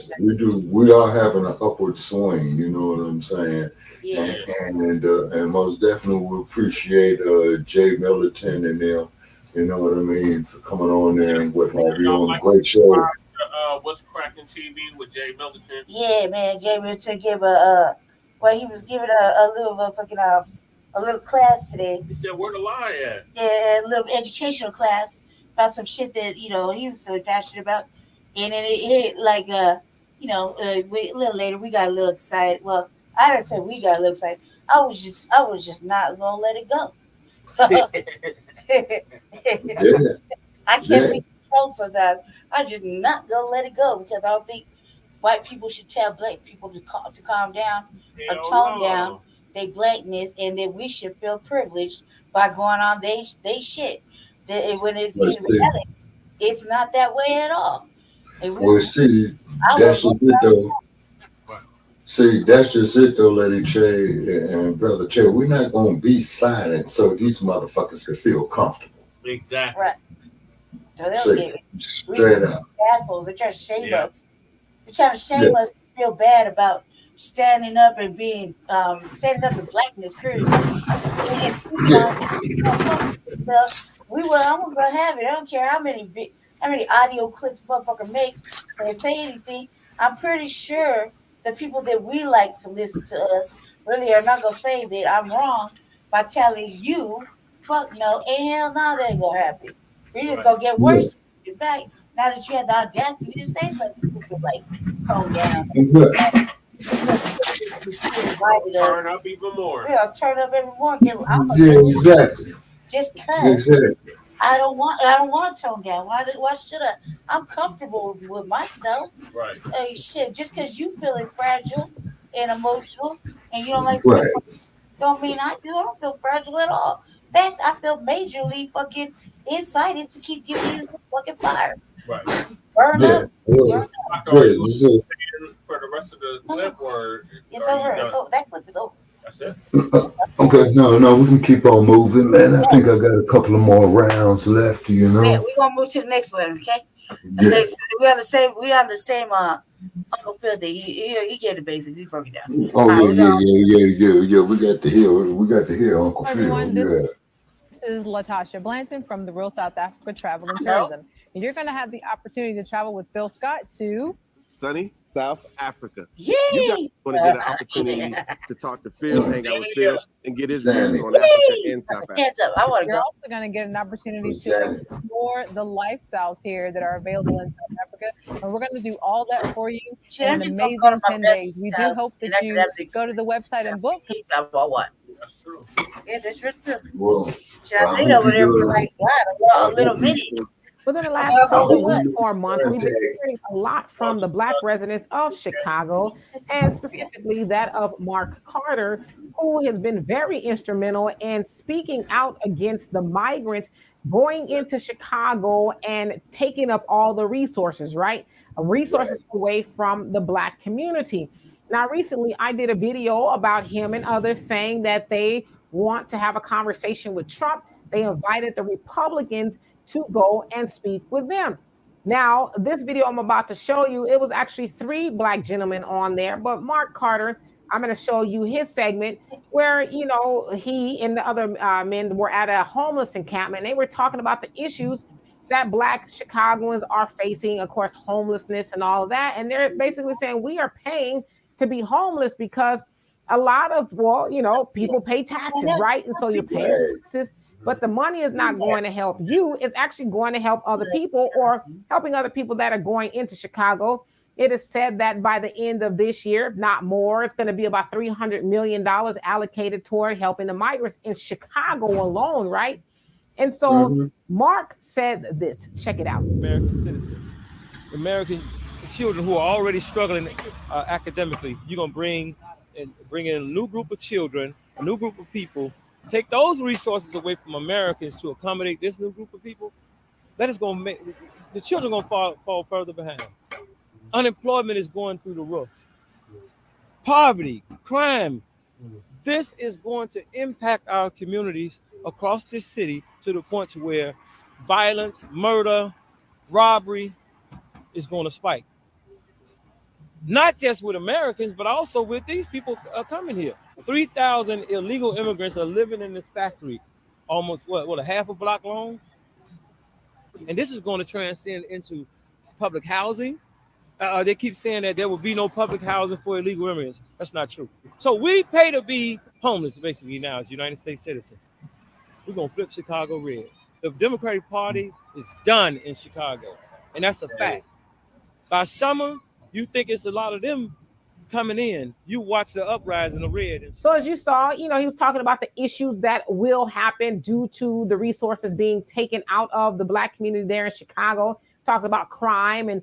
we are having an upward swing, you know what I'm saying? Yeah. And most definitely we appreciate Jay Militant and them. You know what I mean? For coming on there and what have you on a great show. What's Cracking TV with Jay Militant? Yeah, man. Jay Militant gave he was giving a little class today. He said, "Where the lie at?" Yeah, a little educational class about some shit that he was so passionate about, and then it like a little later we got a little excited. Well, I didn't say we got a little excited. I was just not gonna let it go. So. I can't be controlled sometimes. I just not gonna let it go because I don't think white people should tell black people to calm down or tone down their blackness, and that we should feel privileged by going on they shit. That when it's in reality, it's not that way at all. That's just it though. See, that's just it though, Lady Che and Brother Che. We're not gonna be silent so these motherfuckers can feel comfortable. Exactly. Right. So they'll get it. Straight up. Assholes. They're trying to shame us. They're trying to shame us to feel bad about standing up and being standing up in blackness, period. I'm gonna have it. I don't care how many audio clips motherfucker make or say anything. I'm pretty sure the people that we like to listen to us really are not gonna say that I'm wrong by telling you, fuck no, and hell no, that ain't gonna happen. We're just gonna get worse. In fact, now that you had the audacity to say something stupid like calm down. Turn up even more. Yeah, turn up every morning. Yeah, exactly. Just because Exactly. I don't want to tone down. Why should I? I'm comfortable with myself. Right. Hey, shit. Just because you feeling fragile and emotional and you don't like Right. don't mean I do. I don't feel fragile at all. In fact, I feel majorly fucking incited to keep giving you the fucking fire. Right. Burn up. Burn up. For the rest of the web word. It's over. That clip is over. That's it. Okay, no, we can keep on moving, man. I think I got a couple of more rounds left, you know. Yeah, we're gonna move to the next one, okay? Yeah. Okay, so we on the same Uncle Phil thing. He gave the basics, he broke it down. Oh yeah. We got to hear Uncle Phil. Yeah. This is Latasha Blanton from the Real South Africa Travel and Tourism. And you're going to have the opportunity to travel with Phil Scott to sunny South Africa. Yay! You guys want to get an opportunity to talk to Phil, hang out with Phil, and get his views on Africa and South Africa. Hands up. I want to You're go. also going to get an opportunity to explore the lifestyles here that are available in South Africa. And we're going to do all that for you in an amazing 10 days. We do hope that you go to the website and book. About what? That's true. Yeah, that's true. Whoa. Should I think over there for like a little minute? Within the last couple of weeks or months, we've been hearing a lot from the Black residents of Chicago, and specifically that of Mark Carter, who has been very instrumental in speaking out against the migrants going into Chicago and taking up all the resources, right? Resources away from the Black community. Now, recently, I did a video about him and others saying that they want to have a conversation with Trump. They invited the Republicans to go and speak with them. Now, this video I'm about to show you, it was actually 3 Black gentlemen on there, but Mark Carter, I'm going to show you his segment where, you know, he and the other men were at a homeless encampment. They were talking about the issues that Black Chicagoans are facing, of course, homelessness and all of that. And they're basically saying we are paying to be homeless because a lot of, well, you know, people pay taxes, right? And so you're paying taxes, but the money is not going to help you. It's actually going to help other people or helping other people that are going into Chicago. It is said that by the end of this year, if not more, it's going to be about $300 million allocated toward helping the migrants in Chicago alone, right? And so Mark said this, check it out. American citizens, American children who are already struggling academically, you're going to bring in a new group of children, a new group of people, take those resources away from Americans to accommodate this new group of people. That is going to make the children going to fall further behind. Unemployment is going through the roof. Poverty, crime. This is going to impact our communities across this city to the point to where violence, murder, robbery is going to spike. Not just with Americans, but also with these people coming here. 3,000 illegal immigrants are living in this factory, almost a half a block long. And this is going to transcend into public housing. They keep saying that there will be no public housing for illegal immigrants. That's not true. So we pay to be homeless basically now as United States citizens. We're going to flip Chicago red. The Democratic Party is done in Chicago, and that's a fact. By summer, you think it's a lot of them coming in. You watch the uprising of red. So as you saw, you know, he was talking about the issues that will happen due to the resources being taken out of the Black community there in Chicago, talking about crime. And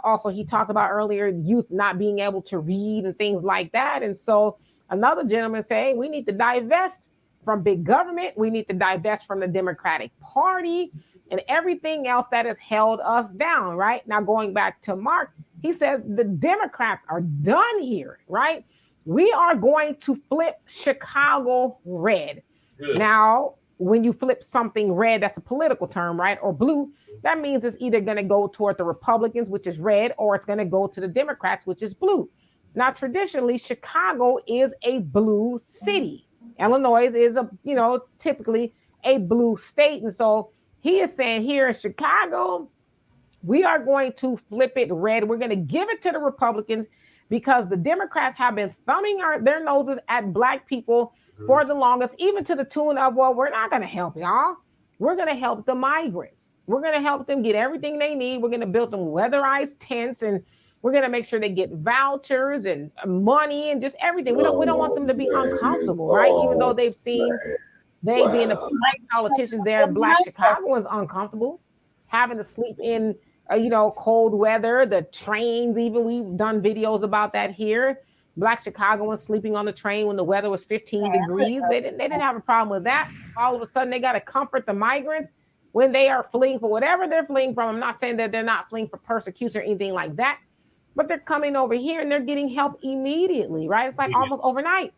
also he talked about earlier youth not being able to read and things like that. And so another gentleman saying we need to divest from big government. We need to divest from the Democratic Party and everything else that has held us down, right? Now, going back to Mark, he says the Democrats are done here, right? We are going to flip Chicago red. Good. Now, when you flip something red, that's a political term, right? Or blue, that means it's either going to go toward the Republicans, which is red, or it's going to go to the Democrats, which is blue. Now, traditionally, Chicago is a blue city. Illinois is typically a blue state. And so he is saying here in Chicago, we are going to flip it red. We're going to give it to the Republicans because the Democrats have been thumbing their noses at Black people for the longest, even to the tune of, well, we're not going to help y'all. We're going to help the migrants. We're going to help them get everything they need. We're going to build them weatherized tents and We're going to make sure they get vouchers and money and just everything. We don't want them to be uncomfortable, right? Even though they've seen they being a politician there, Black Chicagoans uncomfortable, having to sleep in, cold weather, the trains. Even we've done videos about that here. Black Chicagoans sleeping on the train when the weather was 15 degrees. They didn't have a problem with that. All of a sudden, they got to comfort the migrants when they are fleeing for whatever they're fleeing from. I'm not saying that they're not fleeing for persecution or anything like that, but they're coming over here and they're getting help immediately, right? It's like almost overnight.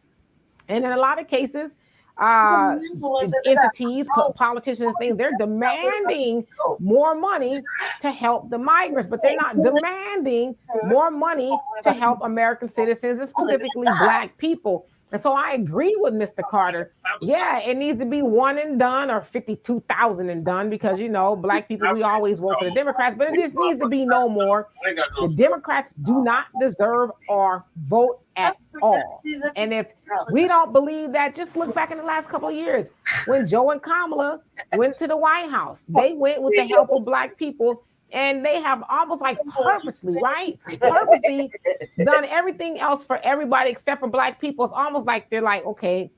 And in a lot of cases, entities, politicians, things, they're demanding more money to help the migrants, but they're not demanding more money to help American citizens and specifically Black people. And so I agree with Mr. Carter. Yeah, it needs to be one and done or 52,000 and done because, Black people, we always vote for the Democrats, but it just needs to be no more. The Democrats do not deserve our vote at all. And if we don't believe that, just look back in the last couple of years when Joe and Kamala went to the White House. They went with the help of Black people. And they have almost like purposely done everything else for everybody except for Black people. It's almost like they're like, okay,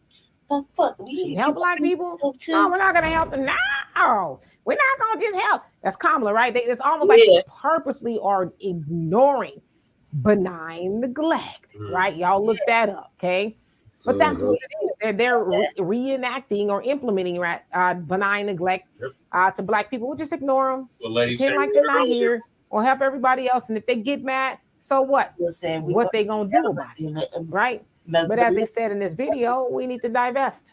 we help Black people? No, we're not going to help them. No, we're not going to just help. That's Kamala, right? It's almost like they purposely are ignoring benign neglect, right? Y'all look that up, okay? But that's what it is. They're reenacting or implementing benign neglect to Black people. We'll just ignore them, pretend like they're not here, or help everybody else. And if they get mad, so what? What they gonna do about it, right? But as they said in this video, we need to divest.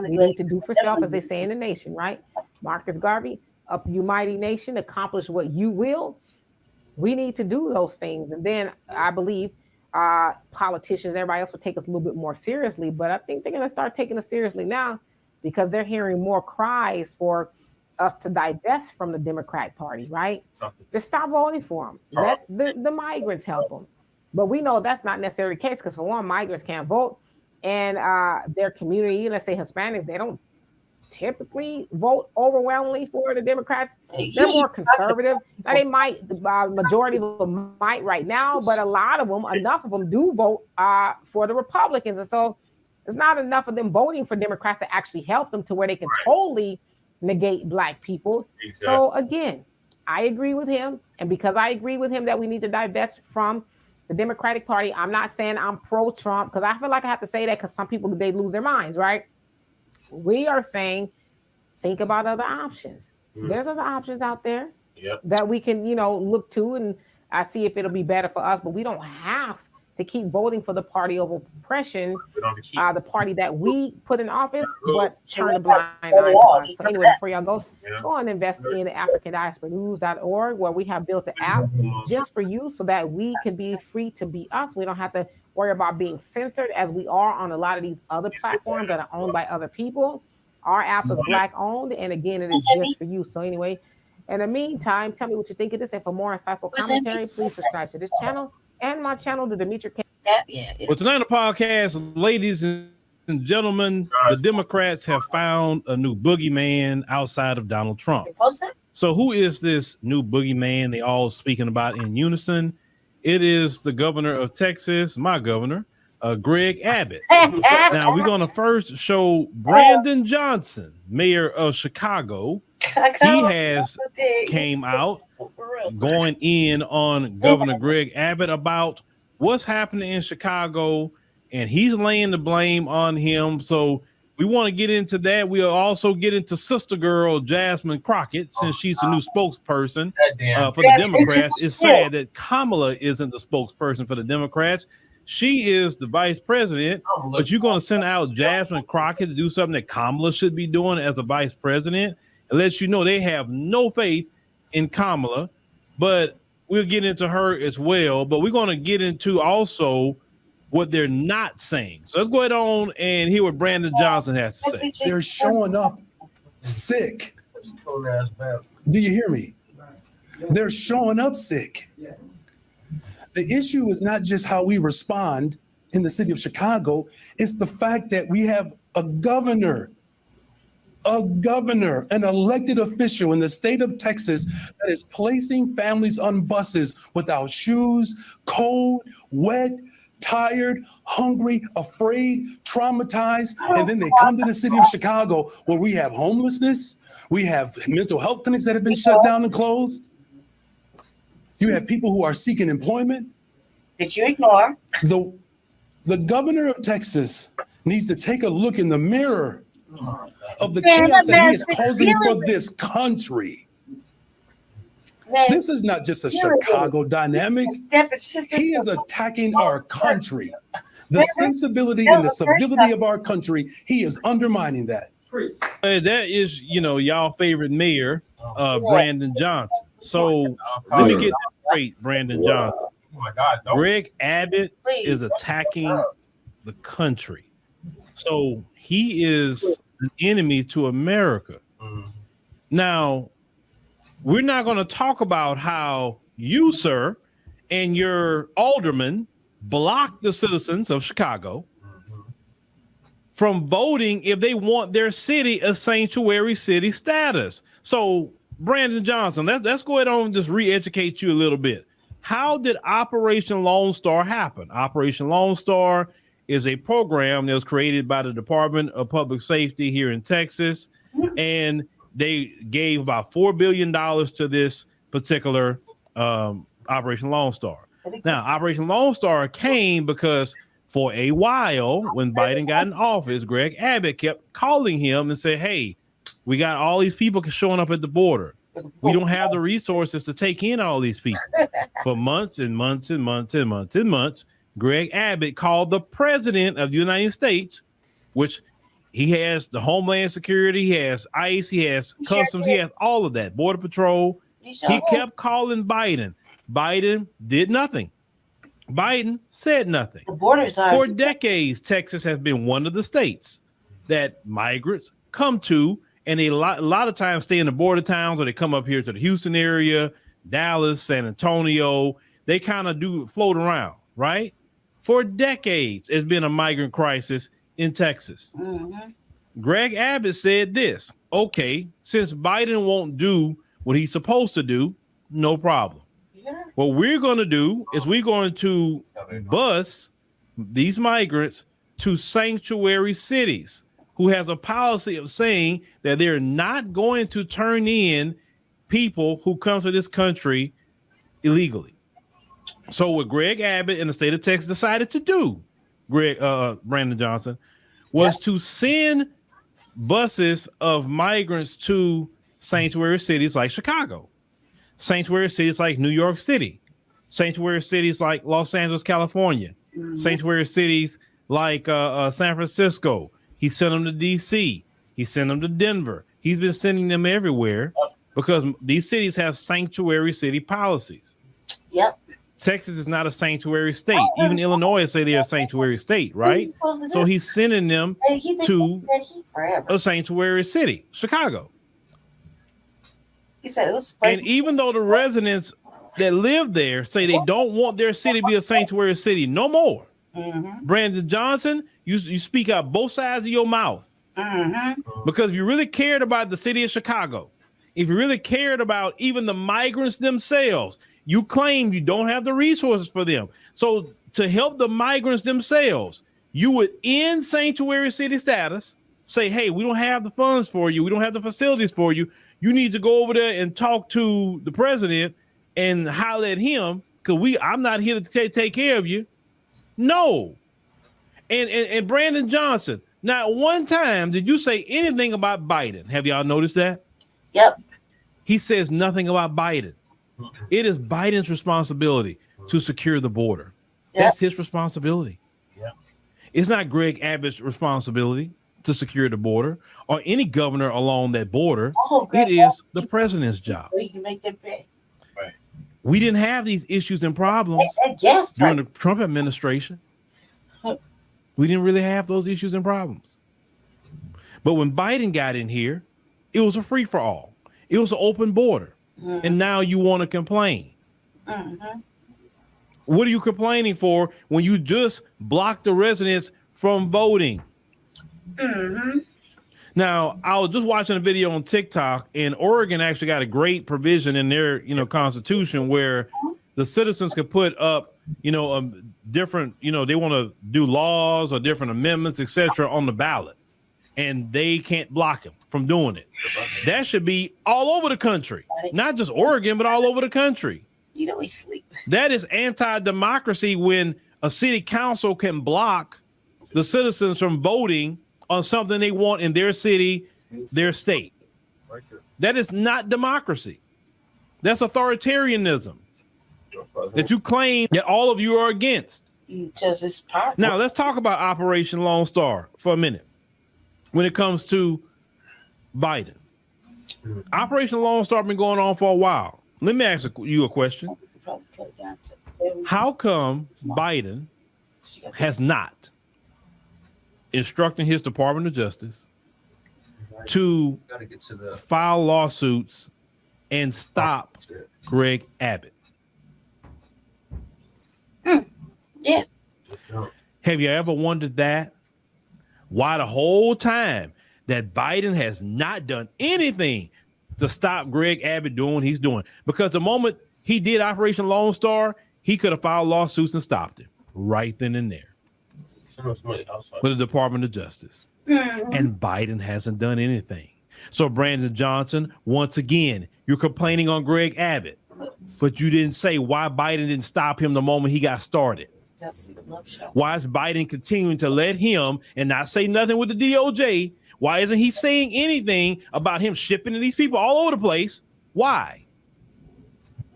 We need to do for self, as they say in the nation, right? Marcus Garvey, up you mighty nation, accomplish what you will. We need to do those things. And then I believe politicians, everybody else will take us a little bit more seriously, but I think they're going to start taking us seriously now because they're hearing more cries for us to divest from the Democratic Party, right? Just stop voting for them. Let the migrants help them. But we know that's not necessarily the case because for one, migrants can't vote and their community, let's say Hispanics, they don't typically vote overwhelmingly for the Democrats. They're more conservative. Now they might, the majority of them might right now, but a lot of them, enough of them do vote for the Republicans. And so there's not enough of them voting for Democrats to actually help them to where they can totally negate Black people. Exactly. So again, I agree with him. And because I agree with him that we need to divest from the Democratic Party, I'm not saying I'm pro-Trump because I feel like I have to say that because some people, they lose their minds, right? We are saying, think about other options. There's other options out there that we can, look to and see if it'll be better for us. But we don't have to keep voting for the party of oppression, the party that we put in office, but turn a blind eye to us. So anyway, before y'all go and invest in AfricanDiasporaNews.org, where we have built an app just for you so that we can be free to be us. We don't have to worry about being censored as we are on a lot of these other platforms that are owned by other people. Our app is Black owned, and again, it is just for you. So anyway, in the meantime, tell me what you think of this, and for more insightful commentary, please subscribe to this channel and my channel, the Demetri K. Well, tonight on the podcast, ladies and gentlemen, the Democrats have found a new boogeyman outside of Donald Trump. So who is this new boogeyman they all speaking about in unison? It is the governor of Texas, my governor, Greg Abbott. Now we're going to first show Brandon Johnson, mayor of Chicago. He has came out going in on Governor Greg Abbott about what's happening in Chicago, and he's laying the blame on him. So we want to get into that. We'll also get into Sister Girl Jasmine Crockett, since she's the new spokesperson for the Democrats. It's sad that Kamala isn't the spokesperson for the Democrats. She is the vice president, but you're going to send out Jasmine Crockett to do something that Kamala should be doing as a vice president. It lets you know they have no faith in Kamala, but we'll get into her as well. But we're going to get into also what they're not saying. So let's go ahead on and hear what Brandon Johnson has to say. They're showing up sick. Do you hear me? They're showing up sick. The issue is not just how we respond in the city of Chicago. It's the fact that we have a governor a governor, an elected official in the state of Texas that is placing families on buses without shoes, cold, wet, tired, hungry, afraid, traumatized, and then they come to the city of Chicago where we have homelessness, we have mental health clinics that have been shut down and closed. You have people who are seeking employment. Did you ignore? The governor of Texas needs to take a look in the mirror of the chaos that he is causing for this country. This is not just a Chicago dynamic. He is attacking our country. The sensibility and the civility of our country, he is undermining that. That is, y'all favorite mayor, Brandon Johnson. So let me get that straight, Brandon Johnson. Oh my God, Greg Abbott is attacking the country. So he is an enemy to America. Now, we're not going to talk about how you, sir, and your alderman block the citizens of Chicago from voting if they want their city a sanctuary city status. So, Brandon Johnson, let's go ahead and just re-educate you a little bit. How did Operation Lone Star happen? Operation Lone Star is a program that was created by the Department of Public Safety here in Texas, and they gave about $4 billion to this particular Operation Lone Star. Now, Operation Lone Star came because for a while, when Biden got in office, Greg Abbott kept calling him and said, hey, we got all these people showing up at the border. We don't have the resources to take in all these people. For months and months and months and months and months, Greg Abbott called the president of the United States, which he has the Homeland Security, he has ICE, he has Customs, he has all of that, Border Patrol. He kept calling Biden. Biden did nothing. Biden said nothing. The borders are for decades. Texas has been one of the states that migrants come to, and they a lot of times stay in the border towns, or they come up here to the Houston area, Dallas, San Antonio. They kind of do float around, right? For decades, it's been a migrant crisis in Texas. Greg Abbott said this: okay, since Biden won't do what he's supposed to do, no problem. What we're going to do is we're going to bus these migrants to sanctuary cities, who has a policy of saying that they're not going to turn in people who come to this country illegally. So what Greg Abbott and the state of Texas decided to do, Brandon Johnson, was to send buses of migrants to sanctuary cities like Chicago, sanctuary cities like New York City, sanctuary cities like Los Angeles, California, sanctuary cities like San Francisco. He sent them to DC. He sent them to Denver. He's been sending them everywhere because these cities have sanctuary city policies. Yep. Texas is not a sanctuary state. Even Illinois say they're a sanctuary state, right? So he's sending them to a sanctuary city, Chicago. He said it was and even though the residents that live there say they don't want their city to be a sanctuary city no more, Brandon Johnson, you speak out both sides of your mouth. Because if you really cared about the city of Chicago, if you really cared about even the migrants themselves, you claim you don't have the resources for them. So to help the migrants themselves, you would end sanctuary city status, say, hey, we don't have the funds for you. We don't have the facilities for you. You need to go over there and talk to the president and holler at him, because I'm not here to take care of you. No. And Brandon Johnson, not one time did you say anything about Biden. Have y'all noticed that? Yep. He says nothing about Biden. It is Biden's responsibility to secure the border. That's his responsibility. It's not Greg Abbott's responsibility to secure the border, or any governor along that border. It is the president's job. So he can make them pay. We didn't have these issues and problems during the Trump administration. We didn't really have those issues and problems. But when Biden got in here, it was a free-for-all. It was an open border. And now you want to complain. What are you complaining for when you just block the residents from voting? Now, I was just watching a video on TikTok, and Oregon actually got a great provision in their, constitution where the citizens could put up, different, they want to do laws or different amendments, etc., on the ballot, and they can't block them from doing it. That should be all over the country, not just Oregon, but all over the country. We sleep. That is anti-democracy when a city council can block the citizens from voting on something they want in their city, their state. That is not democracy. That's authoritarianism that you claim that all of you are against. Because it's powerful. Now, let's talk about Operation Lone Star for a minute when it comes to Biden. Operation Lone Star been going on for a while. Let me ask you a question. How come Biden has not instructing his Department of Justice to file lawsuits and stop Greg Abbott? Yeah. Have you ever wondered that? Why the whole time that Biden has not done anything to stop Greg Abbott doing what he's doing? Because the moment he did Operation Lone Star, he could have filed lawsuits and stopped it right then and there with the Department of Justice. And Biden hasn't done anything. So Brandon Johnson, once again, you're complaining on Greg Abbott, but you didn't say why Biden didn't stop him the moment he got started. Why is Biden continuing to let him and not say nothing with the DOJ? Why isn't he saying anything about him shipping to these people all over the place? Why?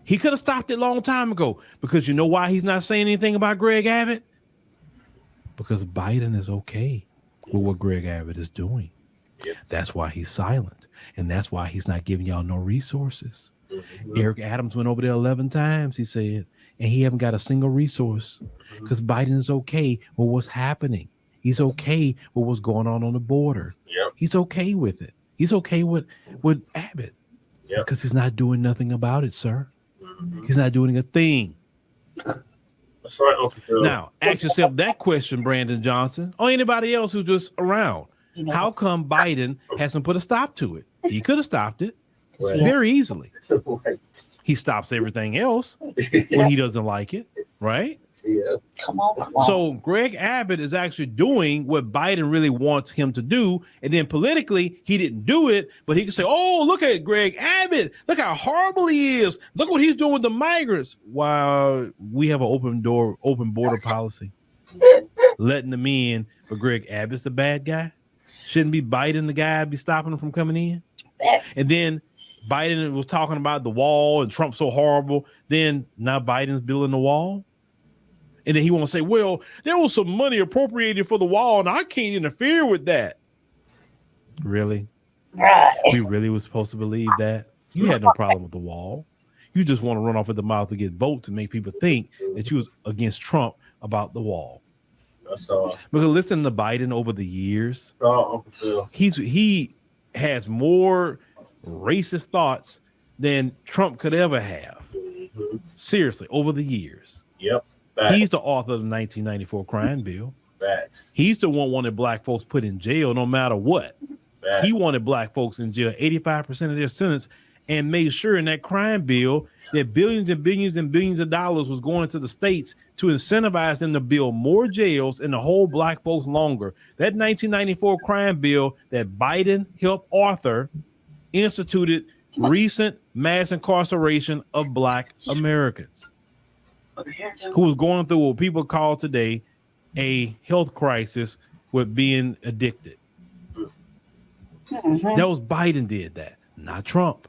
He could have stopped it a long time ago. Because you know why he's not saying anything about Greg Abbott? Because Biden is okay with what Greg Abbott is doing. That's why he's silent. And that's why he's not giving y'all no resources. Eric Adams went over there 11 times, he said, and he haven't got a single resource because Biden is okay with what's happening. He's okay with what's going on the border. He's okay with it. He's okay with Abbott because he's not doing nothing about it, sir. He's not doing a thing. That's right, Uncle Phil. Now, ask yourself that question, Brandon Johnson, or anybody else who's just around. How come Biden hasn't put a stop to it? He could have stopped it very easily. He stops everything else when he doesn't like it, right? Come on. So Greg Abbott is actually doing what Biden really wants him to do. And then politically, he didn't do it, but he can say, oh, look at Greg Abbott. Look how horrible he is. Look what he's doing with the migrants. While we have an open border policy, letting them in, but Greg Abbott's the bad guy. Shouldn't be Biden the guy be stopping them from coming in? And then Biden was talking about the wall and Trump's so horrible. Then now Biden's building the wall. And then he won't say, well, there was some money appropriated for the wall, and I can't interfere with that. Really? We really was supposed to believe that? You had no problem with the wall. You just want to run off at the mouth to get votes and make people think that you was against Trump about the wall. That's all. Because listen to Biden over the years. Oh, Uncle Phil. He has more racist thoughts than Trump could ever have. Seriously, over the years. Yep. He's the author of the 1994 crime bill. Facts. He's the one wanted black folks put in jail no matter what. He wanted black folks in jail 85% of their sentence and made sure in that crime bill that billions and billions and billions of dollars was going to the states to incentivize them to build more jails and to hold black folks longer. That 1994 crime bill that Biden helped author instituted recent mass incarceration of black Americans who was going through what people call today a health crisis with being addicted. That was Biden did that, not Trump.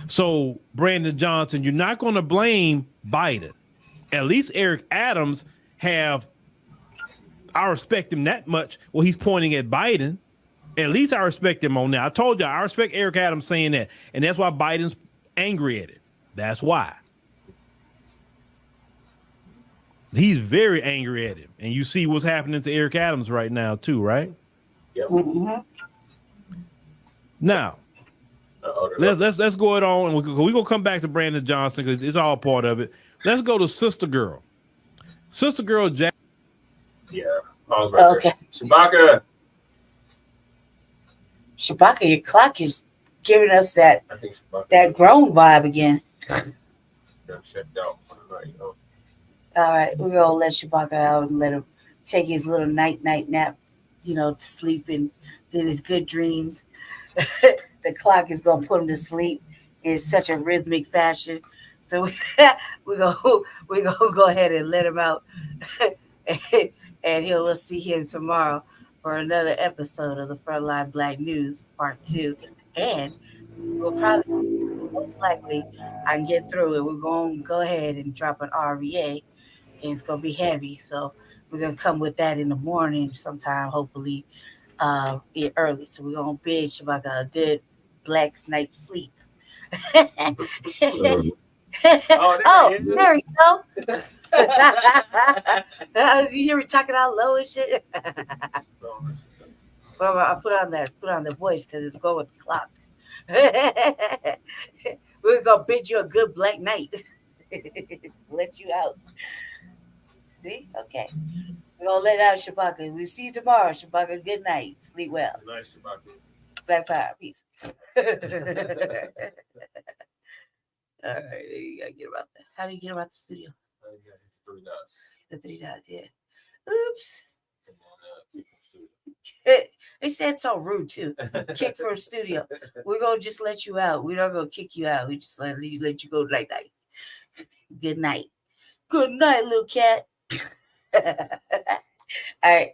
So, Brandon Johnson, you're not going to blame Biden. At least Eric Adams I respect him that much. Well, he's pointing at Biden. At least I respect him on that. I told you, I respect Eric Adams saying that. And that's why Biden's angry at it. That's why. He's very angry at him. And you see what's happening to Eric Adams right now, too, right? Yep. Now, let's go it on. And we're going to come back to Brandon Johnson because it's all part of it. Let's go to Sister Girl. Sister Girl Jack. Yeah. I was right there. Chewbacca. Shabaka, your clock is giving us that grown vibe again. All right, we're gonna let Shabaka out and let him take his little night nap, to sleep and then his good dreams. The clock is gonna put him to sleep in such a rhythmic fashion. So we're gonna go ahead and let him out, and we'll see him tomorrow for another episode of the Frontline Black News Part 2, and we'll probably most likely I can get through it. We're gonna go ahead and drop an RVA, and it's gonna be heavy, so we're gonna come with that in the morning sometime, hopefully early. So we're gonna bid Shabaka a good Black night's sleep. Oh, there you go. You hear me talking out low and shit? Well, I put on the voice because it's going with the clock. We're gonna bid you a good Black night. Let you out. See? Okay. We're gonna let out Shabaka. We'll see you tomorrow, Shabaka. Good night. Sleep well. Good night, Shabaka. Black power. Peace. All right, you gotta get about that. How do you get about the studio? It's 3 dots. The 3 dots, yeah. Oops. They said so rude too. Kick for a studio. We're gonna just let you out. We're not gonna kick you out. We just let you go night night. Good night. Good night, little cat. All right.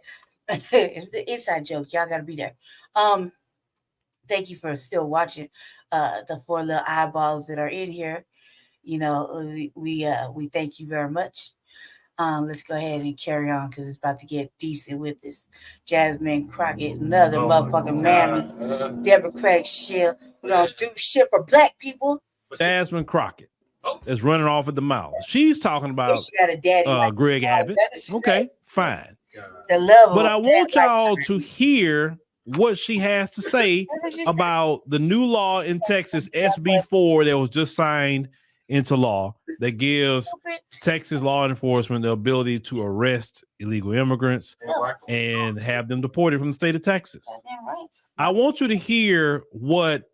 It's the inside joke. Y'all gotta be there. Thank you for still watching. The 4 little eyeballs that are in here. We thank you very much. Let's go ahead and carry on because it's about to get decent with this. Jasmine Crockett, another motherfucking mammy, Democratic shit. We don't do shit for Black people. Jasmine Crockett is running off at the mouth. She's talking about she got a daddy Greg Abbott. Okay, fine. The level. But I want y'all to hear what she has to say about the new law in Texas, SB 4, that was just signed into law that gives Texas law enforcement the ability to arrest illegal immigrants and have them deported from the state of Texas. I want you to hear what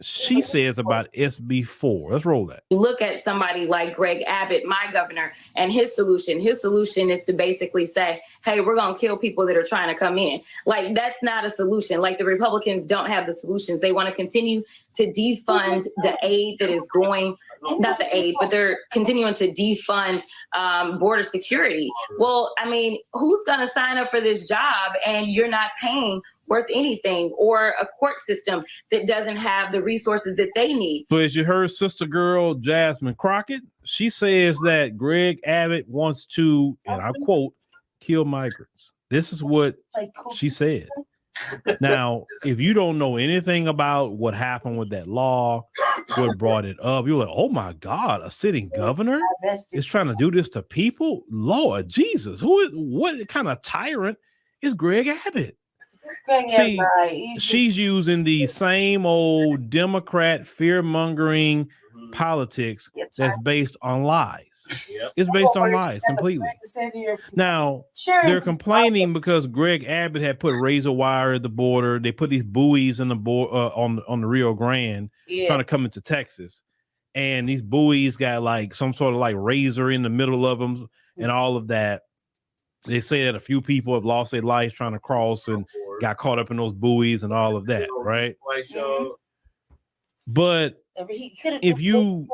she says about SB 4. Let's roll that. Look at somebody like Greg Abbott, my governor, and his solution. His solution is to basically say, hey, we're going to kill people that are trying to come in. Like, that's not a solution. Like, the Republicans don't have the solutions. They want to continue to defund the aid that is going, not the aid, but they're continuing to defund border security. Well, I mean, who's going to sign up for this job and you're not paying worth anything, or a court system that doesn't have the resources that they need? So as you heard sister girl Jasmine Crockett, she says that Greg Abbott wants to, and I quote, kill migrants. This is what she said. Now, if you don't know anything about what happened with that law, what brought it up, you're like, oh my God, a sitting governor is trying to do this to people? Lord Jesus, what kind of tyrant is Greg Abbott? See, she's using the same old Democrat fear-mongering politics that's based on lies. It's based on lies completely. Now, they're complaining because Greg Abbott had put razor wire at the border. They put these buoys in the on the Rio Grande trying to come into Texas. And these buoys got like some sort of like razor in the middle of them and all of that. They say that a few people have lost their lives trying to cross and got caught up in those buoys and all of that, right? But if you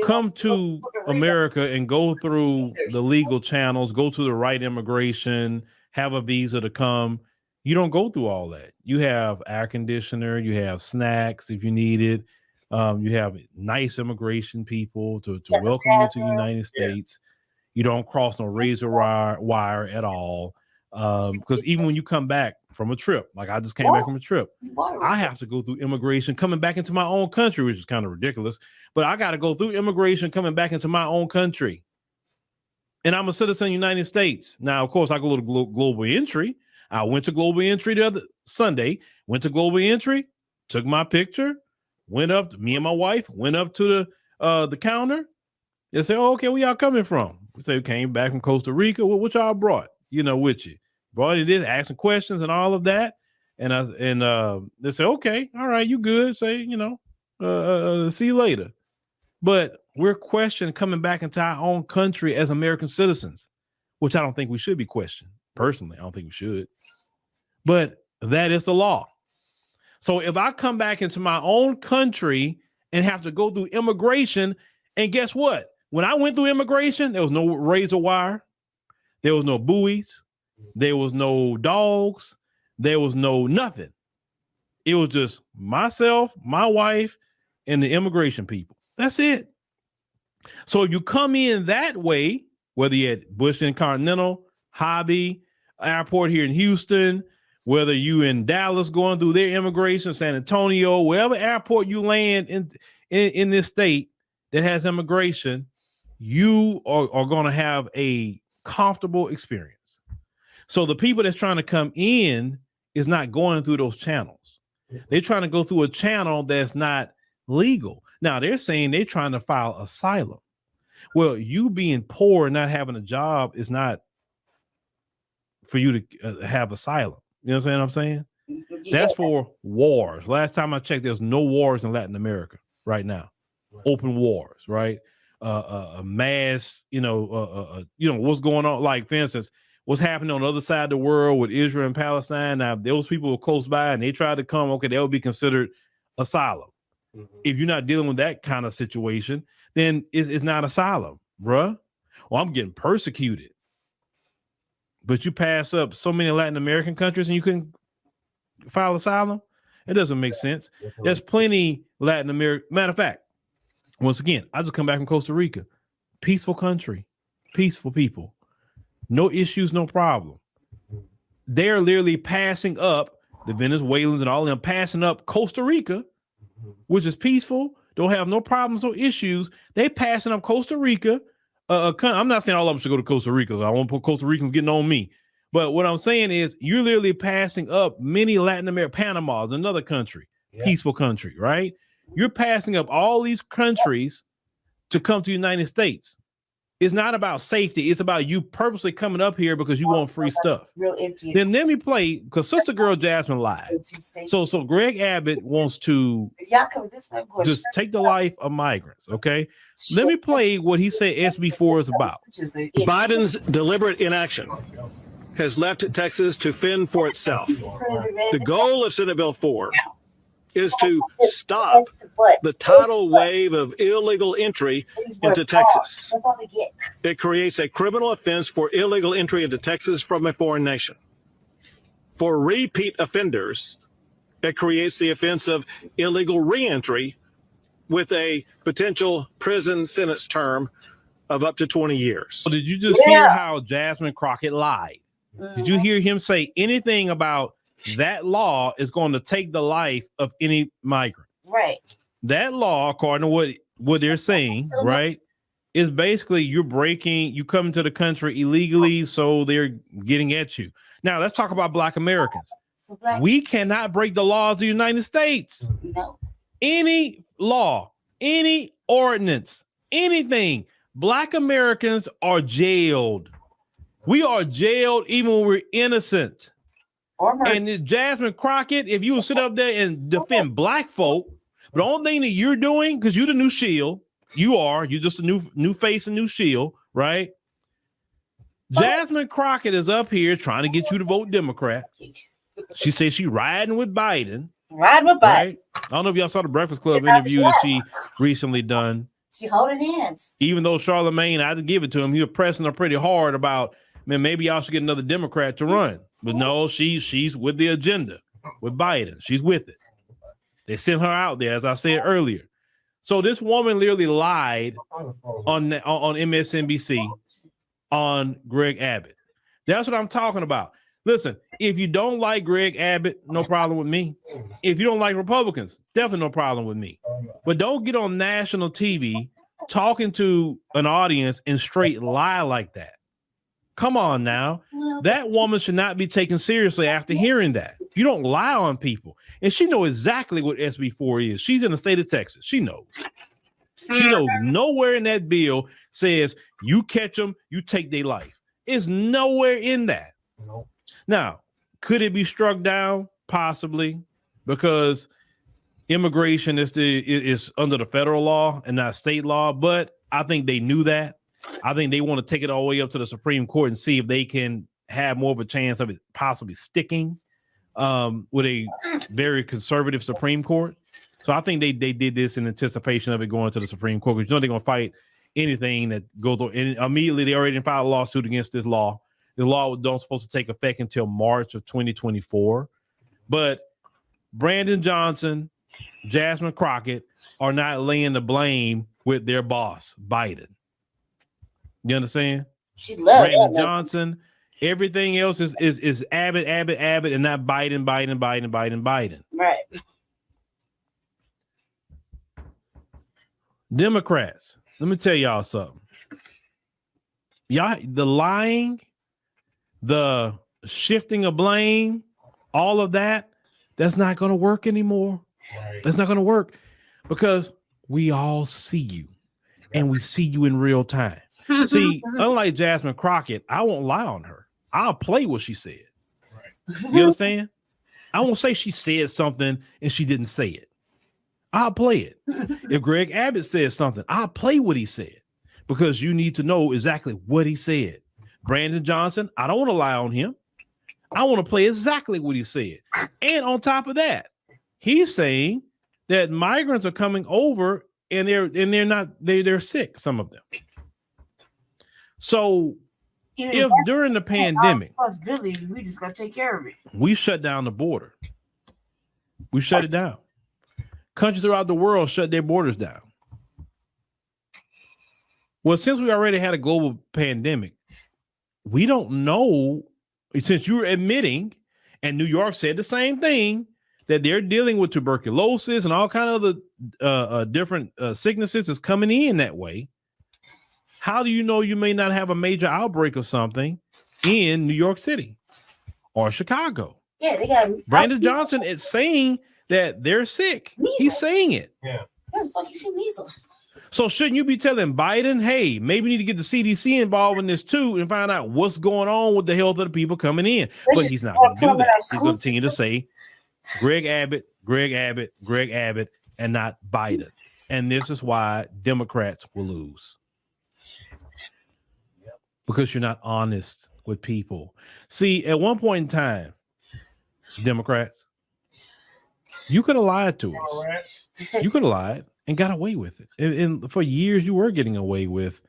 come to America and go through the legal channels, go to the right immigration, have a visa to come, you don't go through all that. You have air conditioner, you have snacks if you need it. You have nice immigration people to welcome you to the United States. You don't cross no razor wire at all. Because even when you come back from a trip, like I just came back from a trip, I have to go through immigration coming back into my own country, which is kind of ridiculous. But I got to go through immigration coming back into my own country. And I'm a citizen of the United States. Now, of course, I go to global entry. I went to global entry the other Sunday, went to global entry, took my picture, went up, me and my wife went up to the counter. They say, oh, okay, where y'all coming from? We say we came back from Costa Rica. What y'all brought, with you? Brought it in, asking questions and all of that. And they say, okay, all right, you good. Say, see you later. But we're questioned coming back into our own country as American citizens, which I don't think we should be questioned. Personally, I don't think we should. But that is the law. So if I come back into my own country and have to go through immigration, and guess what? When I went through immigration, there was no razor wire. There was no buoys. There was no dogs. There was no nothing. It was just myself, my wife, and the immigration people. That's it. So if you come in that way, whether you're at Bush Intercontinental, Hobby, Airport here in Houston, whether you in Dallas going through their immigration, San Antonio, wherever airport you land in this state that has immigration, you are going to have a comfortable experience. So the people that's trying to come in is not going through those channels. They're trying to go through a channel that's not legal. Now they're saying they're trying to file asylum. Well, you being poor and not having a job is not for you to have asylum. You know what I'm saying? That's for wars. Last time I checked, there's no wars in Latin America right now. Open wars, right? Mass, what's going on? Like, for instance, what's happening on the other side of the world with Israel and Palestine. Now, those people were close by and they tried to come, okay, that would be considered asylum. If you're not dealing with that kind of situation, then it's not asylum, bruh. Well, I'm getting persecuted. But you pass up so many Latin American countries and you couldn't file asylum? It doesn't make sense. There's plenty Latin America. Matter of fact, once again, I just come back from Costa Rica. Peaceful country, peaceful people. No issues, no problem. They're literally passing up, the Venezuelans and all of them, passing up Costa Rica, which is peaceful, don't have no problems, no issues. They passing up Costa Rica. I'm not saying all of them should go to Costa Rica. I won't put Costa Ricans getting on me. But what I'm saying is you're literally passing up many Latin America. Panama is another country, peaceful country, right? You're passing up all these countries to come to the United States. It's not about safety. It's about you purposely coming up here because you want free stuff. Then let me play, because Sister Girl Jasmine lied. So Greg Abbott wants to just take the life of migrants, okay? Let me play what he said SB4 is about. Biden's deliberate inaction has left Texas to fend for itself. The goal of Senate Bill 4 is to stop the tidal wave of illegal entry into Texas. It creates a criminal offense for illegal entry into Texas from a foreign nation. For repeat offenders, it creates the offense of illegal reentry with a potential prison sentence term of up to 20 years. So did you just hear how Jasmine Crockett lied? Did you hear him say anything about that law is going to take the life of any migrant? Right. That law, according to what they're saying, right, is basically you come into the country illegally, so they're getting at you. Now, let's talk about Black Americans. We cannot break the laws of the United States. No. Any law, any ordinance, anything, Black Americans are jailed. We are jailed even when we're innocent. And Jasmine Crockett, if you will sit up there and defend Black folk, the only thing that you're doing, because you're the new shield, you're just a new face and new shield, right? Jasmine Crockett is up here trying to get you to vote Democrat. She says she's riding with Biden. Riding with Biden. Right? I don't know if y'all saw the Breakfast Club interview that she recently done. She holding hands. Even though Charlemagne, I had to give it to him, he was pressing her pretty hard about, man, maybe y'all should get another Democrat to run. But no, she's with the agenda, with Biden. She's with it. They sent her out there, as I said earlier. So this woman literally lied on MSNBC on Greg Abbott. That's what I'm talking about. Listen, if you don't like Greg Abbott, no problem with me. If you don't like Republicans, definitely no problem with me. But don't get on national TV talking to an audience and straight lie like that. Come on now. That woman should not be taken seriously after hearing that. You don't lie on people. And she knows exactly what SB4 is. She's in the state of Texas. She knows. She knows nowhere in that bill says you catch them, you take their life. It's nowhere in that. Now, could it be struck down? possibly, because immigration is under the federal law and not state law. But I think they knew that. I think they want to take it all the way up to the Supreme Court and see if they can have more of a chance of it possibly sticking with a very conservative Supreme Court. So I think they did this in anticipation of it going to the Supreme Court, because you know they're going to fight anything that goes through. And immediately they already filed a lawsuit against this law. The law don't supposed to take effect until March of 2024. But Brandon Johnson, Jasmine Crockett are not laying the blame with their boss, Biden. You understand? She loves Brandon Johnson. Everything else is Abbott, and not Biden. Right. Democrats, let me tell y'all something. Y'all, the lying, the shifting of blame, all of that, that's not going to work anymore. Right. That's not going to work, because we all see you and we see you in real time. See, unlike Jasmine Crockett, I won't lie on her. I'll play what she said. Right. You understand? I won't say she said something and she didn't say it. I'll play it. If Greg Abbott says something, I'll play what he said, because you need to know exactly what he said. Brandon Johnson, I don't want to lie on him. I want to play exactly what he said. And on top of that, he's saying that migrants are coming over and they're sick, some of them. So if during the pandemic, we just got to take care of it. We shut down the border. We shut it down. Countries throughout the world shut their borders down. Well, since we already had a global pandemic, we don't know, since you're admitting, and New York said the same thing, that they're dealing with tuberculosis and all kind of other different sicknesses is coming in that way. How do you know you may not have a major outbreak of something in New York City or Chicago? Yeah, they got Brandon Johnson is saying that they're sick. Measles. He's saying it. Yeah. That's like you see measles. So shouldn't you be telling Biden, hey, maybe we need to get the CDC involved in this too and find out what's going on with the health of the people coming in? But he's not going to do that. He's going to continue to say Greg Abbott, and not Biden. And this is why Democrats will lose. Because you're not honest with people. See, at one point in time, Democrats, you could have lied to us. You could have lied and got away with it. And for years, you were getting away with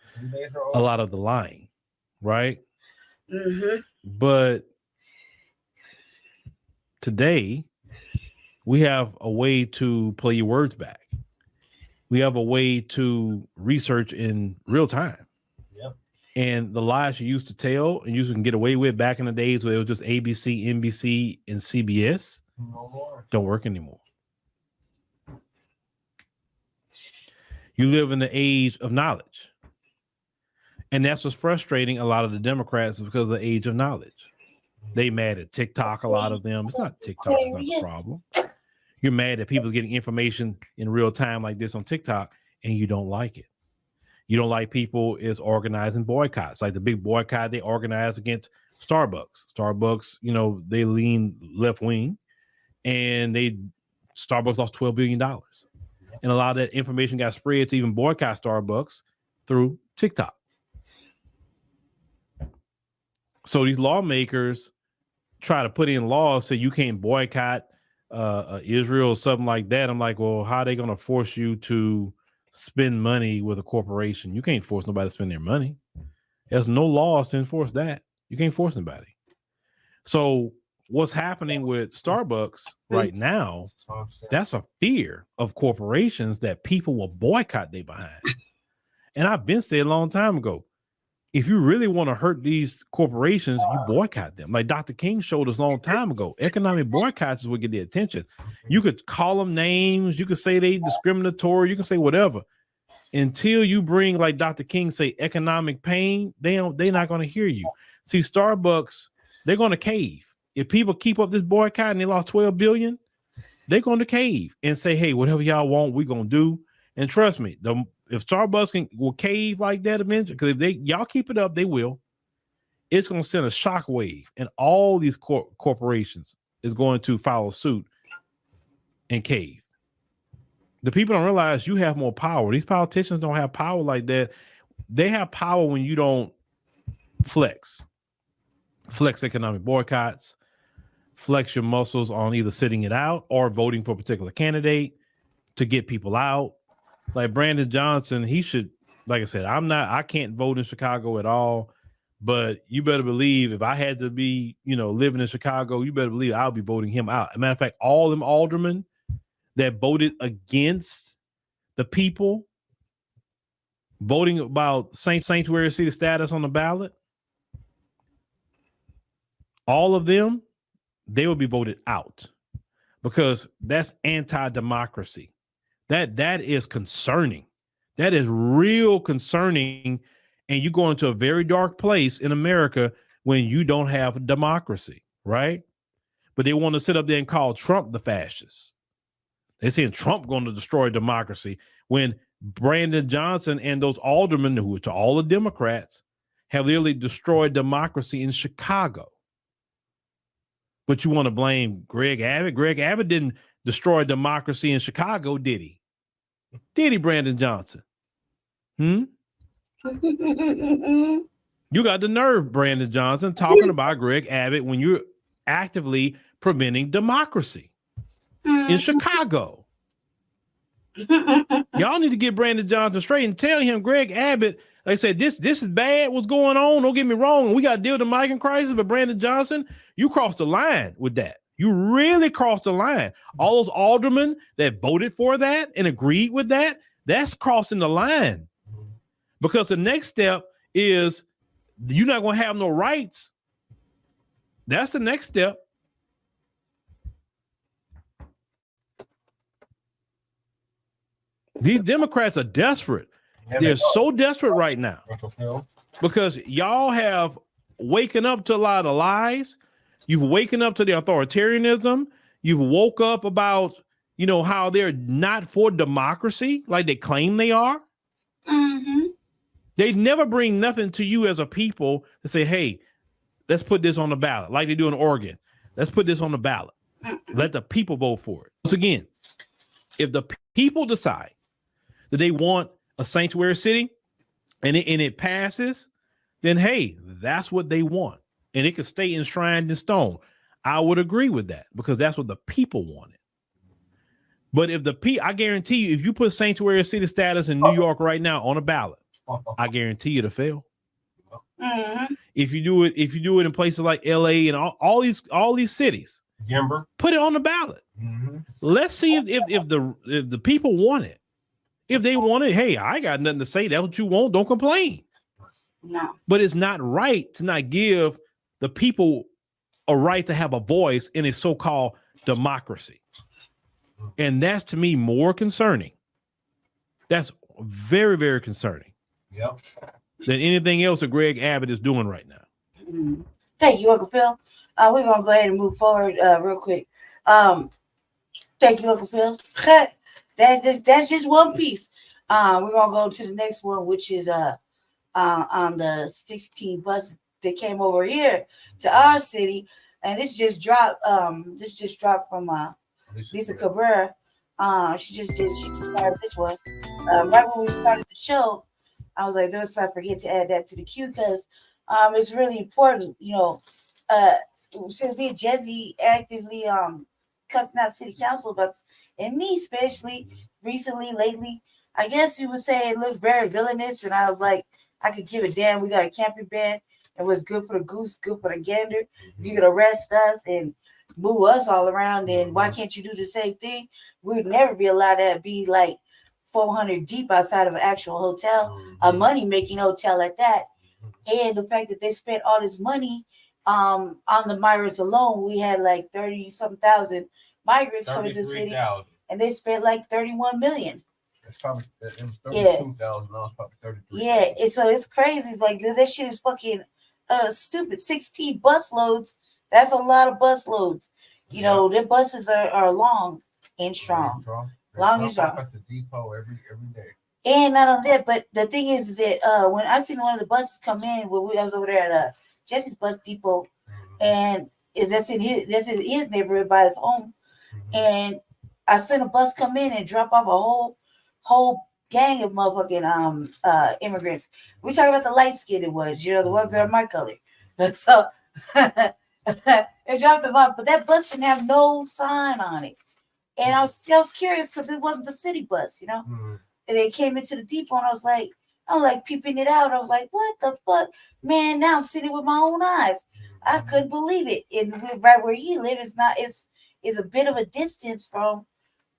a lot of the lying, right? Mm-hmm. But today, we have a way to play your words back. We have a way to research in real time. Yep. And the lies you used to tell and you can get away with back in the days where it was just ABC, NBC, and CBS, don't work anymore. You live in the age of knowledge. And that's what's frustrating a lot of the Democrats, because of the age of knowledge. They mad at TikTok, a lot of them. It's not TikTok, it's not the problem. You're mad that people getting information in real time like this on TikTok, and you don't like it. You don't like people is organizing boycotts, like the big boycott they organized against Starbucks. Starbucks, you know, they lean left wing, and Starbucks lost $12 billion. And a lot of that information got spread to even boycott Starbucks through TikTok. So these lawmakers try to put in laws so you can't boycott Israel or something like that. I'm like, well, how are they going to force you to spend money with a corporation? You can't force nobody to spend their money. There's no laws to enforce that. You can't force anybody. So what's happening with Starbucks right now, that's a fear of corporations that people will boycott they behind. And I've been saying a long time ago, if you really want to hurt these corporations, you boycott them. Like Dr. King showed us a long time ago, economic boycotts is what get their attention. You could call them names. You could say they discriminatory. You can say whatever. Until you bring, like Dr. King say, economic pain, they're not going to hear you. See, Starbucks, they're going to cave. If people keep up this boycott and they lost $12 billion, they're going to cave and say, hey, whatever y'all want, we're going to do. And trust me, if Starbucks will cave like that eventually, because if y'all keep it up, they will. It's going to send a shockwave in all these corporations, is going to follow suit and cave. The people don't realize you have more power. These politicians don't have power like that. They have power when you don't flex economic boycotts, flex your muscles on either sitting it out or voting for a particular candidate to get people out. Like Brandon Johnson, he should, like I said, I can't vote in Chicago at all, but you better believe if I had to be, living in Chicago, you better believe I'll be voting him out. As a matter of fact, all them aldermen that voted against the people voting about sanctuary city status on the ballot, all of them, they will be voted out because that's anti-democracy. That is concerning. That is real concerning. And you go into a very dark place in America when you don't have democracy, right? But they want to sit up there and call Trump the fascist. They're saying Trump going to destroy democracy when Brandon Johnson and those aldermen, who are all the Democrats, have literally destroyed democracy in Chicago. But you want to blame Greg Abbott? Greg Abbott didn't destroy democracy in Chicago, did he? Did he, Brandon Johnson? You got the nerve, Brandon Johnson, talking about Greg Abbott when you're actively preventing democracy in Chicago. Y'all need to get Brandon Johnson straight and tell him, Greg Abbott, like I said, this is bad. What's going on? Don't get me wrong. We got to deal with the migrant crisis, but Brandon Johnson, you crossed the line with that. You really crossed the line. All those aldermen that voted for that and agreed with that, that's crossing the line. Because the next step is you're not going to have no rights. That's the next step. These Democrats are desperate. They're so desperate right now because y'all have waken up to a lot of lies. You've waken up to the authoritarianism. You've woke up about, how they're not for democracy like they claim they are. Mm-hmm. They never bring nothing to you as a people to say, hey, let's put this on the ballot like they do in Oregon. Let's put this on the ballot. Let the people vote for it. Once again, if the people decide that they want a sanctuary city and it passes, then hey, that's what they want. And it can stay enshrined in stone. I would agree with that because that's what the people wanted. But if I guarantee you, if you put sanctuary city status in New York right now on a ballot, I guarantee you to fail. Mm-hmm. If you do it in places like LA and all these cities, put it on the ballot. Mm-hmm. Let's see if the people want it. If they want it, hey, I got nothing to say. That's what you want. Don't complain. No. But it's not right to not give the people a right to have a voice in a so-called democracy. And that's, to me, more concerning. That's very, very concerning. Yep. Than anything else that Greg Abbott is doing right now. Mm-hmm. Thank you, Uncle Phil. We're going to go ahead and move forward real quick. Thank you, Uncle Phil. That's just one piece. We're going to go to the next one, which is on the 16 buses that came over here to our city. And this just dropped from Lisa Cabrera. She started this one. Right when we started the show, I was like, don't forget to add that to the queue because it's really important, since me and Jesse actively cussing out city council about this, and me especially recently, lately, I guess you would say it looked very villainous, and I was like, I could give a damn. We got a camping ban, and what's good for the goose, good for the gander. If you could arrest us and move us all around, then why can't you do the same thing? We would never be allowed to be like 400 deep outside of an actual hotel, a money-making hotel at that. And the fact that they spent all this money on the migrants alone, we had like 30-something thousand migrants coming to the city, and they spent like 31 million. It's probably, it was 32,000, now it's probably 33. Yeah, and so it's crazy. It's like that shit is fucking stupid. 16 bus loads. That's a lot of bus loads. Their buses are long and strong. Long and strong. At the depot every day. And not only that, but the thing is that when I seen one of the buses come in, I was over there at Jesse's bus depot, and that's in his neighborhood by his home. And I seen a bus come in and drop off a whole gang of motherfucking immigrants. We talking about the light skin it was, the ones that are my color. So they dropped them off, but that bus didn't have no sign on it. And I was curious because it wasn't the city bus, And they came into the depot and I was like peeping it out. I was like, what the fuck? Man, now I'm seeing it with my own eyes. I couldn't believe it. And right where he lives is a bit of a distance from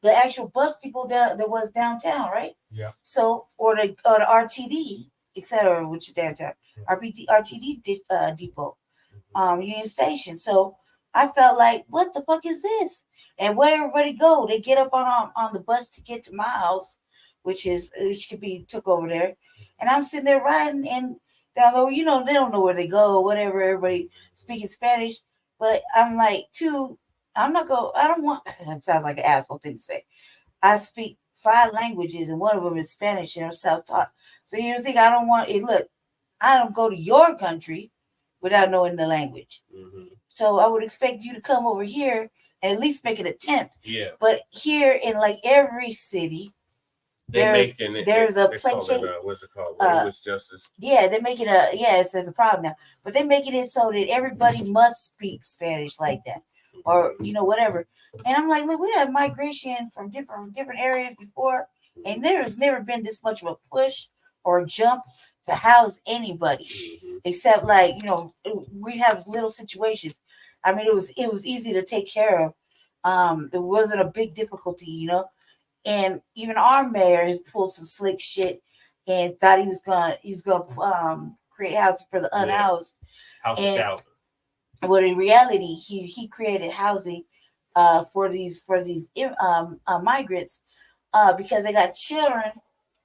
the actual bus depot that was downtown, right? Yeah. So, or the RTD, etc., which is downtown, RTD depot, Union Station. So I felt like, what the fuck is this? And where everybody go? They get up on the bus to get to my house, which could be took over there, and I'm sitting there riding, and they don't know where they go, whatever. Everybody speaking Spanish, but I'm like, I don't want. That sounds like an asshole thing to say. I speak 5 languages, and one of them is Spanish, and I'm self-taught. So you don't think I don't want it? Look, I don't go to your country without knowing the language. So I would expect you to come over here and at least make an attempt. Yeah. But here in like every city, there's a placate. What's it called? Language justice. Yeah, they're making it says a problem now, but they're making it so that everybody must speak Spanish like that, or whatever. And I'm like, look, we had migration from different areas before, and there's never been this much of a push or a jump to house anybody, except we have little situations. I mean, it was easy to take care of. It wasn't a big difficulty, And even our mayor has pulled some slick shit and thought he was gonna create housing for the unhoused. Housing. But in reality, he created housing for these migrants because they got children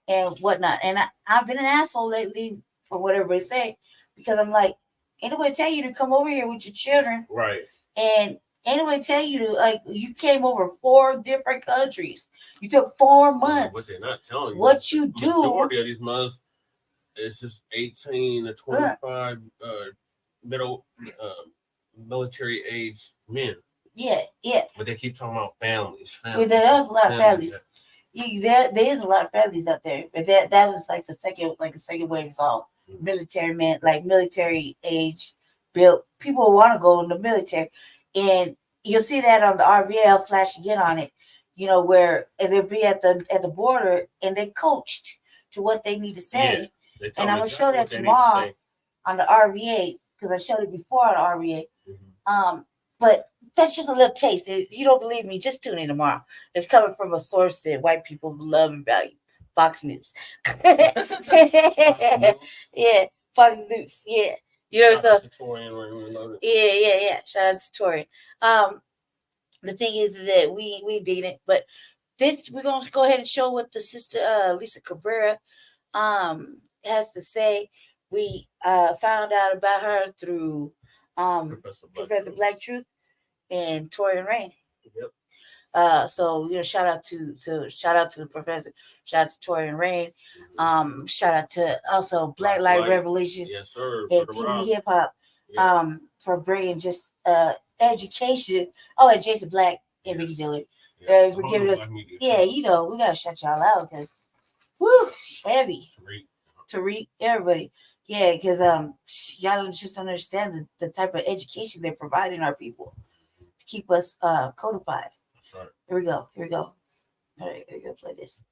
and whatnot. And I've been an asshole lately for what everybody say, because I'm like, anybody tell you to come over here with your children, right? And anybody tell you to you came over 4 different countries, you took 4 months. What they're not telling you, what you do. Majority of these months, it's just 18 to 25 middle military age men. Yeah. But they keep talking about families. Well, there's a lot of families. There is a lot of families out there, but that was like the second wave is all military men, like military age built people who want to go in the military, and you'll see that on the RVA. I'll flash again on it, where they'll be at the border and they coached to what they need to say, and I'm gonna show that tomorrow on the RVA because I showed it before on the RVA. But that's just a little taste. You don't believe me? Just tune in tomorrow. It's coming from a source that white people love and value. Fox News. Yeah, Fox News. Yeah. So yeah. Shout out to Torian. The thing is that we did it, but we're gonna go ahead and show what the sister Lisa Cabrera has to say. We found out about her through Professor Black Truth and Torian Rain. Yep. So shout out to the professor, shout out to Torian Rain, shout out to also Black Light Revelations, yes, sir, and TV Hip Hop, for bringing just education. Oh, and Jason Black and Ricky Dillard, for giving us. Yeah, we gotta shout y'all out because, woo, heavy. Tariq, everybody. Yeah, because y'all just don't understand the type of education they're providing our people to keep us codified. That's right. Here we go. All right, we're gonna play this.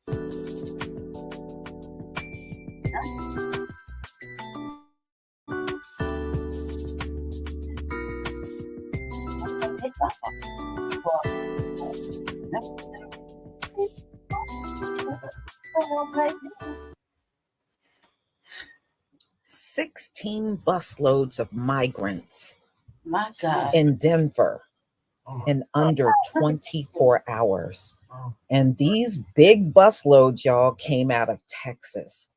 $16 busloads of migrants My God. in Denver in under 24 hours. And these big busloads, y'all, came out of Texas.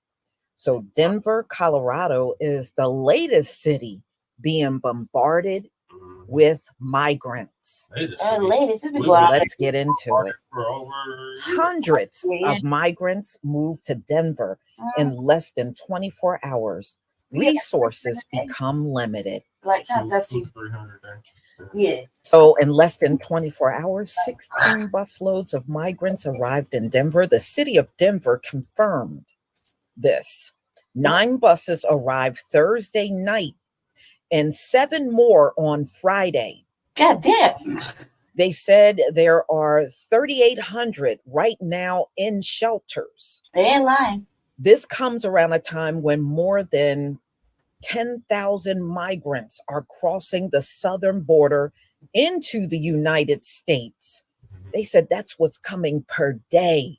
So Denver, Colorado is the latest city being bombarded with migrants. Let's get into it. Hundreds of migrants moved to Denver in less than 24 hours. Resources become limited. Like, let's see. Yeah. So in less than 24 hours, 16 busloads of migrants arrived in Denver. The city of Denver confirmed this. 9 buses arrived Thursday night and 7 more on Friday. God damn. They said there are 3,800 right now in shelters. They ain't lying. This comes around a time when more than 10,000 migrants are crossing the southern border into the United States. They said that's what's coming per day.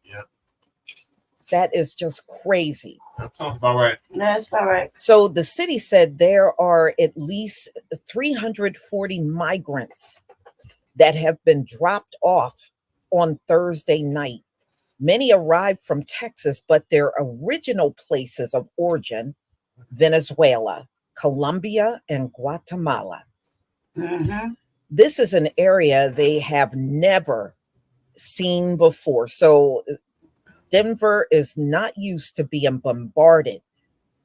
Yeah. That is just crazy. That sounds about right. That's about right. So the city said there are at least 340 migrants that have been dropped off on Thursday night. Many arrived from Texas, but their original places of origin, Venezuela, Colombia, and Guatemala. Mm-hmm. This is an area they have never seen before. So Denver is not used to being bombarded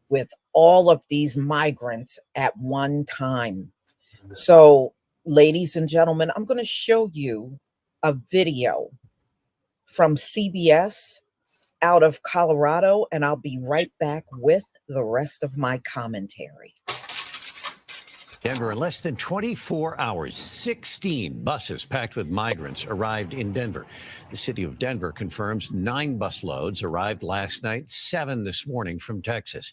with all of these migrants at one time. So, ladies and gentlemen, I'm going to show you a video from CBS out of Colorado, and I'll be right back with the rest of my commentary. Denver, in less than 24 hours, 16 buses packed with migrants arrived in Denver. The city of Denver confirms 9 busloads arrived last night, 7 this morning from Texas.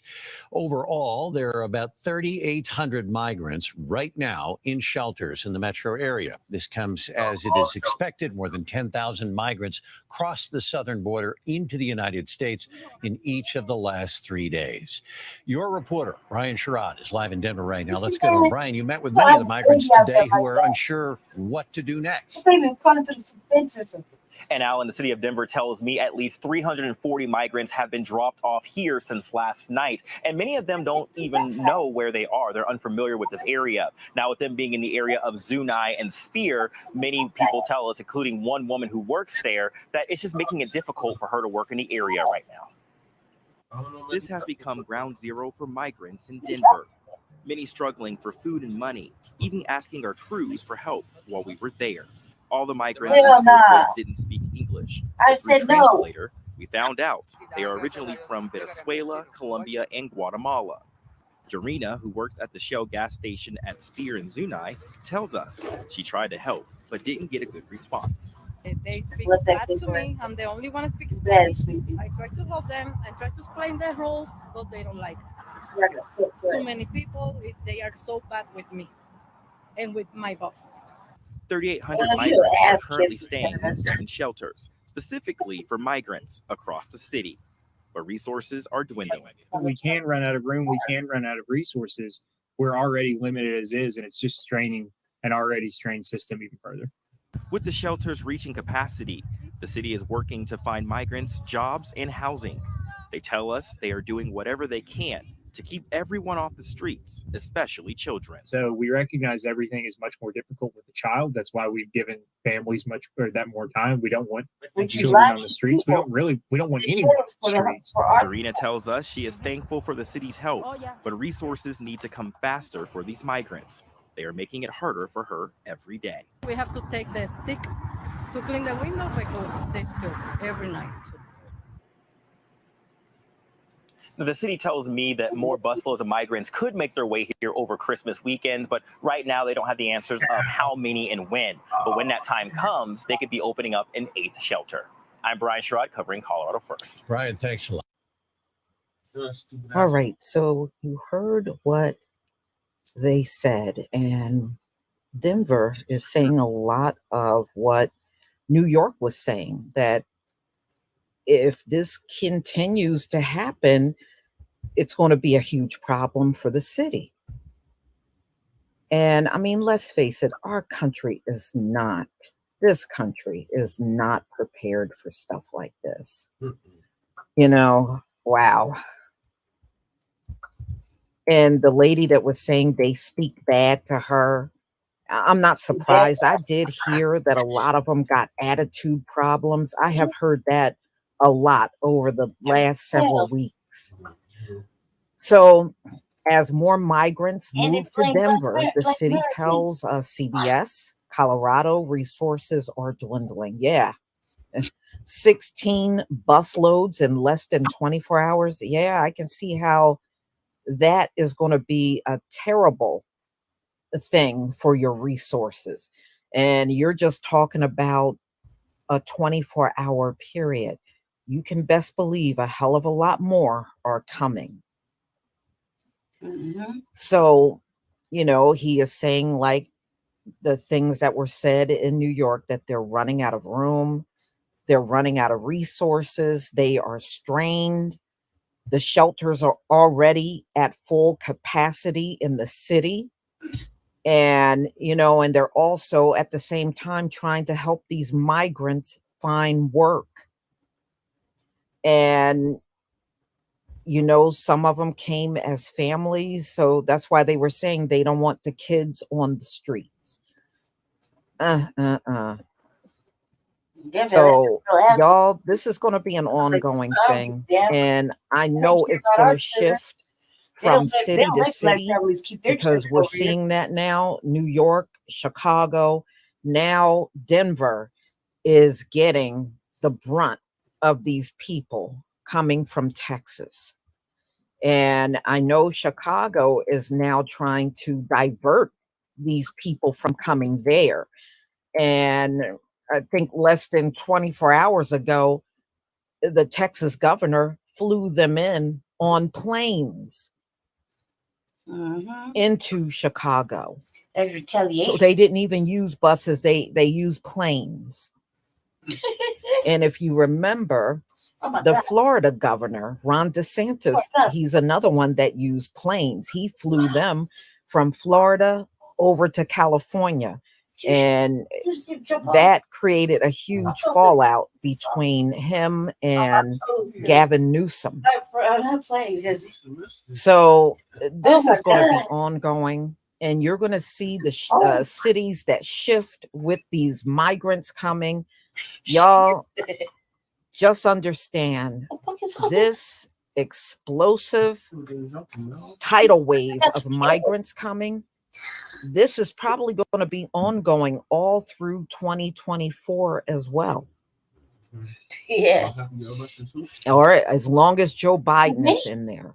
Overall, there are about 3,800 migrants right now in shelters in the metro area. This comes as it is expected more than 10,000 migrants crossed the southern border into the United States in each of the last 3 days. Your reporter, Brian Sherrod, is live in Denver right now. Let's go to Brian. You met with many of the migrants today who are unsure what to do next. And Alan, the city of Denver tells me at least 340 migrants have been dropped off here since last night. And many of them don't even know where they are. They're unfamiliar with this area. Now, with them being in the area of Zuni and Spear, many people tell us, including one woman who works there, that it's just making it difficult for her to work in the area right now. This has become ground zero for migrants in Denver. Many struggling for food and money, even asking our crews for help while we were there. All the migrants we spoke with didn't speak English. I said no. Translator, we found out they are originally from Venezuela, Colombia, and Guatemala. Jarena, who works at the Shell gas station at Spear and Zuni, tells us she tried to help but didn't get a good response. They speak bad to me. I'm the only one who speaks Spanish. I try to help them and try to explain the rules, but they don't like it. Too many people, they are so bad with me and with my boss. 3,800 migrants are currently staying in 7 shelters, specifically for migrants across the city, but resources are dwindling. We can run out of room. We can run out of resources. We're already limited as is, and it's just straining an already strained system even further. With the shelters reaching capacity, the city is working to find migrants jobs and housing. They tell us they are doing whatever they can to keep everyone off the streets, especially children. So we recognize everything is much more difficult with a child. That's why we've given families that more time. We don't want children on the streets. We don't want anyone on the streets. Jarena tells us she is thankful for the city's help, but resources need to come faster for these migrants. They are making it harder for her every day. We have to take the stick to clean the window because they still every night. The city tells me that more busloads of migrants could make their way here over Christmas weekend, but right now they don't have the answers of how many and when. But when that time comes, they could be opening up an 8th shelter. I'm Brian Sherrod covering Colorado First. Brian, thanks a lot. All right, so you heard what they said, and Denver is saying a lot of what New York was saying, that if this continues to happen, it's going to be a huge problem for the city. And I mean, let's face it, this country is not prepared for stuff like this. You know, wow. And the lady that was saying they speak bad to her, I'm not surprised. I did hear that a lot of them got attitude problems. I have heard that a lot over the last several weeks. So As more migrants move to Denver, the city tells CBS, Colorado resources are dwindling. Yeah. 16 busloads in less than 24 hours. Yeah, I can see how that is going to be a terrible thing for your resources. And you're just talking about a 24-hour period. You can best believe a hell of a lot more are coming. So, you know, he is saying like the things that were said in New York, that they're running out of room, they're running out of resources, they are strained. The shelters are already at full capacity in the city. And, you know, and they're also at the same time trying to help these migrants find work. And, you know, some of them came as families. So that's why they were saying they don't want the kids on the streets. So, y'all, this is going to be an ongoing thing. And I know it's going to shift from city to city because we're seeing that now. New York, Chicago, now Denver is getting the brunt of these people coming from Texas. And I know Chicago is now trying to divert these people from coming there. And I think less than 24 hours ago, the Texas governor flew them in on planes into Chicago. As retaliation. So they didn't even use buses, they used planes. And if you remember, the Florida governor, Ron DeSantis, he's another one that used planes. He flew them from Florida over to California. And that created a huge fallout between him and Gavin Newsom. So this is going to be ongoing, and you're going to see the cities that shift with these migrants coming. Y'all just understand this explosive tidal wave of migrants coming. This is probably going to be ongoing all through 2024 as well. Yeah. Or as long as Joe Biden is in there,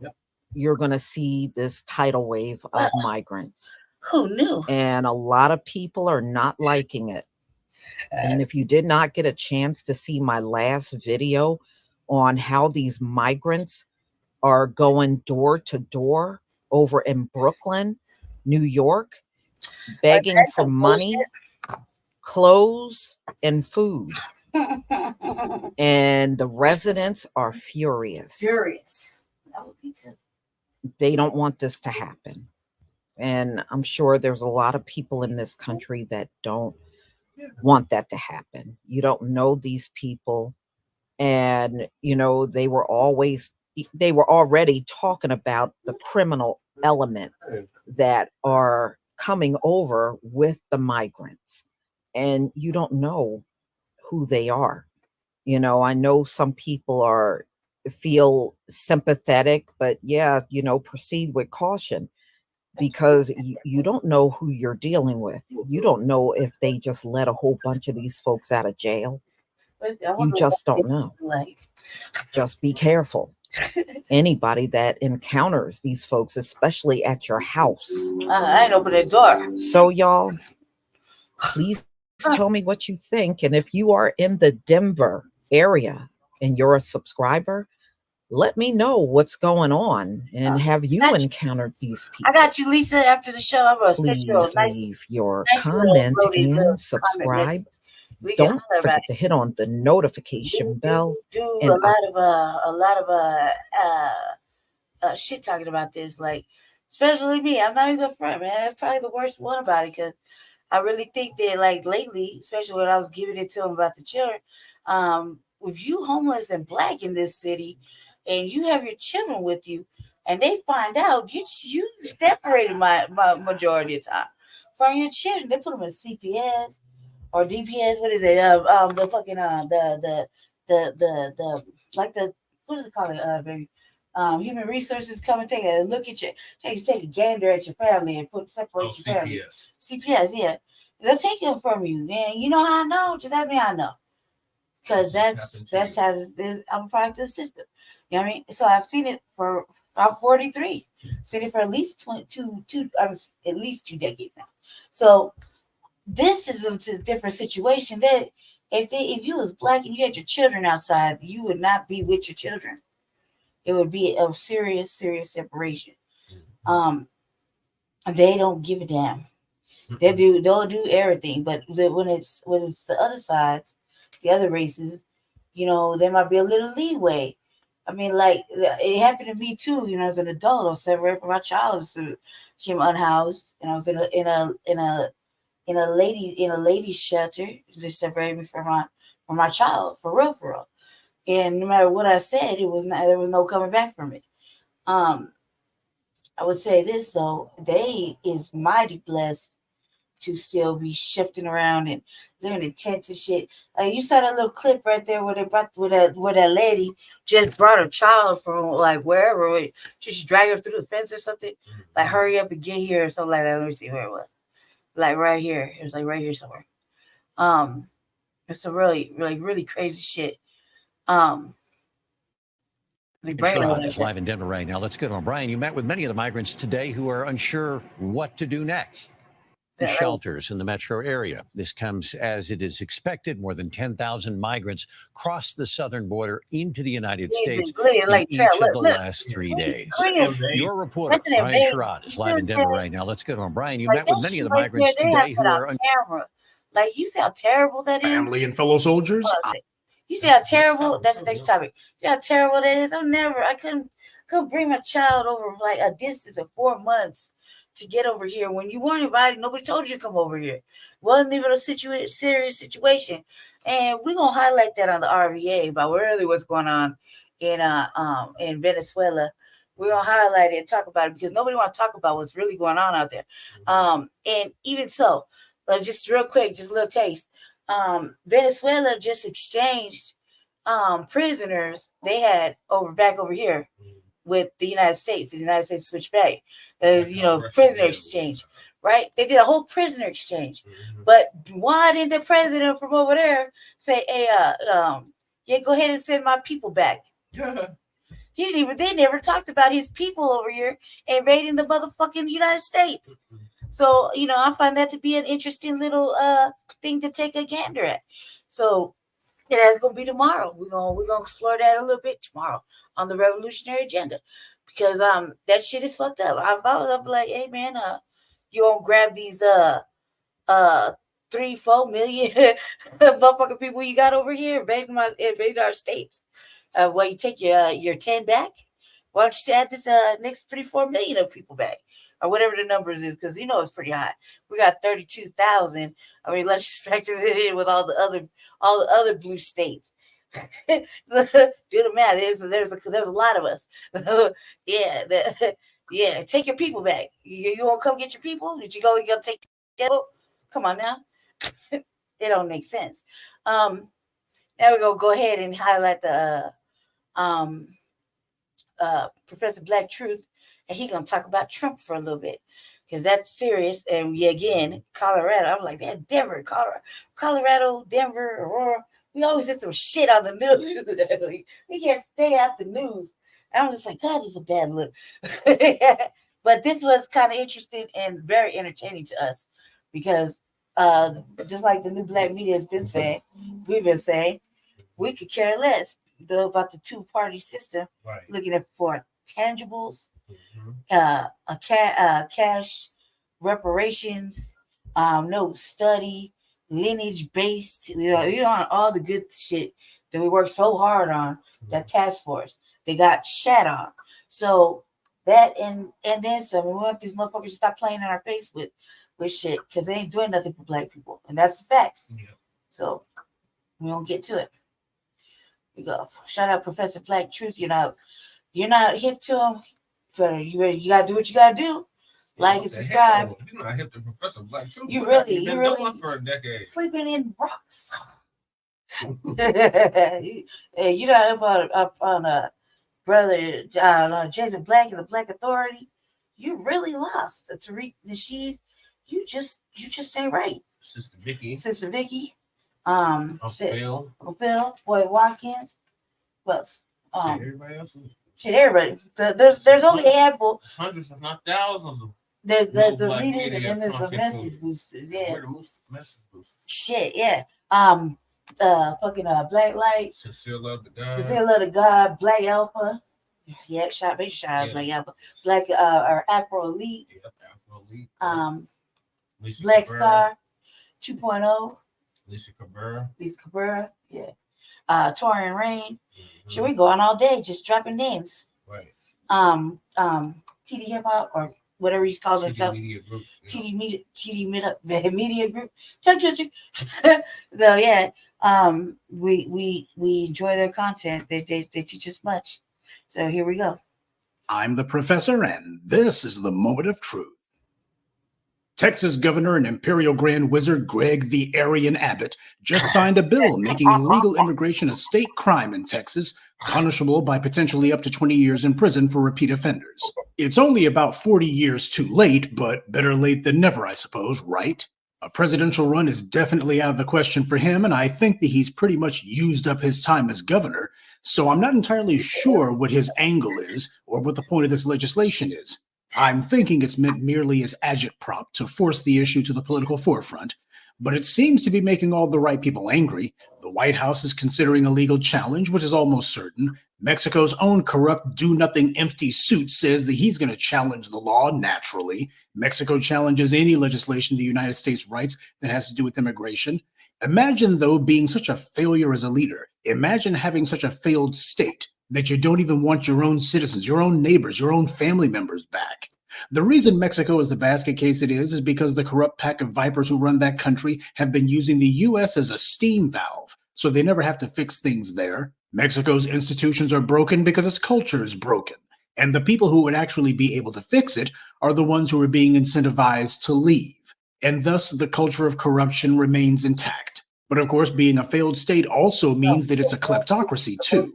you're going to see this tidal wave of migrants. Who knew? And a lot of people are not liking it. And if you did not get a chance to see my last video on how these migrants are going door to door over in Brooklyn, New York, begging for money, clothes, and food. And the residents are furious. That would be too. They don't want this to happen. And I'm sure there's a lot of people in this country that don't want that to happen. You don't know these people. And, you know, they were already talking about the criminal element that are coming over with the migrants. And you don't know who they are. You know, I know some people feel sympathetic, but yeah, you know, proceed with caution, because you don't know who you're dealing with. You don't know if they just let a whole bunch of these folks out of jail. You just don't know. Just be careful. Anybody that encounters these folks, especially at your house. I ain't open the door. So y'all, please tell me what you think. And if you are in the Denver area and you're a subscriber, let me know what's going on. And have you encountered these people? I got you, Lisa. After the show, I'm gonna send you a nice, leave your nice comment little and subscribe. Don't forget to hit on the notification bell. Do and a lot of shit talking about this, like especially me. I'm not even gonna front, man. That's probably the worst one about it, because I really think that, like, lately, especially when I was giving it to them about the children, with you homeless and Black in this city, and you have your children with you, and they find out you separated my majority of the time from your children, they put them in CPS or DPS. What is it? The fucking the like the, what is it called? Baby, Human Resources come and take a look at take a gander at your family and separate your family. CPS, yeah. They'll take them from you, man. You know how I know? Just ask me how I know. Because that's how it is. I'm a product of the system. You know what I mean? So I've seen it for I'm 43. Seen it for at least at least 2 decades now. So this is a different situation. That if you was Black and you had your children outside, you would not be with your children. It would be a serious separation. They don't give a damn. They'll do everything, but when it's the other sides, the other races, there might be a little leeway. I mean, like it happened to me too. As an adult, I was separated from my child, so became unhoused, and I was in a ladies shelter. They separated me from my child, for real. And no matter what I said, there was no coming back from it. I would say this though, they is mighty blessed to still be shifting around and living in tents and shit. You saw that little clip right there where that lady just brought her child from like wherever. She dragged her through the fence or something. Like hurry up and get here or something like that. Let me see where it was. Like right here. It was like right here somewhere. It's some really crazy shit. Brian is live in Denver right now. Let's go to him. Brian, you met with many of the migrants today who are unsure what to do next. The shelters in the metro area. This comes as it is expected. More than 10,000 migrants crossed the southern border into the United States in each of the last 3 days. Your reporter, Brian Sherrod, is live in Denver right now. Let's go to him. Brian, you met with many of the migrants today who are like, you see how terrible that is? Family and fellow soldiers. You see how terrible? That's the next topic. You see how terrible that is? I couldn't bring my child over like a distance of 4 months to get over here. When you weren't invited, nobody told you to come over here. Wasn't even a serious situation. And we're gonna highlight that on the RVA about really what's going on in Venezuela. We're gonna highlight it and talk about it because nobody want to talk about what's really going on out there. And even so, just real quick, just a little taste. Venezuela just exchanged prisoners they had back over here with the United States. The United States switched back. Prisoner exchange, right? They did a whole prisoner exchange. But why didn't the president from over there say, hey, go ahead and send my people back? They never talked about his people over here invading the motherfucking United States. So, I find that to be an interesting little thing to take a gander at. So that's gonna be tomorrow. We're gonna explore that a little bit tomorrow on the revolutionary agenda. Because that shit is fucked up. I was up like, hey man, you gonna grab these 3-4 million motherfucking people you got over here invading our states. Well, you take your 10 back. Why don't you add this next 3-4 million of people back? Or whatever the numbers is, because it's pretty high. We got 32,000. I mean, let's just factor it in with all the other blue states. Do the math. There's a lot of us. Yeah. Take your people back. You won't come get your people? Did you go take? Come on now. It don't make sense. Now we're gonna go ahead and highlight the Professor Black Truth. And he's going to talk about Trump for a little bit because that's serious. And again, Colorado, I was like, man, Denver, Colorado, Denver, Aurora. We always just some shit on the news. We can't stay out the news. I was just like, God, this is a bad look. But this was kind of interesting and very entertaining to us because just like the new Black media has been saying, we've been saying, we could care less about the two-party system, looking for tangibles, cash, reparations, no study, lineage based, on all the good shit that we worked so hard on, that task force, they got shat on. So that and then some, we want these motherfuckers to stop playing in our face with shit because they ain't doing nothing for Black people, and that's the facts. So we don't get to it. We go. Shout out Professor Black Truth. You're not hip to him. You gotta do what you gotta do. Like and subscribe. You're not hip to Professor Black Truth. You really for a decade. Sleeping in rocks. Hey, you're not up on brother Jacob Blacc and the Black Authority, you really lost. Tariq Nasheed, you just ain't right. Sister Vicky. Uncle Phil, Boy Watkins. What else? Everybody else. Everybody. There's only a handful. There's hundreds, if not thousands of. There's the leaders and then there's the message boosters. Yeah. We're the message boosters. Shit, yeah. Black Light. Sincere Love to God. Sincere Love to God. Black Alpha. Yep, shout out Black Alpha. Black or Afro Elite. Yep, Afro Elite. Black Star 2.0. Lisa Cabrera. Yeah. Torian Rain. Should we go on all day just dropping names? Right. TD Hip Hop or whatever he's called himself. Media Group. TD Media Group. Tongue twister. So yeah, we enjoy their content. They teach us much. So here we go. I'm the professor, and this is the moment of truth. Texas Governor and Imperial Grand Wizard Greg the Aryan Abbott just signed a bill making illegal immigration a state crime in Texas, punishable by potentially up to 20 years in prison for repeat offenders. It's only about 40 years too late, but better late than never, I suppose, right? A presidential run is definitely out of the question for him, and I think that he's pretty much used up his time as governor, so I'm not entirely sure what his angle is or what the point of this legislation is. I'm thinking it's meant merely as agitprop to force the issue to the political forefront, but it seems to be making all the right people angry. The White House is considering a legal challenge, which is almost certain. Mexico's own corrupt do-nothing empty suit says that he's going to challenge the law naturally. Mexico challenges any legislation the United States writes that has to do with immigration. Imagine, though, being such a failure as a leader. Imagine having such a failed state that you don't even want your own citizens, your own neighbors, your own family members back. The reason Mexico is the basket case it is because the corrupt pack of vipers who run that country have been using the U.S. as a steam valve, so they never have to fix things there. Mexico's institutions are broken because its culture is broken, and the people who would actually be able to fix it are the ones who are being incentivized to leave, and thus the culture of corruption remains intact. But of course, being a failed state also means that it's a kleptocracy too.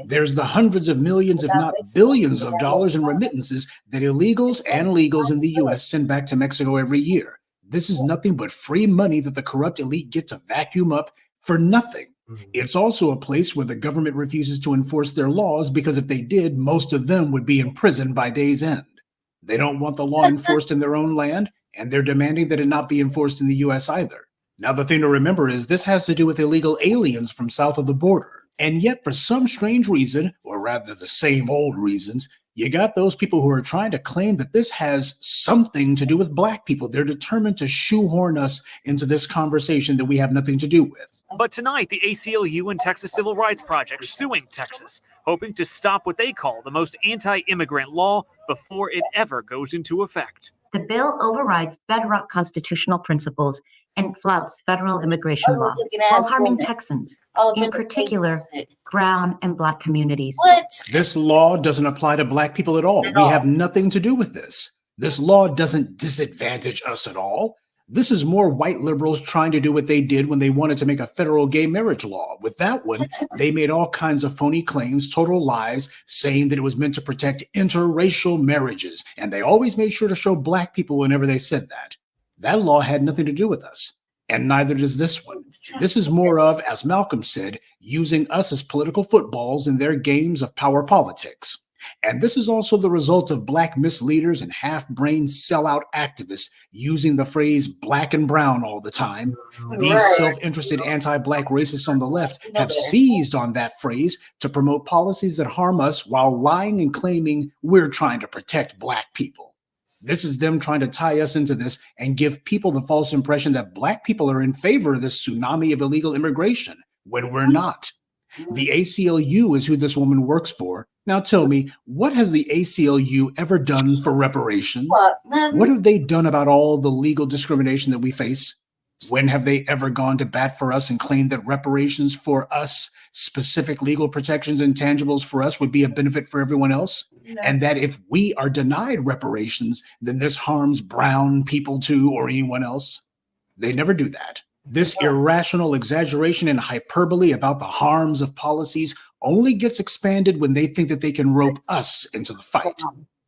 There's the hundreds of millions, if not billions of dollars in remittances that illegals and legals in the U.S. send back to Mexico every year. This is nothing but free money that the corrupt elite get to vacuum up for nothing. It's also a place where the government refuses to enforce their laws because if they did, most of them would be in prison by day's end. They don't want the law enforced in their own land, and they're demanding that it not be enforced in the U.S. either. Now, the thing to remember is this has to do with illegal aliens from south of the border. And yet, for some strange reason, or rather the same old reasons, you got those people who are trying to claim that this has something to do with Black people. They're determined to shoehorn us into this conversation that we have nothing to do with. But tonight, the ACLU and Texas Civil Rights Project suing Texas, hoping to stop what they call the most anti-immigrant law before it ever goes into effect. The bill overrides bedrock constitutional principles and flouts federal immigration law while harming Texans, in particular brown and Black communities. This law doesn't apply to Black people at all. We have nothing to do with this. This law doesn't disadvantage us at all. This is more white liberals trying to do what they did when they wanted to make a federal gay marriage law. With that one, they made all kinds of phony claims, total lies, saying that it was meant to protect interracial marriages. And they always made sure to show Black people whenever they said that. That law had nothing to do with us. And neither does this one. This is more of, as Malcolm said, using us as political footballs in their games of power politics. And this is also the result of Black misleaders and half-brained sellout activists using the phrase Black and brown all the time. These self-interested anti-Black racists on the left have seized on that phrase to promote policies that harm us while lying and claiming we're trying to protect Black people. This is them trying to tie us into this and give people the false impression that Black people are in favor of this tsunami of illegal immigration, when we're not. The ACLU is who this woman works for. Now tell me, what has the ACLU ever done for reparations? What have they done about all the legal discrimination that we face? When have they ever gone to bat for us and claimed that reparations for us, specific legal protections and tangibles for us, would be a benefit for everyone else? No. And that if we are denied reparations, then this harms brown people too, or anyone else? They never do that. This irrational exaggeration and hyperbole about the harms of policies only gets expanded when they think that they can rope us into the fight.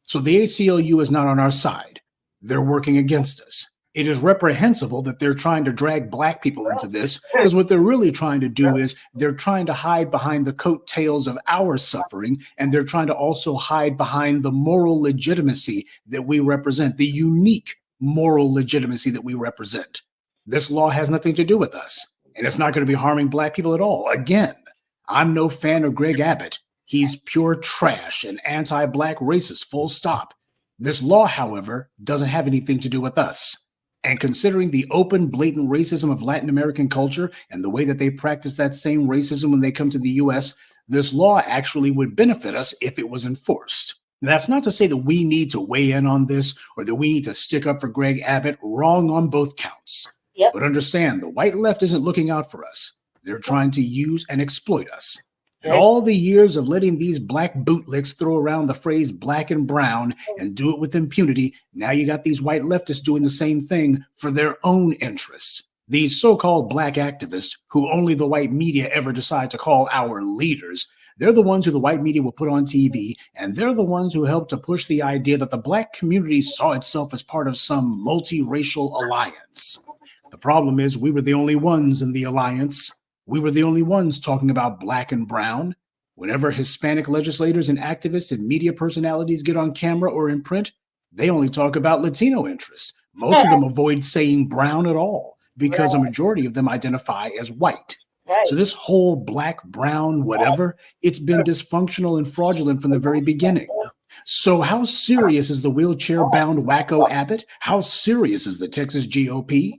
So the ACLU is not on our side. They're working against us. It is reprehensible that they're trying to drag Black people into this, because what they're really trying to do is they're trying to hide behind the coattails of our suffering, and they're trying to also hide behind the moral legitimacy that we represent, the unique moral legitimacy that we represent. This law has nothing to do with us, and it's not going to be harming Black people at all. Again, I'm no fan of Greg Abbott. He's pure trash and anti-Black racist, full stop. This law, however, doesn't have anything to do with us. And considering the open, blatant racism of Latin American culture and the way that they practice that same racism when they come to the US, this law actually would benefit us if it was enforced. Now, that's not to say that we need to weigh in on this or that we need to stick up for Greg Abbott. Wrong on both counts. Yep. But understand, the white left isn't looking out for us. They're trying to use and exploit us. And all the years of letting these Black bootlicks throw around the phrase Black and brown and do it with impunity, now you got these white leftists doing the same thing for their own interests. These so-called Black activists, who only the white media ever decide to call our leaders, they're the ones who the white media will put on TV, and they're the ones who help to push the idea that the Black community saw itself as part of some multiracial alliance. The problem is we were the only ones in the alliance. We were the only ones talking about Black and brown. Whenever Hispanic legislators and activists and media personalities get on camera or in print, they only talk about Latino interests. Most of them avoid saying brown at all because a majority of them identify as white. So this whole Black, brown, whatever, it's been dysfunctional and fraudulent from the very beginning. So how serious is the wheelchair-bound wacko Abbott? How serious is the Texas GOP?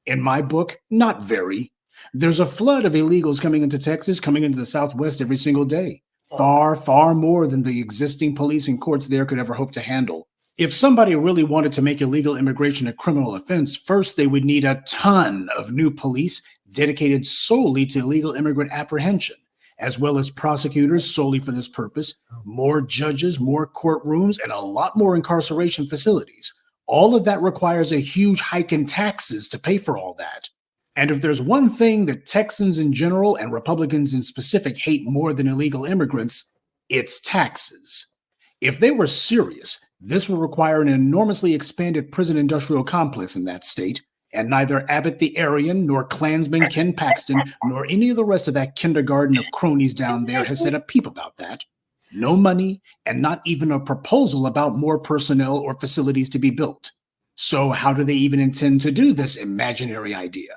In my book, not very. There's a flood of illegals coming into Texas, coming into the Southwest every single day. Far, far more than the existing police and courts there could ever hope to handle. If somebody really wanted to make illegal immigration a criminal offense, first they would need a ton of new police dedicated solely to illegal immigrant apprehension, as well as prosecutors solely for this purpose, more judges, more courtrooms, and a lot more incarceration facilities. All of that requires a huge hike in taxes to pay for all that. And if there's one thing that Texans in general and Republicans in specific hate more than illegal immigrants, it's taxes. If they were serious, this would require an enormously expanded prison industrial complex in that state, and neither Abbott the Aryan, nor Klansman Ken Paxton, nor any of the rest of that kindergarten of cronies down there has said a peep about that. No money, and not even a proposal about more personnel or facilities to be built. So how do they even intend to do this imaginary idea?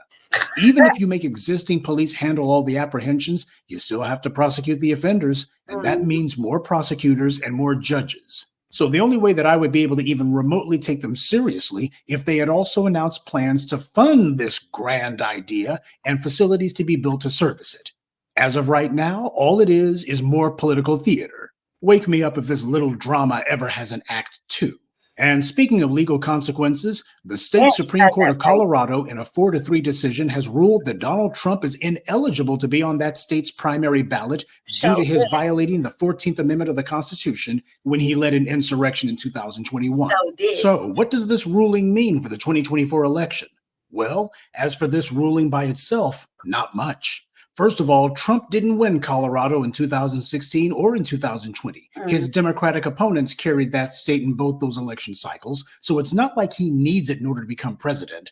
Even if you make existing police handle all the apprehensions, you still have to prosecute the offenders, and that means more prosecutors and more judges. So the only way that I would be able to even remotely take them seriously if they had also announced plans to fund this grand idea and facilities to be built to service it. As of right now, all it is more political theater. Wake me up if this little drama ever has an act 2. And speaking of legal consequences, the state Supreme Court of Colorado in a 4-3 decision has ruled that Donald Trump is ineligible to be on that state's primary ballot due to his violating the 14th Amendment of the Constitution when he led an insurrection in 2021. So what does this ruling mean for the 2024 election? Well, as for this ruling by itself, not much. First of all, Trump didn't win Colorado in 2016 or in 2020. His Democratic opponents carried that state in both those election cycles, so it's not like he needs it in order to become president.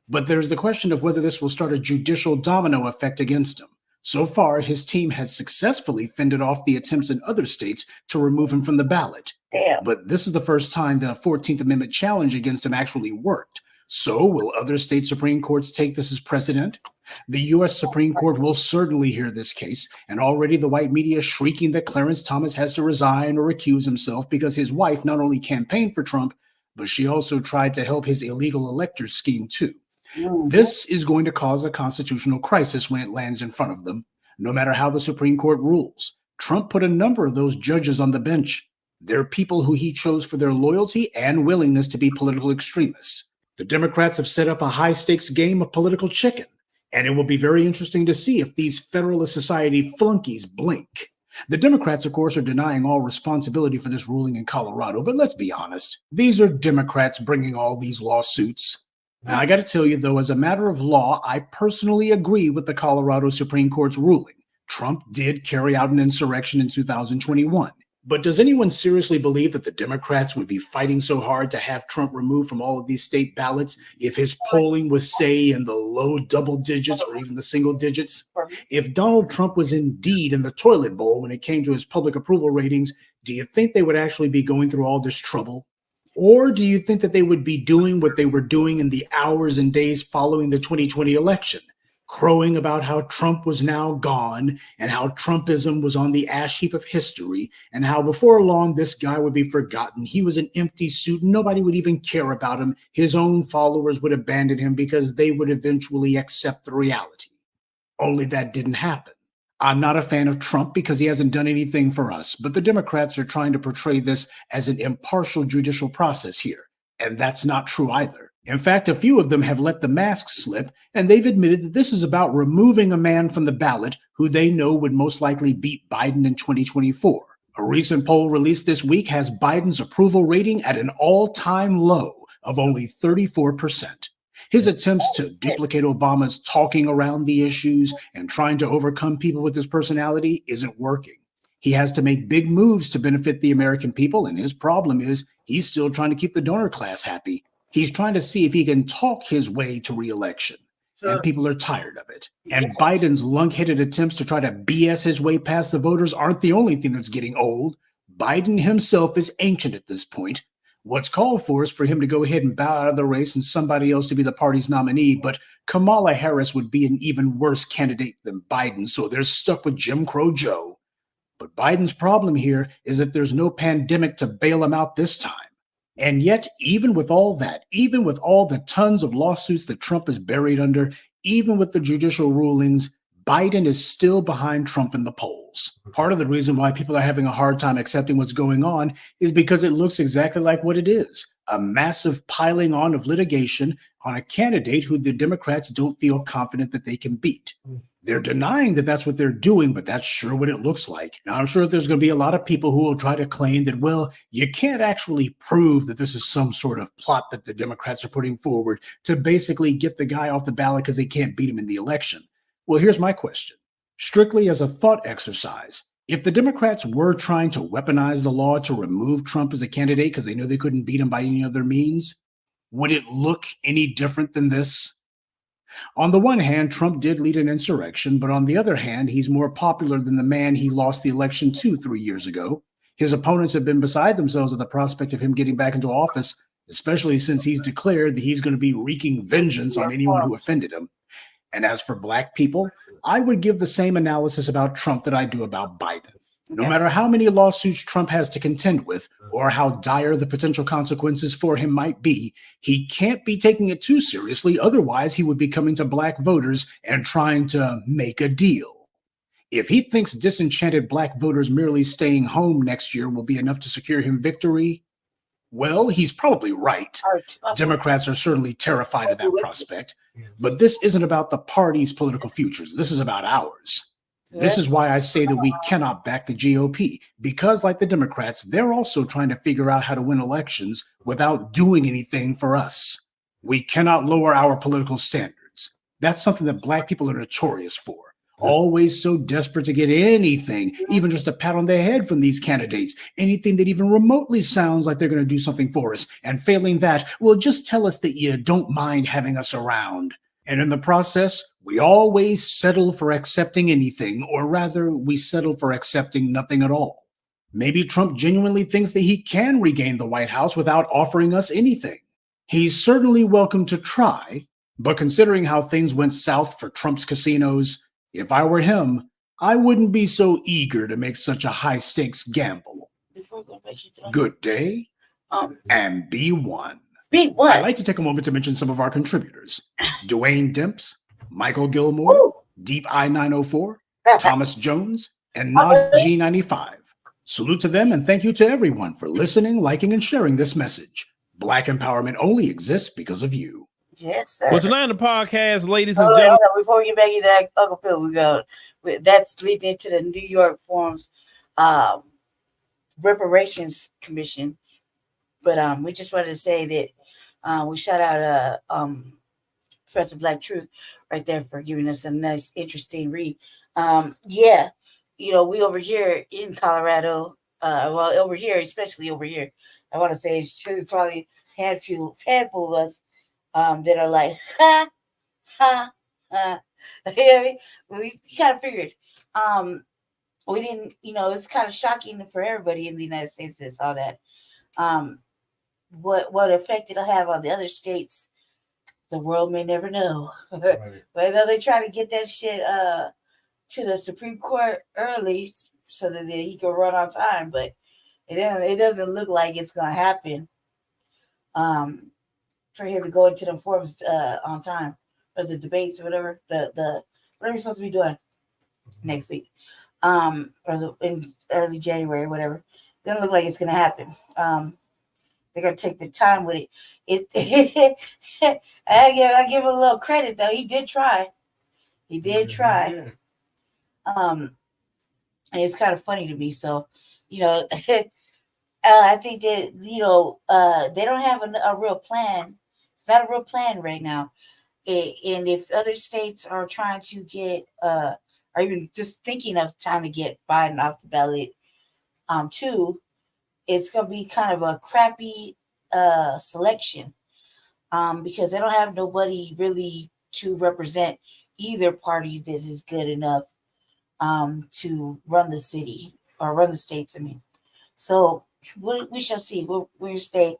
But there's the question of whether this will start a judicial domino effect against him. So far, his team has successfully fended off the attempts in other states to remove him from the ballot. But this is the first time the 14th Amendment challenge against him actually worked. So will other state Supreme Courts take this as precedent? The U.S. Supreme Court will certainly hear this case, and already the white media is shrieking that Clarence Thomas has to resign or recuse himself because his wife not only campaigned for Trump, but she also tried to help his illegal electors scheme too. This is going to cause a constitutional crisis when it lands in front of them, no matter how the Supreme Court rules. Trump put a number of those judges on the bench. They're people who he chose for their loyalty and willingness to be political extremists. The Democrats have set up a high-stakes game of political chicken, and it will be very interesting to see if these Federalist Society flunkies blink. The Democrats, of course, are denying all responsibility for this ruling in Colorado, but let's be honest. These are Democrats bringing all these lawsuits. Now, I got to tell you, though, as a matter of law, I personally agree with the Colorado Supreme Court's ruling. Trump did carry out an insurrection in 2021. But does anyone seriously believe that the Democrats would be fighting so hard to have Trump removed from all of these state ballots if his polling was, say, in the low double digits or even the single digits? If Donald Trump was indeed in the toilet bowl when it came to his public approval ratings, do you think they would actually be going through all this trouble? Or do you think that they would be doing what they were doing in the hours and days following the 2020 election? Crowing about how Trump was now gone and how Trumpism was on the ash heap of history and how before long this guy would be forgotten. He was an empty suit. Nobody would even care about him. His own followers would abandon him because they would eventually accept the reality. Only that didn't happen. I'm not a fan of Trump because he hasn't done anything for us, but the Democrats are trying to portray this as an impartial judicial process here, and that's not true either. In fact, a few of them have let the mask slip, and they've admitted that this is about removing a man from the ballot who they know would most likely beat Biden in 2024. A recent poll released this week has Biden's approval rating at an all-time low of only 34%. His attempts to duplicate Obama's talking around the issues and trying to overcome people with his personality isn't working. He has to make big moves to benefit the American people, and his problem is he's still trying to keep the donor class happy. He's trying to see if he can talk his way to re-election, and people are tired of it. And Biden's lunk-headed attempts to try to BS his way past the voters aren't the only thing that's getting old. Biden himself is ancient at this point. What's called for is for him to go ahead and bow out of the race and somebody else to be the party's nominee, but Kamala Harris would be an even worse candidate than Biden, so they're stuck with Jim Crow Joe. But Biden's problem here is that there's no pandemic to bail him out this time. And yet, even with all that, even with all the tons of lawsuits that Trump is buried under, even with the judicial rulings, Biden is still behind Trump in the polls. Part of the reason why people are having a hard time accepting what's going on is because it looks exactly like what it is, a massive piling on of litigation on a candidate who the Democrats don't feel confident that they can beat. They're denying that that's what they're doing, but that's sure what it looks like. Now, I'm sure there's going to be a lot of people who will try to claim that, well, you can't actually prove that this is some sort of plot that the Democrats are putting forward to basically get the guy off the ballot because they can't beat him in the election. Well, here's my question. Strictly as a thought exercise, if the Democrats were trying to weaponize the law to remove Trump as a candidate because they knew they couldn't beat him by any other means, would it look any different than this? On the one hand, Trump did lead an insurrection, but on the other hand, he's more popular than the man he lost the election to 3 years ago. His opponents have been beside themselves at the prospect of him getting back into office, especially since he's declared that he's going to be wreaking vengeance on anyone who offended him. And as for Black people, I would give the same analysis about Trump that I do about Biden. No matter how many lawsuits Trump has to contend with, or how dire the potential consequences for him might be, he can't be taking it too seriously. Otherwise, he would be coming to Black voters and trying to make a deal. If he thinks disenchanted Black voters merely staying home next year will be enough to secure him victory, well, he's probably right. Democrats are certainly terrified of that prospect, but this isn't about the party's political futures. This is about ours. This is why I say that we cannot back the GOP, because like the Democrats, they're also trying to figure out how to win elections without doing anything for us. We cannot lower our political standards. That's something that Black people are notorious for. Always so desperate to get anything, even just a pat on the head from these candidates, anything that even remotely sounds like they're going to do something for us. And failing that, well, just tell us that you don't mind having us around. And in the process, we always settle for accepting anything, or rather, we settle for accepting nothing at all. Maybe Trump genuinely thinks that he can regain the White House without offering us anything. He's certainly welcome to try, but considering how things went south for Trump's casinos, if I were him, I wouldn't be so eager to make such a high-stakes gamble. Good day, and be one. I'd like to take a moment to mention some of our contributors. Dwayne Demps, Michael Gilmore, Deep Eye 904, Thomas Jones, and Nod G95. Salute to them, and thank you to everyone for listening, liking, and sharing this message. Black empowerment only exists because of you. Yes, sir. Well, tonight on the podcast, ladies and gentlemen. Before we get back into that, Uncle Phil, that's leading into the New York Forum's Reparations Commission. But we just wanted to say that we shout out Professor Black Truth right there for giving us a nice, interesting read Yeah, we over here in Colorado, well, over here, especially over here, I want to say it's probably handful of us that are like, ha, ha, ha. You know what I mean? We kind of figured. We didn't, it's kind of shocking for everybody in the United States that saw that. What effect it'll have on the other states, the world may never know. Right. But they try to get that shit to the Supreme Court early so that he can run on time, but it doesn't look like it's gonna happen. For him to go into the forums on time, or the debates or whatever, the whatever he's supposed to be doing next week, or in early January, whatever. Doesn't look like it's gonna happen. They're gonna take the time with it. I give him a little credit though. He did try. And it's kind of funny to me. So, I think that they don't have a real plan. It's not a real plan right now. And if other states are trying to get, or even just thinking of trying to get Biden off the ballot, too, it's gonna be kind of a crappy selection, because they don't have nobody really to represent either party that is good enough to run the city or run the states. I mean, so we shall see. We'll stay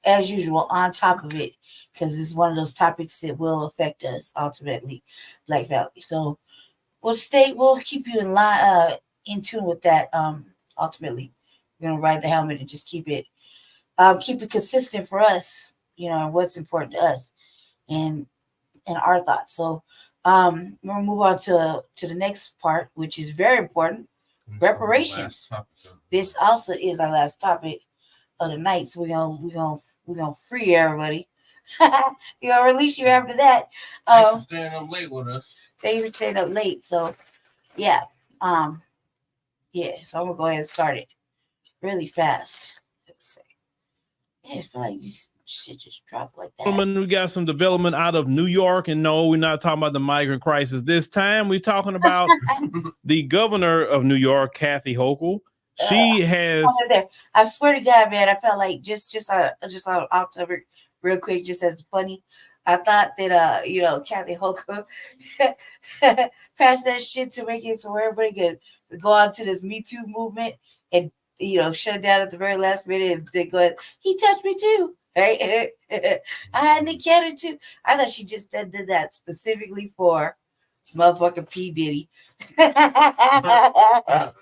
as usual on top of it, because it's one of those topics that will affect us ultimately, Black Valley. So we'll keep you in line, in tune with that. Ultimately, we're gonna ride the helmet and just keep it consistent for us, what's important to us and our thoughts. So we're gonna move on to the next part, which is very important. Reparations. This also is our last topic of the night. So we're gonna free everybody. We're gonna release you after that. Thanks for staying up late with us. Thank you for staying up late. So yeah. So I'm gonna go ahead and start it really fast. Let's see. Yeah, I feel like this shit just dropped like that. We got some development out of New York, and no, we're not talking about the migrant crisis this time. We're talking about the governor of New York, Kathy Hochul. She has. I swear to God, man, I felt like just off topic, real quick, just as funny. I thought that Kathy Hochul passed that shit to make it so everybody could go on to this Me Too movement and shut it down at the very last minute and they go, he touched me too. Right? I had Nick Cannon too. I thought she just did that specifically for motherfucking P. Diddy. That's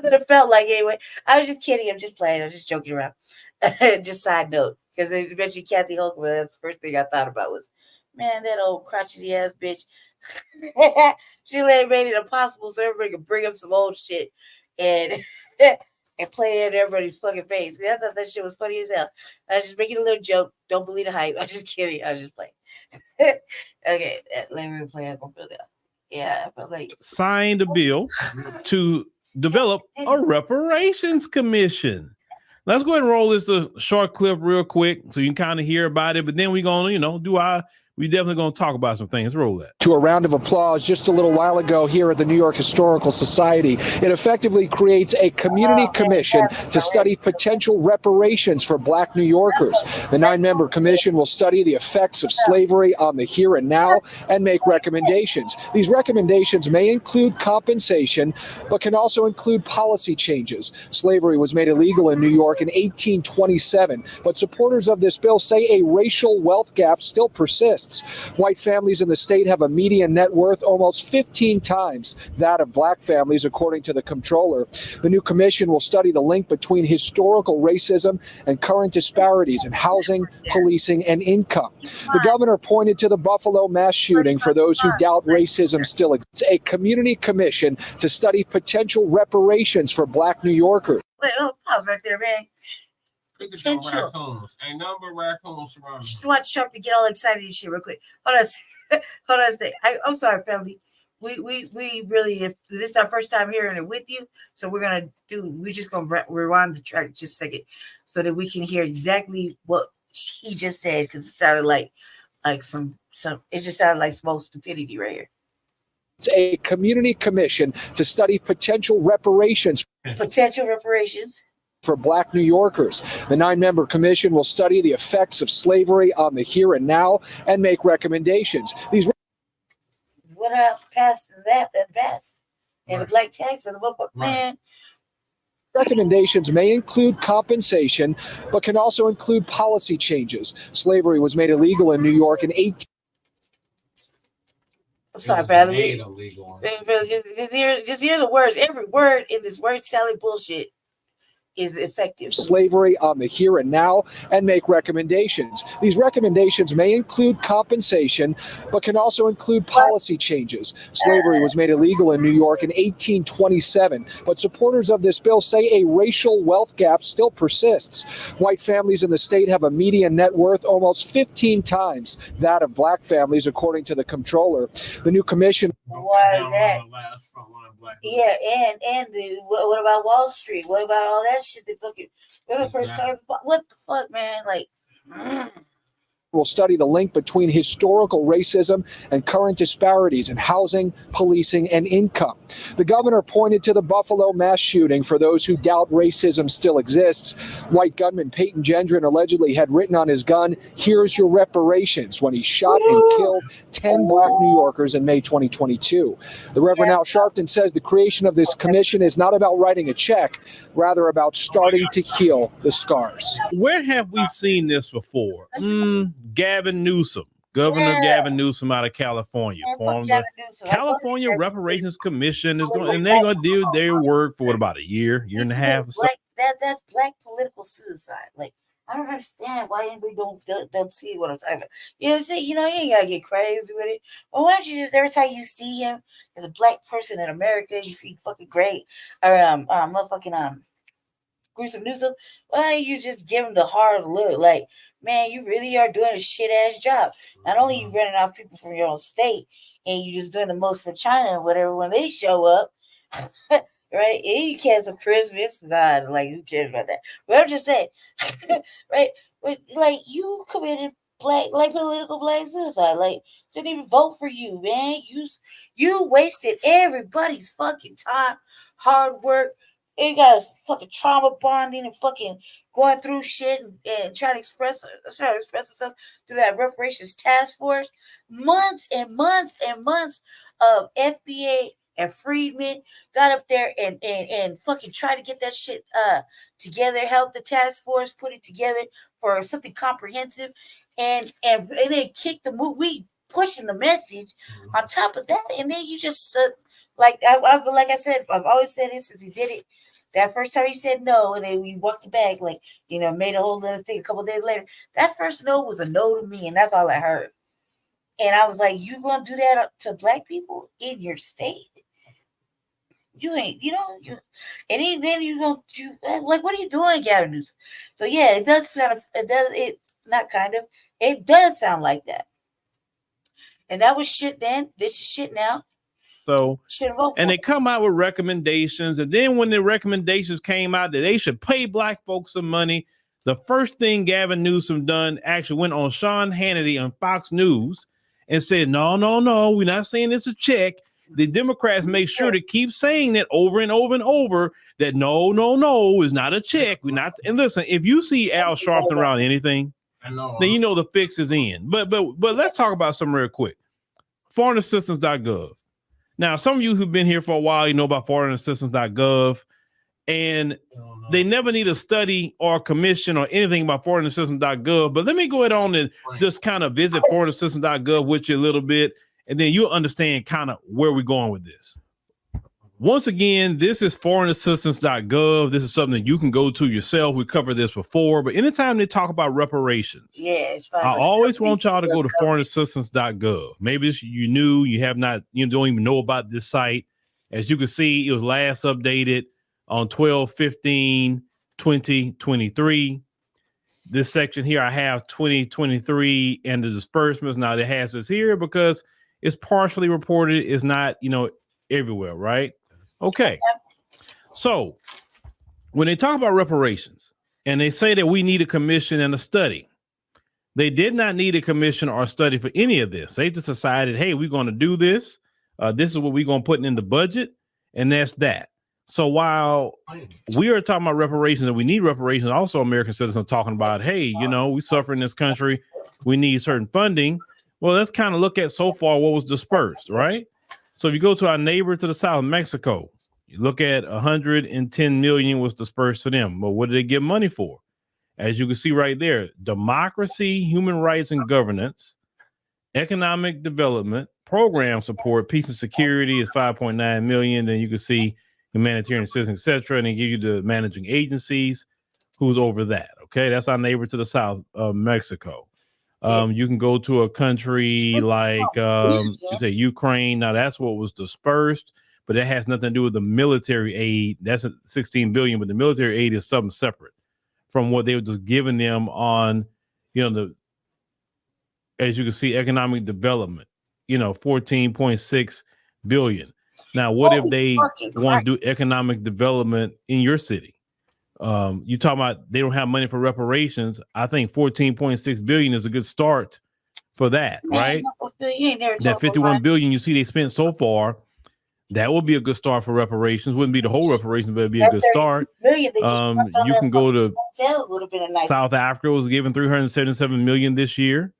what it felt like anyway. I was just kidding. I'm just playing. I was just joking around. Just side note. Because they mentioned Kathy Hochul, that's the first thing I thought about was, man, that old crotchety ass bitch. She made it impossible so everybody could bring up some old shit and play it in everybody's fucking face. I thought that shit was funny as hell. I was just making a little joke. Don't believe the hype. I was just kidding. I was just playing. Okay, let me play. I'm gonna build it up. Yeah, but signed a bill to develop a reparations commission. Let's go ahead and roll this a short clip real quick so you can kind of hear about it. But then we're going to, we definitely going to talk about some things. Roll that. To a round of applause just a little while ago here at the New York Historical Society. It effectively creates a community commission to study potential reparations for Black New Yorkers. The 9-member commission will study the effects of slavery on the here and now and make recommendations. These recommendations may include compensation, but can also include policy changes. Slavery was made illegal in New York in 1827, but supporters of this bill say a racial wealth gap still persists. White families in the state have a median net worth almost 15 times that of Black families, according to the comptroller. The new commission will study the link between historical racism and current disparities in housing, policing, and income. The governor pointed to the Buffalo mass shooting for those who doubt racism still exists. A community commission to study potential reparations for Black New Yorkers. Wait, pause right there, man. Look at them raccoons. Ain't nothing but raccoons surrounding. Just watch Trump to get all excited and shit real quick. Hold on a second. I'm sorry, family. We really, if this is our first time hearing it with you, so we're just gonna rewind the track just a second so that we can hear exactly what he just said, because it sounded like some it just sounded like some old stupidity right here. a community commission to study potential reparations for Black New Yorkers. The 9-member commission will study the effects of slavery on the here and now and make recommendations. These what passed that and passed and the black tax and the motherfucker man. Recommendations may include compensation, but can also include policy changes. Slavery was made illegal in New York in 18. I'm sorry, Bradley. Just hear the words. Every word in this word salad bullshit is effective. Slavery on the here and now and make recommendations. These recommendations may include compensation, but can also include policy changes. Slavery was made illegal in New York in 1827, but supporters of this bill say a racial wealth gap still persists. White families in the state have a median net worth almost 15 times that of Black families, according to the comptroller. The new commission. Why is that? Yeah, and what about Wall Street? What about all that shit? They fucking they're the first time. What the fuck, man? Like. Will study the link between historical racism and current disparities in housing, policing, and income. The governor pointed to the Buffalo mass shooting for those who doubt racism still exists. White gunman Peyton Gendron allegedly had written on his gun, "Here's your reparations," when he shot and killed 10 Black New Yorkers in May 2022. The Reverend Al Sharpton says the creation of this commission is not about writing a check, rather about starting to heal the scars. Where have we seen this before? Gavin Newsom, Governor Gavin Newsom out of California, formed the California Reparations Commission is going, and they're going to do their work for what, about a year and a half. Or so. That's Black political suicide. Like, I don't understand why anybody don't see what I'm talking about. You ain't gotta get crazy with it. But why don't you just every time you see him as a Black person in America, you see fucking great or motherfucking Gruesome Newsom, why don't you just give him the hard look? Like, man, you really are doing a shit ass job. Not only you running off people from your own state, and you just doing the most for China and whatever when they show up, right? And you cancel Christmas, God, like who cares about that? But I'm just saying, right? But like you committed political Black suicide. Like didn't even vote for you, man. You wasted everybody's fucking time, hard work. You guys fucking trauma bonding and fucking going through shit and trying to express yourself through that reparations task force. Months and months and months of FBA and Friedman got up there and fucking tried to get that shit together, help the task force put it together for something comprehensive, and then kick the move. We pushing the message on top of that, and then you just like I said, I've always said it since he did it. That first time he said no, and then we walked it back, like, made a whole little thing a couple days later. That first no was a no to me, and that's all I heard. And I was like, you going to do that to Black people in your state? You ain't, and then like, what are you doing, Gavin Newsom? So, yeah, it does sound like that. And that was shit then. This is shit now. So, and they come out with recommendations, and then when the recommendations came out that they should pay Black folks some money, the first thing Gavin Newsom done actually went on Sean Hannity on Fox News and said, no, we're not saying it's a check. The Democrats make sure to keep saying that over and over and over, that no, it's not a check. We're not. And listen, if you see Al Sharpton around anything, then you know the fix is in. But let's talk about something real quick. Foreignassistance.gov. Now, some of you who've been here for a while, you know about foreignassistance.gov, and they never need a study or a commission or anything about foreignassistance.gov. But let me go ahead on and just kind of visit foreignassistance.gov with you a little bit, and then you'll understand kind of where we're going with this. Once again, this is foreignassistance.gov. This is something that you can go to yourself. We covered this before, but anytime they talk about reparations, it's fine. I always want y'all to go to foreignassistance.gov. Maybe it's you new, you have not, you don't even know about this site. As you can see, it was last updated on 12/15/2023. This section here, I have 2023 and the disbursements. Now it has this here because it's partially reported. It's not, everywhere, right? Okay. So when they talk about reparations and they say that we need a commission and a study, they did not need a commission or a study for any of this. They just decided, hey, we're going to do this. This is what we're going to put in the budget, and that's that. So while we are talking about reparations and we need reparations, also American citizens are talking about, hey, you know, we suffer in this country. We need certain funding. Well, let's kind of look at so far what was dispersed, right? So if you go to our neighbor to the south, Mexico, you look at 110 million was dispersed to them. But what did they get money for? As you can see right there, democracy, human rights and governance, economic development, program support, peace and security is 5.9 million. Then you can see humanitarian assistance, etc. And they give you the managing agencies who's over that. Okay, that's our neighbor to the south of Mexico. You can go to a country like you say Ukraine. Now that's what was dispersed, but that has nothing to do with the military aid. That's 16 billion, but the military aid is something separate from what they were just giving them on, you know, as you can see, economic development, you know, 14.6 billion. Now, what if they want to do economic development in your city? You talk about they don't have money for reparations. I think 14.6 billion is a good start for that, right? That 51 billion you see they spent so far, that would be a good start for reparations. Wouldn't be the whole reparations, but it'd be a good start. You can go to South Africa was given 377 million this year.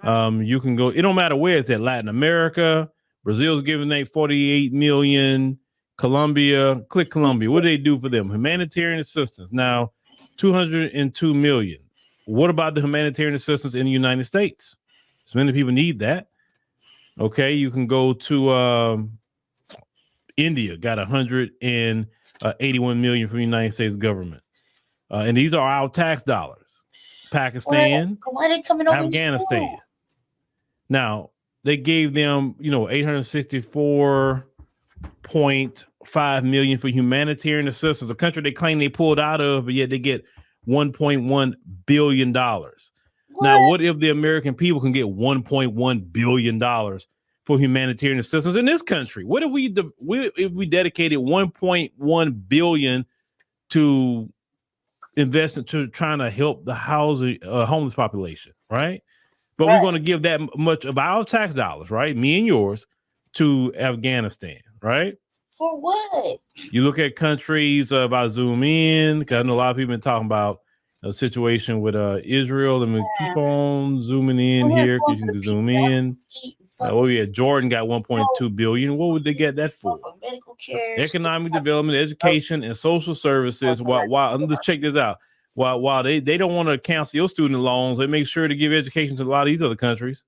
You can go, it don't matter where it's at, Latin America, Brazil's giving 48 million. Colombia, click Colombia. What do they do for them? Humanitarian assistance. Now, 202 million. What about the humanitarian assistance in the United States? So many people need that. Okay, you can go to India, got 181 million from the United States government. And these are our tax dollars. Pakistan, why are they coming over Afghanistan. Now, they gave them, you know, 864.5 million for humanitarian assistance, a country they claim they pulled out of, but yet they get $1.1 billion. Now, what if the American people can get $1.1 billion for humanitarian assistance in this country? What if we dedicated 1.1 billion to invest into trying to help the homeless population, right? But we're going to give that much of our tax dollars, right? Me and yours, to Afghanistan, right? For what? You look at countries, if I zoom in, because I know a lot of people been talking about a situation with Israel. Let me keep on zooming in here because you can zoom in. Jordan got 1.2 billion. What would they get that for? Medical care, economic development, education, and social services. While let's check this out. While they don't want to cancel your student loans, they make sure to give education to a lot of these other countries.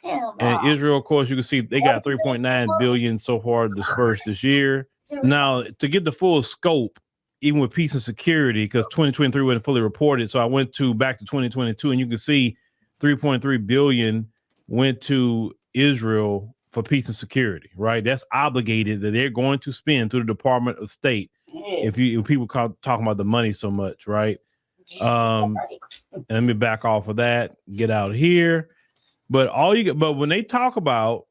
And Israel, of course, you can see they got 3.9 billion so far dispersed this year. Now, to get the full scope, even with peace and security, because 2023 wasn't fully reported, so I went back to 2022, and you can see 3.3 billion went to Israel for peace and security, right? That's obligated that they're going to spend through the Department of State. If people talking about the money so much, right? And let me back off of that, get out here. But when they talk about,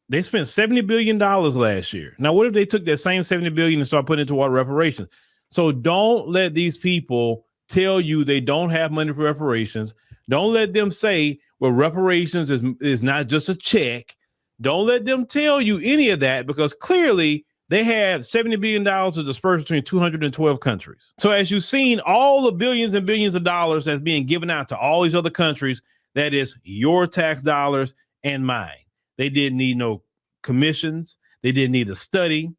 they spent $70 billion last year. Now, what if they took that same $70 billion and start putting it toward reparations? So don't let these people tell you they don't have money for reparations. Don't let them say, well, reparations is not just a check. Don't let them tell you any of that, because clearly they have $70 billion to disperse between 212 countries. So as you've seen, all the billions and billions of dollars that's being given out to all these other countries, that is your tax dollars and mine. They didn't need no commissions. They didn't need a study.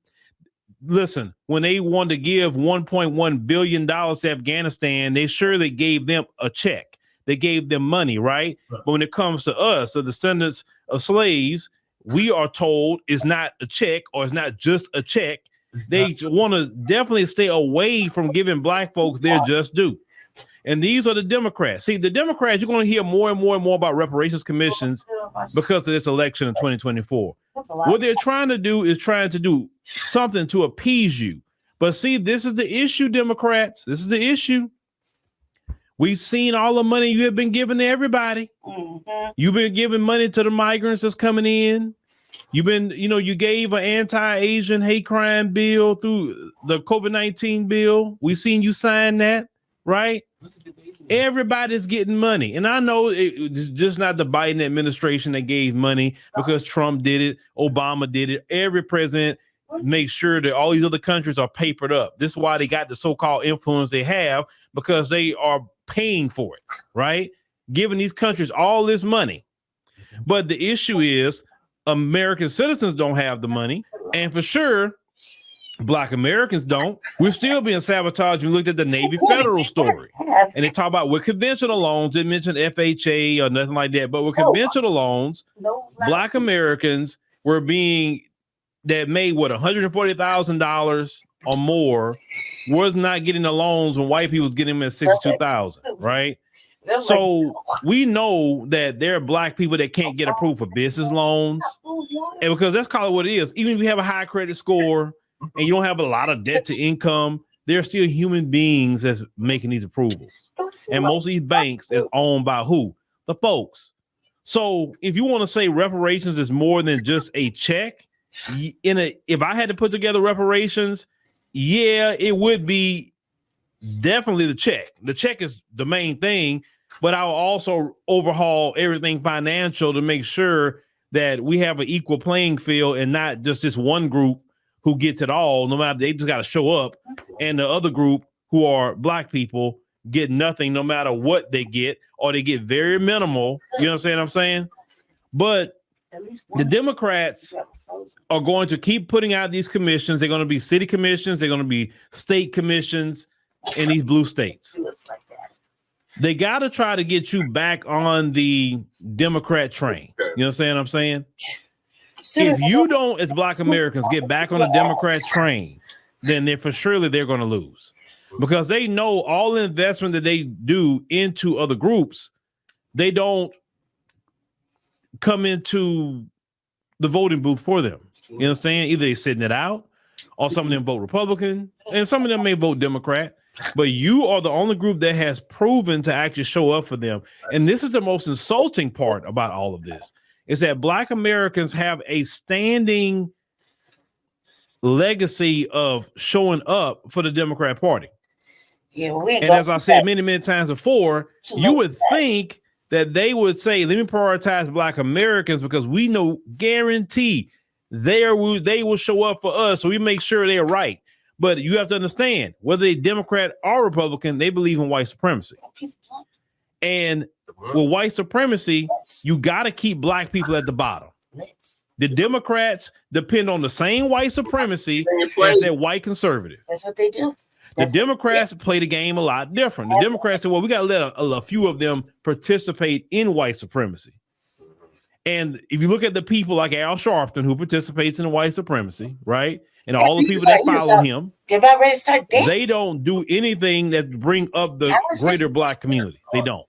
Listen, when they wanted to give $1.1 billion to Afghanistan, they gave them a check. They gave them money, right? But when it comes to us, the descendants of slaves, we are told it's not a check, or it's not just a check. They want to definitely stay away from giving black folks their just due. And these are the Democrats. See, the Democrats, you're going to hear more and more and more about reparations commissions because of this election in 2024. What they're trying to do is something to appease you. But see, this is the issue, Democrats. This is the issue. We've seen all the money you have been giving to everybody. You've been giving money to the migrants that's coming in. You've been, you gave an anti-Asian hate crime bill through the COVID-19 bill. We've seen you sign that, right? Everybody's getting money. And I know it's just not the Biden administration that gave money, because Trump did it, Obama did it. Every president makes sure that all these other countries are papered up. This is why they got the so-called influence they have, because they are paying for it, right? Giving these countries all this money. But the issue is American citizens don't have the money. And for sure, Black Americans don't. We're still being sabotaged. We looked at the Navy Federal story, and they talk about with conventional loans, didn't mention FHA or nothing like that, but with conventional loans, Black Americans were being, that made what, $140,000 or more, was not getting the loans when white people was getting them at $62,000, right? So we know that there are Black people that can't get approved for business loans, and because that's called what it is. Even if you have a high credit score and you don't have a lot of debt to income, they're still human beings that's making these approvals. And most of these banks is owned by who? The folks. So if you want to say reparations is more than just a check, if I had to put together reparations, yeah, it would be definitely the check. The check is the main thing, but I'll also overhaul everything financial to make sure that we have an equal playing field and not just this one group who gets it all, no matter, they just got to show up, and the other group who are Black people get nothing no matter what they get, or they get very minimal. You understand what I'm saying? But the Democrats are going to keep putting out these commissions. They're going to be city commissions. They're going to be state commissions in these blue states. They got to try to get you back on the Democrat train. You understand what I'm saying? If you don't, as Black Americans, get back on the Democrat train, then they're going to lose, because they know all the investment that they do into other groups, they don't come into the voting booth for them. You understand? Either they're sitting it out, or some of them vote Republican, and some of them may vote Democrat. But you are the only group that has proven to actually show up for them. And this is the most insulting part about all of this, is that Black Americans have a standing legacy of showing up for the Democrat Party. Yeah, and as I said many, many times before, you would think that they would say, let me prioritize Black Americans, because we know, guarantee, they will show up for us, so we make sure they're right. But you have to understand, whether they're Democrat or Republican, they believe in white supremacy. And with white supremacy, you got to keep Black people at the bottom. The Democrats depend on the same white supremacy as their white conservative. That's what they do. The Democrats play the game a lot different. The Democrats say, well, we got to let a few of them participate in white supremacy. And if you look at the people like Al Sharpton, who participates in white supremacy, right? And all the people that follow him, they don't do anything that bring up the greater Black community. They don't.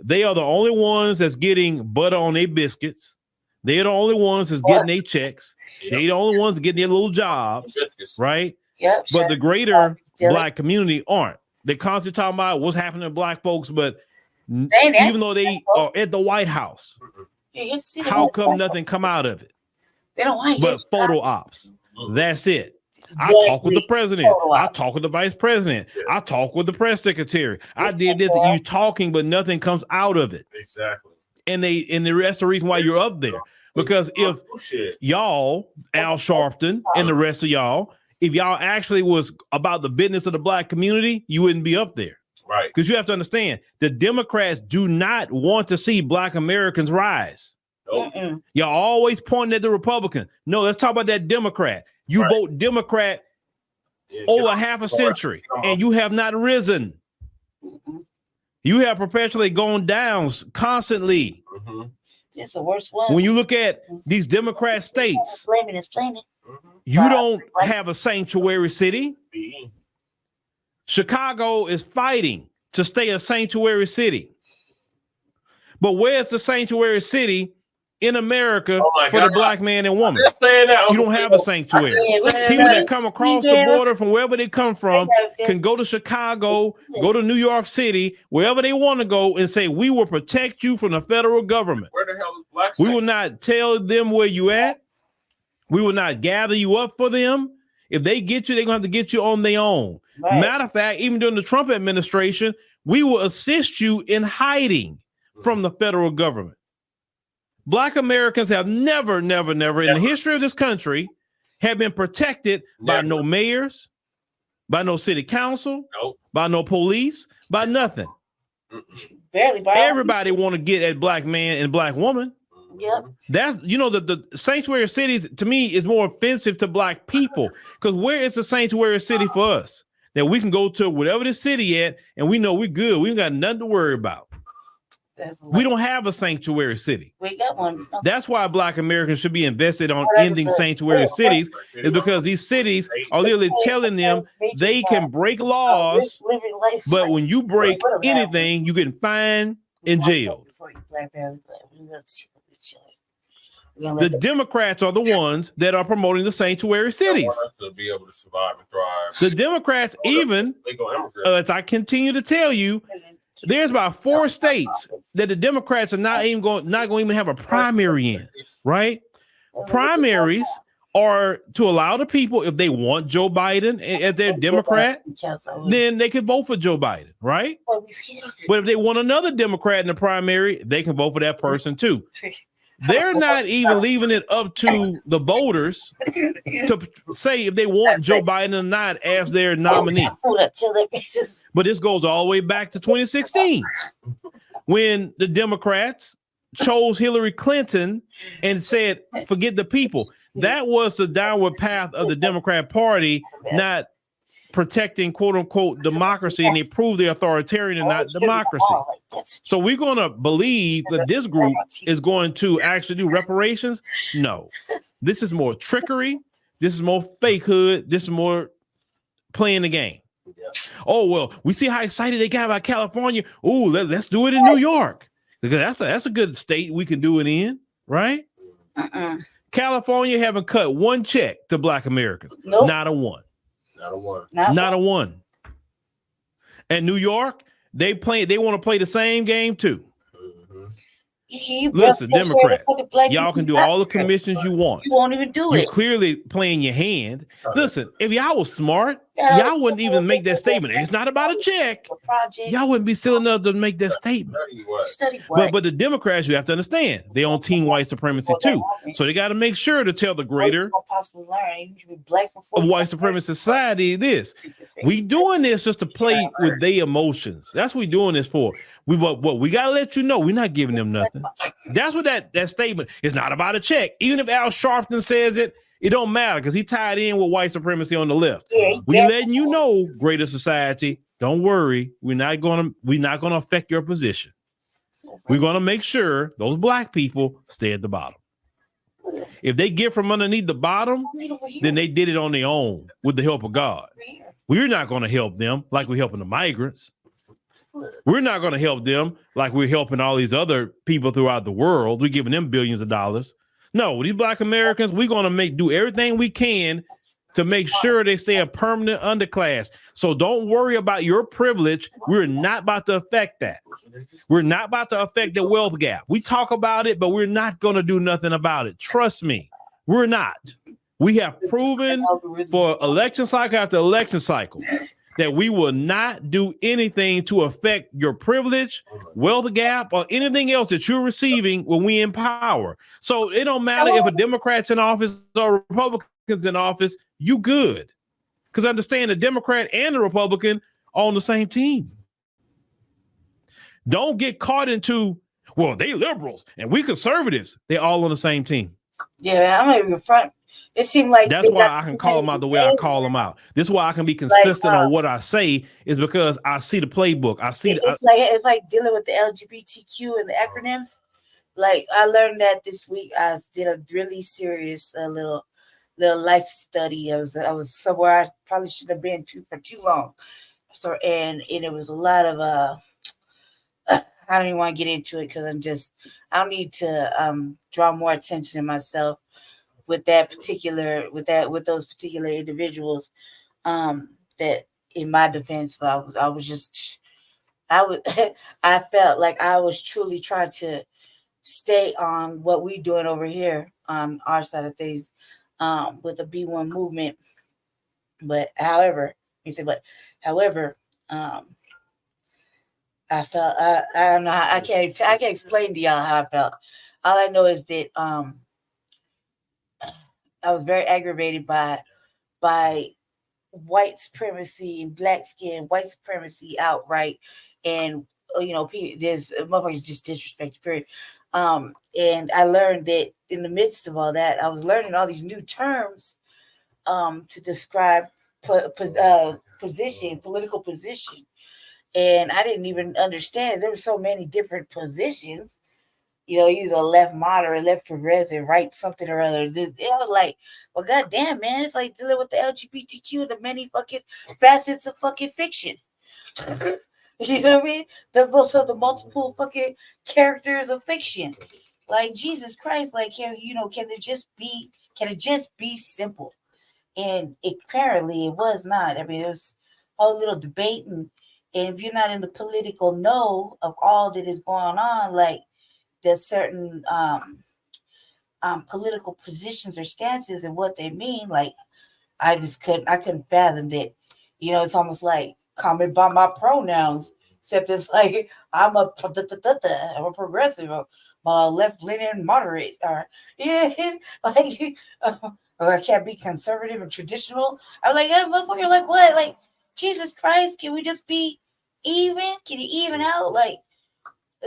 They are the only ones that's getting butter on their biscuits. They're the only ones that's getting their checks. They're the only ones getting their little jobs, right? But the greater Black community aren't. They constantly talking about what's happening to Black folks, but even though they are at the White House, how come nothing come out of it? They don't want but photo ops. That's it. I talk with the president. I talk with the vice president. I talk with the press secretary. I did this. You talking, but nothing comes out of it. Exactly. And that's the reason why you're up there. Because if y'all, Al Sharpton and the rest of y'all, if y'all actually was about the business of the Black community, you wouldn't be up there. Right. Because you have to understand, the Democrats do not want to see Black Americans rise. Nope. Y'all always pointing at the Republican. No, let's talk about that Democrat. You vote Democrat over half a century, and you have not risen. You have perpetually gone down constantly. It's the worst one. When you look at these Democrat states, you don't have a sanctuary city. Chicago is fighting to stay a sanctuary city. But where's the sanctuary city in America for the Black man and woman? You don't have a sanctuary. People that come across the border from wherever they come from can go to Chicago, go to New York City, wherever they want to go, and say, we will protect you from the federal government. Where the hell is Black? We will not tell them where you at. We will not gather you up for them. If they get you, they're going to have to get you on their own. Right. Matter of fact, even during the Trump administration, we will assist you in hiding from the federal government. Black Americans have never in the history of this country have been protected by no mayors, by no city council, by no police, by nothing. Barely by everybody want to get at black man and black woman. Yep. That's, you know, the sanctuary cities to me is more offensive to black people, because where is the sanctuary city for us that we can go to whatever the city at and we know we're good, we ain't got nothing to worry about. We don't have a sanctuary city. We got one. That's why Black Americans should be invested on ending sanctuary cities, is because these cities are literally telling them they can break laws, but when you break anything, you get fined and jailed. The Democrats are the ones that are promoting the sanctuary cities. To be able to survive and thrive. The Democrats even, as I continue to tell you, there's about 4 states that the Democrats are not going to even have a primary in, right? Primaries are to allow the people, if they want Joe Biden as their Democrat, then they can vote for Joe Biden, right? But if they want another Democrat in the primary, they can vote for that person too. They're not even leaving it up to the voters to say if they want Joe Biden or not as their nominee. But this goes all the way back to 2016 when the Democrats chose Hillary Clinton and said, forget the people. That was the downward path of the Democrat Party, not protecting quote unquote democracy, and they prove they're authoritarian and not democracy. So we're going to believe that this group is going to actually do reparations? No. This is more trickery. This is more fakehood. This is more playing the game. Oh, well, we see how excited they got about California. Oh, let's do it in New York, because that's a good state we can do it in, right? California haven't cut one check to Black Americans. Nope. Not a one. Not a one. And New York, they want to play the same game too. Listen, Democrats, y'all can do all the commissions you want. You won't even do it. You're clearly playing your hand. Listen, if y'all was smart, y'all wouldn't even make that statement. It's not about a check. Y'all wouldn't be silly enough to make that statement. But the Democrats, you have to understand, they on team white supremacy too. So they got to make sure to tell the greater of white supremacy society this. We doing this just to play with their emotions. That's what we doing this for. We got to let you know we're not giving them nothing. That's what that statement is not about a check. Even if Al Sharpton says it, it don't matter because he tied in with white supremacy on the left. We letting you know, greater society, don't worry. We're not gonna affect your position. We're gonna make sure those black people stay at the bottom. If they get from underneath the bottom, then they did it on their own with the help of God. We're not gonna help them like we're helping the migrants. We're not going to help them like we're helping all these other people throughout the world. We're giving them billions of dollars. No, these Black Americans, we're going to do everything we can to make sure they stay a permanent underclass. So don't worry about your privilege. We're not about to affect that. We're not about to affect the wealth gap. We talk about it, but we're not going to do nothing about it. Trust me, we're not. We have proven for election cycle after election cycle that we will not do anything to affect your privilege, wealth gap, or anything else that you're receiving when we in power. So it don't matter if a Democrat's in office or Republicans in office, you good. Because understand the Democrat and the Republican are on the same team. Don't get caught into, well, they liberals and we conservatives. They're all on the same team. Yeah, I'm not even front. It seemed like that's why I can call them out the way I call them out. This is why I can be consistent on what I say, is because I see the playbook. I see it's like dealing with the LGBTQ and the acronyms. Like I learned that this week. I did a really serious little life study. I was somewhere I probably shouldn't have been to for too long. So and it was a lot of I don't even want to get into it because I need to draw more attention to myself with those particular individuals, that in my defense, I felt like I was truly trying to stay on what we're doing over here on our side of things, with the B1 movement, But however, he said, I felt I don't know. I can't explain to y'all how I felt. All I know is that I was very aggravated by white supremacy and black skin, white supremacy outright, and there's motherfuckers just disrespect, period. And I learned that in the midst of all that, I was learning all these new terms to describe political position. And I didn't even understand it. There were so many different positions, either left moderate, left progressive, right something or other. It was like, well, goddamn, man, it's like dealing with the LGBTQ, the many fucking facets of fucking fiction. You know what I mean? The multiple fucking characters of fiction. Like, Jesus Christ, like, can it just be simple? And apparently it was not. I mean, it was a whole little debate, and if you're not in the political know of all that is going on, like there's certain political positions or stances and what they mean, like I couldn't fathom that. It's almost like comment by my pronouns, except it's like I'm a progressive, or left-leaning moderate, or like or I can't be conservative and traditional. I'm like, yeah, motherfucker, like what? Like, Jesus Christ, can we just be even? Can you even out like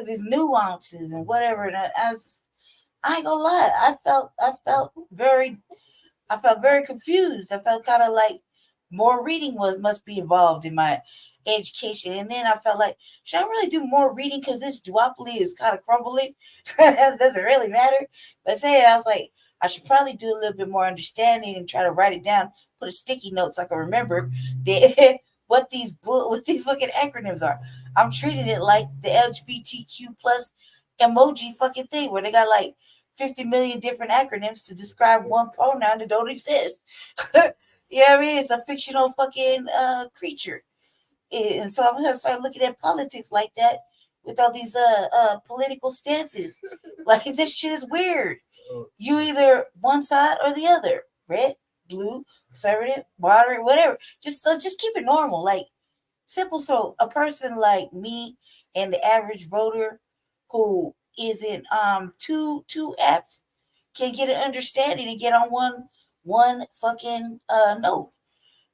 these nuances and whatever? And I ain't gonna lie, I felt very confused. I felt kind of like more reading must be involved in my education. And then I felt like, should I really do more reading because this duopoly is kind of crumbling? It doesn't really matter. But I was like, I should probably do a little bit more understanding and try to write it down, put a sticky note so I can remember what these fucking acronyms are. I'm treating it like the LGBTQ plus emoji fucking thing where they got like 50 million different acronyms to describe one pronoun that don't exist. You know what I mean? It's a fictional fucking creature. And so I'm gonna start looking at politics like that with all these political stances. Like, this shit is weird. You either one side or the other. Red, blue, conservative, moderate, whatever. Just keep it normal. Like, simple. So a person like me and the average voter who isn't too apt can get an understanding and get on one fucking note.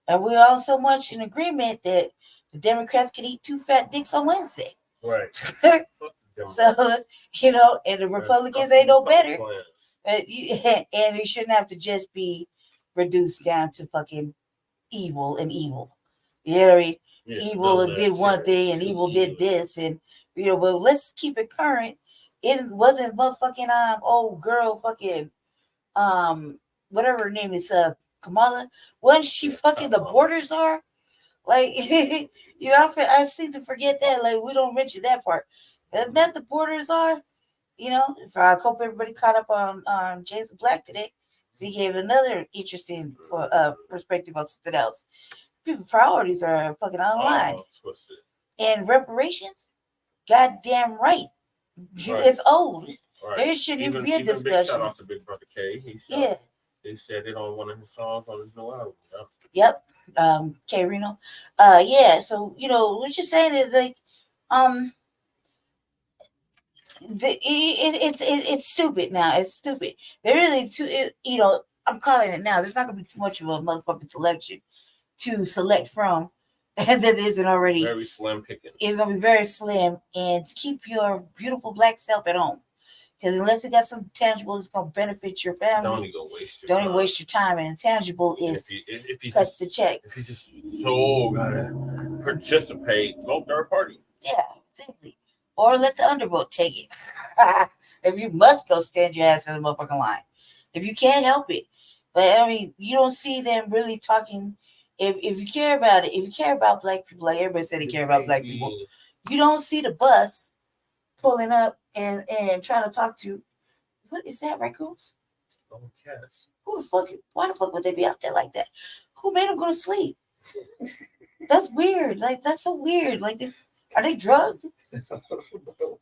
And we're all so much in agreement that the Democrats can eat 2 fat dicks on Wednesday. Right. So, and the Republicans ain't no better. And it shouldn't have to just be reduced down to fucking evil and evil. You know what I mean? Yeah, evil did one thing and evil did this. And, but let's keep it current. It wasn't motherfucking old girl fucking whatever her name is, Kamala. Wasn't she fucking the borders are? Like, I seem to forget that. Like, we don't mention that part. That the borders are, if I hope everybody caught up on Jason Blacc today, because he gave another interesting perspective on something else. People's priorities are fucking online. And reparations, goddamn right. It's old. Right. There shouldn't even be a discussion. Shout out to Big Brother K. He said it on one of his songs on his new album. Yep. K Reno. Yeah. So what you're saying is like, it's stupid now. It's stupid. They're really I'm calling it now. There's not gonna be too much of a motherfucking selection to select from, and that isn't already very slim pickings. It's gonna be very slim, and to keep your beautiful black self at home. Because unless it got something tangible that's gonna benefit your family, don't even waste your time. And intangible is if you cuts the check. If you just gotta participate, vote third party. Yeah, exactly. Or let the undervote take it. If you must go, stand your ass in the motherfucking line. If you can't help it. But I mean, you don't see them really talking. If you care about it, if you care about black people, like everybody said they care about black people, you don't see the bus pulling up and trying to talk to, what is that, raccoons? Oh, cats. Why the fuck would they be out there like that? Who made them go to sleep? That's weird. Like, that's so weird. Like, are they drugged?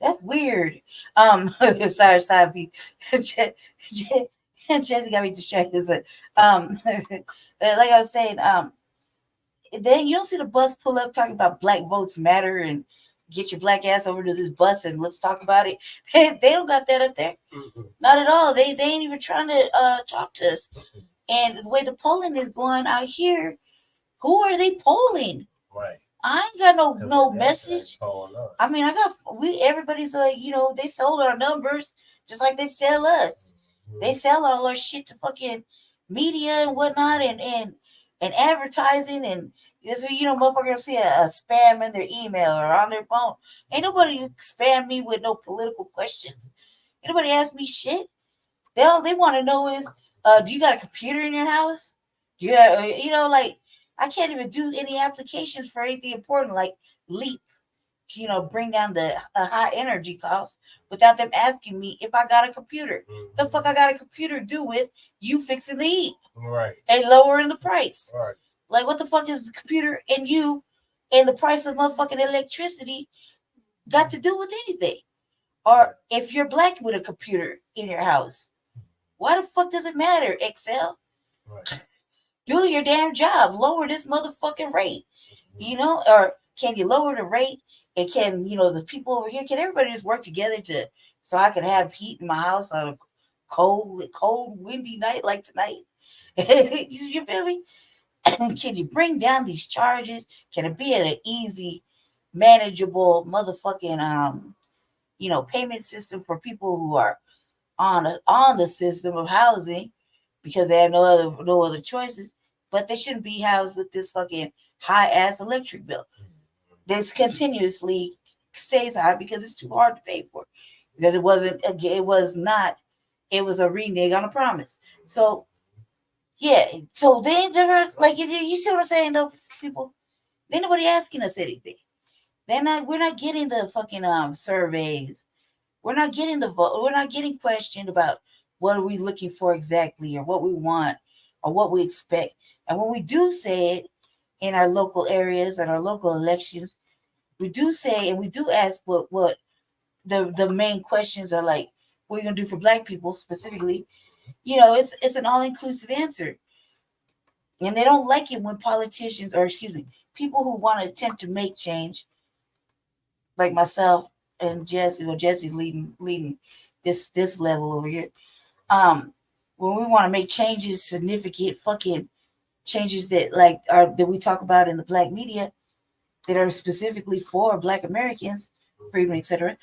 That's weird. Sorry, Pete. Jesse got me distracted. But, like I was saying, then you don't see the bus pull up talking about Black votes matter and get your Black ass over to this bus and let's talk about it. They don't got that up there. Not at all. They ain't even trying to talk to us. And the way the polling is going out here, who are they polling? Right. I ain't got no message. I mean, everybody's like, they sold our numbers just like they sell us. They sell all our shit to fucking media and whatnot and advertising and so motherfuckers see a spam in their email or on their phone. Ain't nobody spam me with no political questions. Ain't nobody ask me shit. All they want to know is, do you got a computer in your house? Do you have, I can't even do any applications for anything important like Leap, bring down the high energy costs without them asking me if I got a computer. The fuck I got a computer to do with you fixing the heat? Right. And lowering the price. Right. Like, what the fuck is the computer and you and the price of motherfucking electricity got to do with anything? Or if you're Black with a computer in your house, why the fuck does it matter, Excel? Right. Do your damn job. Lower this motherfucking rate. Or can you lower the rate? And can, the people over here, can everybody just work together so I can have heat in my house on a cold, windy night like tonight? You feel me? Can you bring down these charges? Can it be at an easy, manageable motherfucking payment system for people who are on the system of housing because they have no other choices, but they shouldn't be housed with this fucking high ass electric bill. This continuously stays high because it's too hard to pay for. Because it was a renege on a promise. So yeah, so they're like, you see what I'm saying though, people? Ain't nobody asking us anything. We're not getting the fucking surveys. We're not getting the vote. We're not getting questioned about what are we looking for exactly or what we want or what we expect. And when we do say it in our local areas and our local elections, we do say and we do ask what the main questions are like, what are you gonna do for Black people specifically? It's an all-inclusive answer. And they don't like it when politicians, or people who want to attempt to make change, like myself and Jesse, or Jesse's leading this level over here. When we want to make changes, significant fucking changes that that we talk about in the Black media that are specifically for Black Americans, freedom, etc.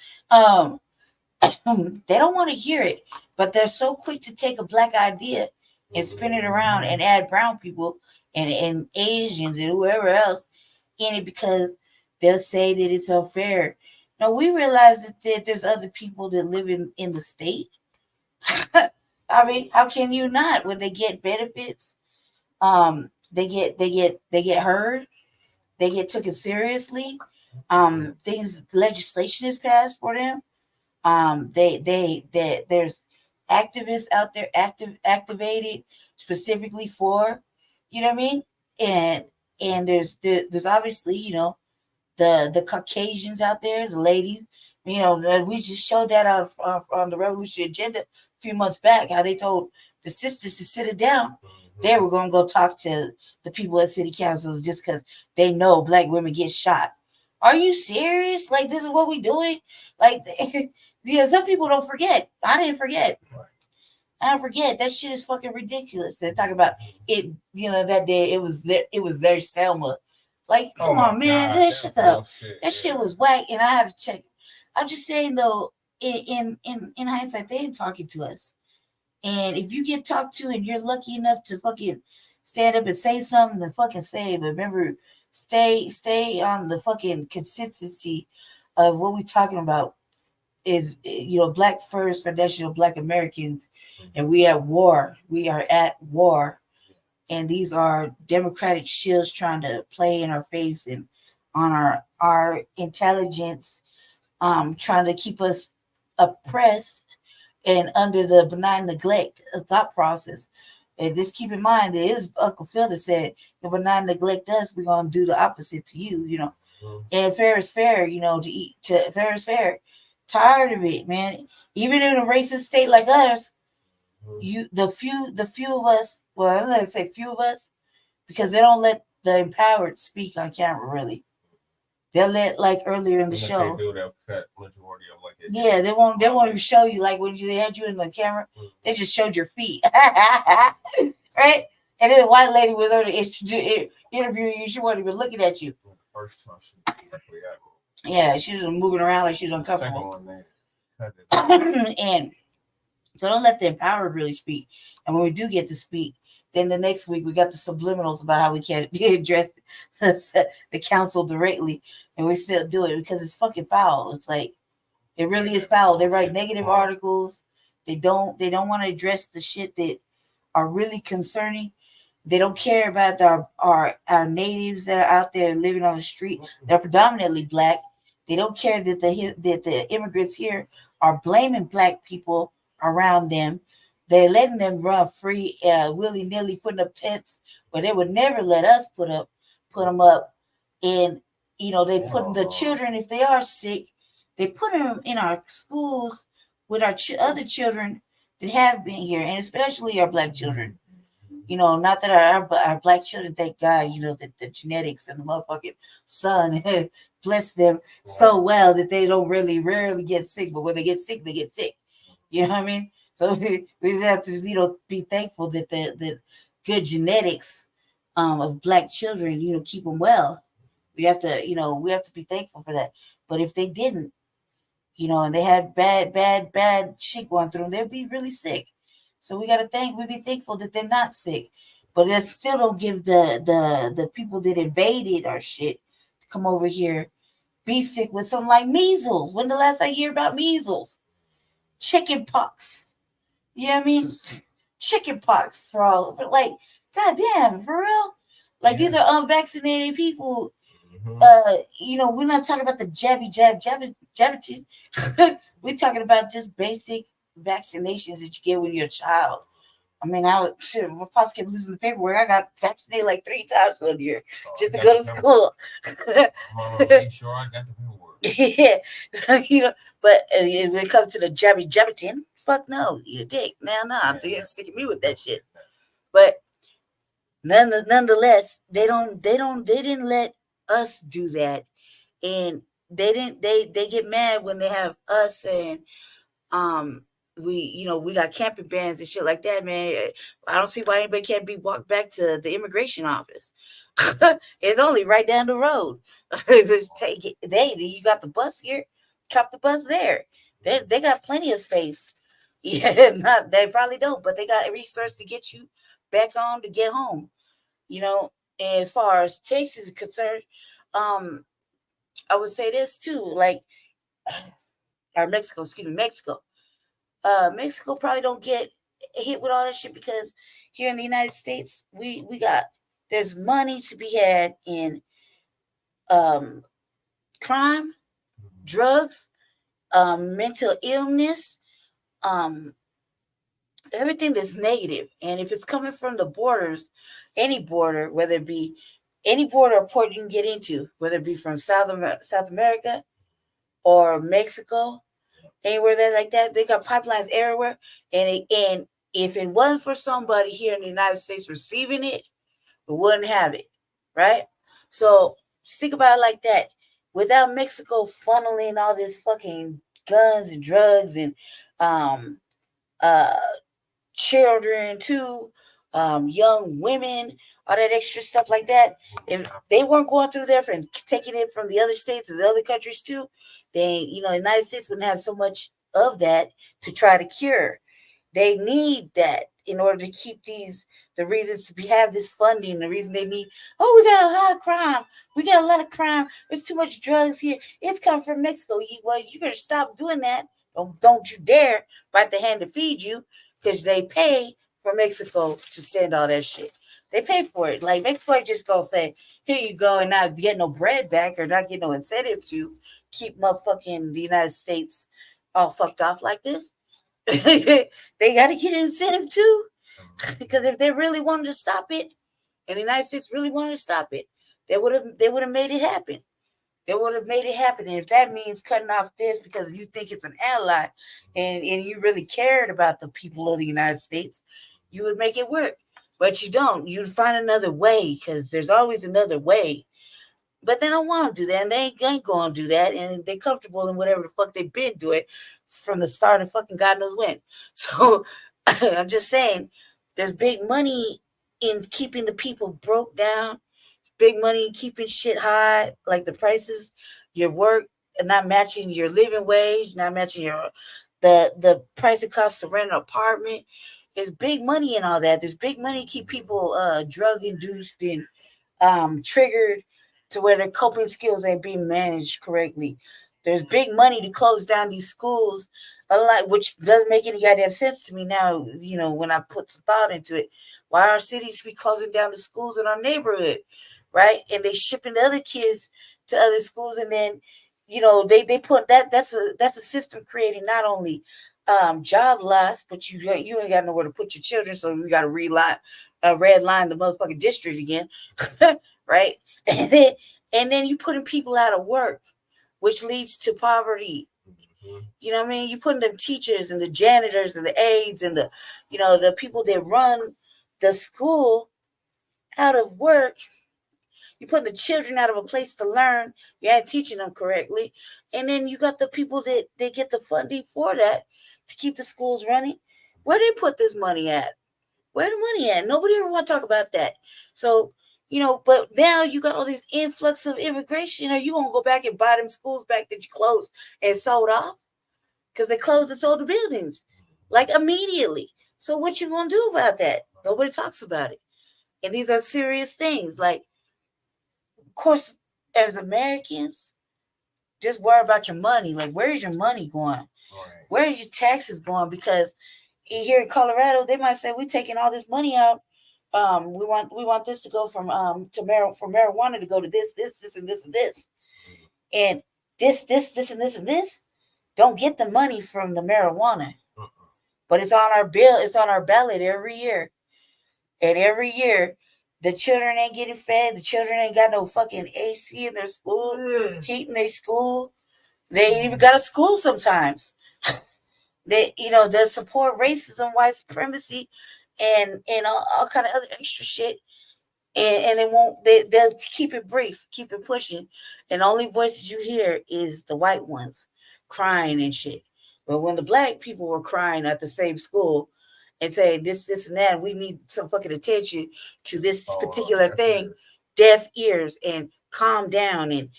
They don't want to hear it, but they're so quick to take a Black idea and spin it around and add brown people and Asians and whoever else in it because they'll say that it's unfair. Now we realize that there's other people that live in the state. I mean, how can you not? When they get benefits, they get heard, they get taken seriously. Legislation is passed for them. There's activists out there activated specifically for, you know what I mean? And there's obviously, the Caucasians out there, the ladies, we just showed that on the Revolution Agenda a few months back, how they told the sisters to sit it down. They were going to go talk to the people at city councils just because they know Black women get shot. Are you serious? Like, this is what we doing? Like, some people don't forget. I didn't forget. I don't forget. That shit is fucking ridiculous. They're talking about it, that day it was their Selma. Like, come on, man. That shit was whack, and I had to check. I'm just saying though, in hindsight, they ain't talking to us. And if you get talked to and you're lucky enough to fucking stand up and say something, then fucking say it. But remember, stay on the fucking consistency of what we're talking about is, Black first, foundational Black Americans, and we at war. We are at war. And these are democratic shills trying to play in our face and on our intelligence, trying to keep us oppressed and under the benign neglect thought process. And just keep in mind, there is Uncle Phil that said, if benign neglect us, we're going to do the opposite to you, And fair is fair, fair is fair. Tired of it, man. Even in a racist state like us, the few of us, well, let's say few of us, because they don't let the empowered speak on camera. Really, they'll let like earlier in the show. They do, they'll cut majority of like it. Yeah, they won't even show you like when they had you in the camera. They just showed your feet, right? And then the white lady was there to interview you. She wasn't even looking at you. The first time she directly at me. Yeah, she was moving around like she was uncomfortable. And so don't let the empowered really speak. And when we do get to speak, then the next week we got the subliminals about how we can't address the council directly, and we still do it because it's fucking foul. It's like it really is foul. They write negative articles. They don't want to address the shit that are really concerning. They don't care about our natives that are out there living on the street. They're predominantly Black. They don't care that the immigrants here are blaming Black people around them. They're letting them run free, willy-nilly, putting up tents where they would never let us put them up. And, they put the children, if they are sick, they put them in our schools with our other children that have been here, and especially our Black children. Not that our Black children, thank God, that the genetics and the motherfucking sun bless them so well that they don't rarely get sick. But when they get sick, they get sick. You know what I mean? So we have to, be thankful that the good genetics of Black children, keep them well. We have to be thankful for that. But if they didn't, and they had bad shit going through them, they'd be really sick. So we'd be thankful that they're not sick. But that still don't give the people that invaded our shit to come over here be sick with something like measles. When the last I hear about measles? Chicken pox. You know what I mean? Chicken pox like, goddamn, for real? Like, these are unvaccinated people. We're not talking about the jabby. We're talking about just basic vaccinations that you get when you're a child. I mean, my pops kept losing the paperwork. I got vaccinated like 3 times one year just to go to school. Make sure I got the paperwork. Yeah, but when it comes to the jabby, fuck no, you dick. Nah, you're sticking me with that shit. But nonetheless, they didn't let us do that, and they get mad when they have us saying, we got camping bans and shit like that, man. I don't see why anybody can't be walked back to the immigration office. It's only right down the road. You got the bus here, cop the bus there. They got plenty of space. Yeah, they probably don't, but they got resources to get you back on to get home. And as far as Texas is concerned, I would say this too, like, or Mexico. Mexico probably don't get hit with all that shit because here in the United States, there's money to be had in crime, drugs, mental illness, everything that's negative. And if it's coming from the borders, any border, whether it be any border or port you can get into, whether it be from South America or Mexico, anywhere that like that, they got pipelines everywhere. And if it wasn't for somebody here in the United States receiving it, we wouldn't have it, right? So just think about it like that. Without Mexico funneling all this fucking guns and drugs and children too, young women, all that extra stuff like that, if they weren't going through there and taking it from the other states and the other countries too, then the United States wouldn't have so much of that to try to cure. They need that in order to keep the reasons to have this funding. The reason they need, we got a lot of crime. We got a lot of crime. There's too much drugs here. It's coming from Mexico. You better stop doing that. Don't you dare bite the hand to feed you, because they pay for Mexico to send all that shit. They pay for it. Like, Mexico just gonna say, here you go, and not get no bread back or not get no incentive to keep motherfucking the United States all fucked off like this. They got to get an incentive too, because if they really wanted to stop it, and the United States really wanted to stop it, they would have made it happen. They would have made it happen. And if that means cutting off this because you think it's an ally and you really cared about the people of the United States, you would make it work. But you don't. You find another way because there's always another way. But they don't want to do that, and they ain't going to do that, and they're comfortable in whatever the fuck they've been doing from the start of fucking God knows when. So I'm just saying, there's big money in keeping the people broke down, big money in keeping shit high, like the prices, your work, and not matching your living wage, not matching your the price it costs to rent an apartment. There's big money in all that. There's big money to keep people drug induced and triggered to where their coping skills ain't being managed correctly. There's big money to close down these schools, a lot, which doesn't make any goddamn sense to me now. You know, when I put some thought into it, why are cities be closing down the schools in our neighborhood, right? And they shipping the other kids to other schools, and then you know they put that's a system creating not only job loss, but you ain't got nowhere to put your children, so we got to red line the motherfucking district again, right? And then you putting people out of work, which leads to poverty. You know what I mean? You putting them teachers and the janitors and the aides and the, you know, the people that run the school out of work. You're putting the children out of a place to learn. You ain't teaching them correctly. And then you got the people that they get the funding for that to keep the schools running. Where they put this money at? Where the money at? Nobody ever want to talk about that. So, you know, but now you got all this influx of immigration. Are you going to go back and buy them schools back that you closed and sold off? Because they closed and sold the buildings, like immediately. So what you going to do about that? Nobody talks about it. And these are serious things. Like, of course, as Americans, just worry about your money. Like, where is your money going? Where is your taxes going? Because here in Colorado, they might say, we're taking all this money out. We want this to go from marijuana to go to this, and this, and this. And this, and this, and this don't get the money from the marijuana. But it's on our bill, it's on our ballot every year. And every year, the children ain't getting fed. The children ain't got no fucking AC in their school, heat in their school. They ain't even got a school sometimes. They, you know, they support racism, white supremacy, and all kind of other extra shit. And they'll keep it brief, keep it pushing. And the only voices you hear is the white ones crying and shit. But when the black people were crying at the same school and saying this, and that, we need some fucking attention to this particular thing, deaf ears and calm down and,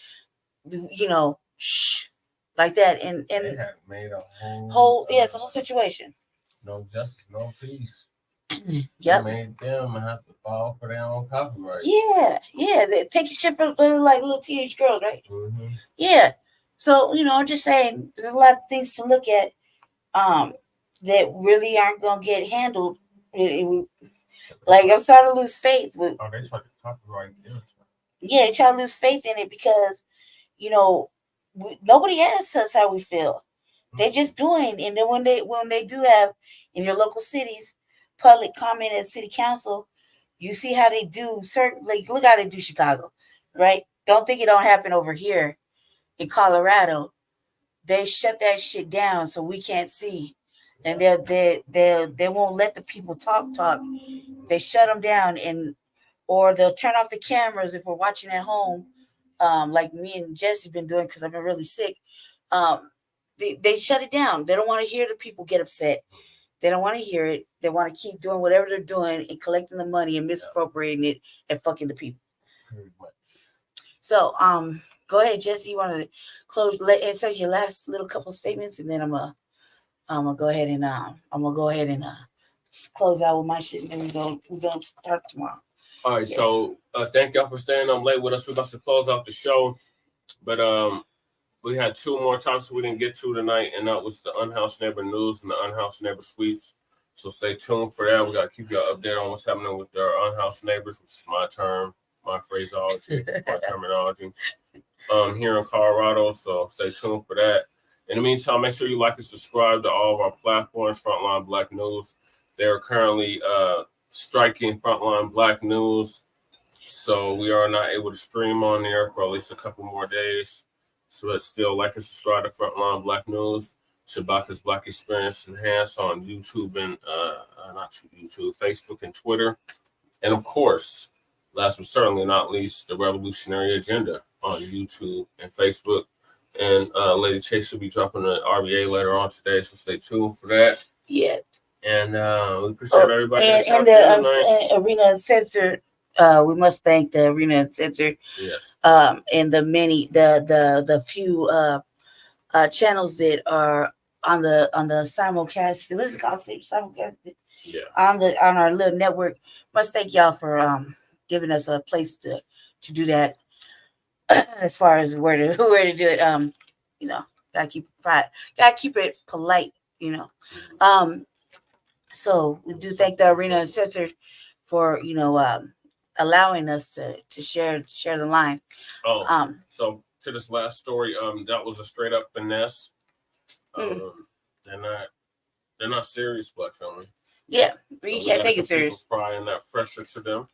you know, shh, like that. And they had made a it's a whole situation. No justice, no peace. Yep. They made them have to fall for their own copyright. Yeah. They take your shit like little teenage girls, right? Mm-hmm. Yeah. So, you know, I'm just saying there's a lot of things to look at that really aren't going to get handled. Like, I'm starting to lose faith with. Oh, they tried to copyright it. Yeah, they try to lose faith in it because, you know, nobody asks us how we feel. They're just doing. And then when they do have in your local cities public comment at city council, you see how they do certain, like, look how they do Chicago, right? Don't think it don't happen over here in Colorado. They shut that shit down so we can't see, and they won't let the people talk. They shut them down, or they'll turn off the cameras if we're watching at home, like me and Jesse been doing because I've been really sick. They shut it down. They don't want to hear the people get upset. They don't want to hear it. They want to keep doing whatever they're doing and collecting the money and misappropriating it and fucking the people. So, go ahead, Jesse. You want to close and say your last little couple statements, and then I'm gonna go ahead and close out with my shit, and then we're gonna start tomorrow. All right. Yeah. So, thank y'all for staying up late with us. We're about to close out the show, but we had two more topics we didn't get to tonight, and that was the Unhoused Neighbor News and the Unhoused Neighbor Sweeps. So stay tuned for that. We got to keep y'all updated on what's happening with our unhoused neighbors, which is my term, my phraseology, my terminology, here in Colorado. So stay tuned for that. In the meantime, make sure you like and subscribe to all of our platforms, Frontline Black News. They're currently striking Frontline Black News, so we are not able to stream on there for at least a couple more days. So let's still like and subscribe to Frontline Black News, Shabaka's Black Experience Enhanced on YouTube and not YouTube, Facebook and Twitter. And of course, last but certainly not least, the Revolutionary Agenda on YouTube and Facebook. And Lady Chase will be dropping an RBA later on today, so stay tuned for that. Yeah. And we appreciate everybody. And the Arena Uncensored, we must thank the Arena Uncensored. Yes. And the few channels that are on the simulcast. What is it called? Simulcast. Yeah. On our little network. Must thank y'all for giving us a place to do that. As far as where to do it, gotta keep it polite, So we do thank the Arena Uncensored for allowing us to share the line. So to this last story, that was a straight up finesse. They're not serious, Black family. Yeah, but you can't take it serious. Applying that pressure to them.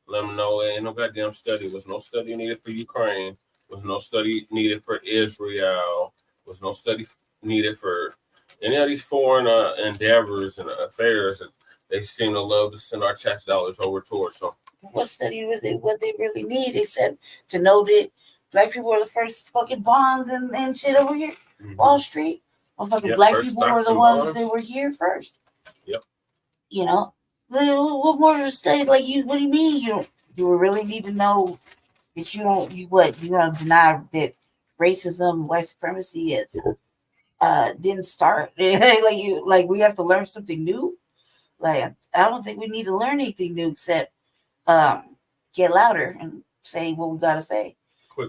Let them know there ain't no goddamn study. There was no study needed for Ukraine. There was no study needed for Israel. There was no study needed for any of these foreign endeavors and affairs that they seem to love to send our tax dollars over towards. So, what study was it? What they really need, except to know that Black people were the first fucking bonds and shit over here, Wall Street. Motherfucking Black people were the ones that were here first. Yep. What more to say? Like what do you mean you really need to know that you gonna deny that racism, white supremacy didn't start? like we have to learn something new. Like I don't think we need to learn anything new except get louder and say what we gotta say.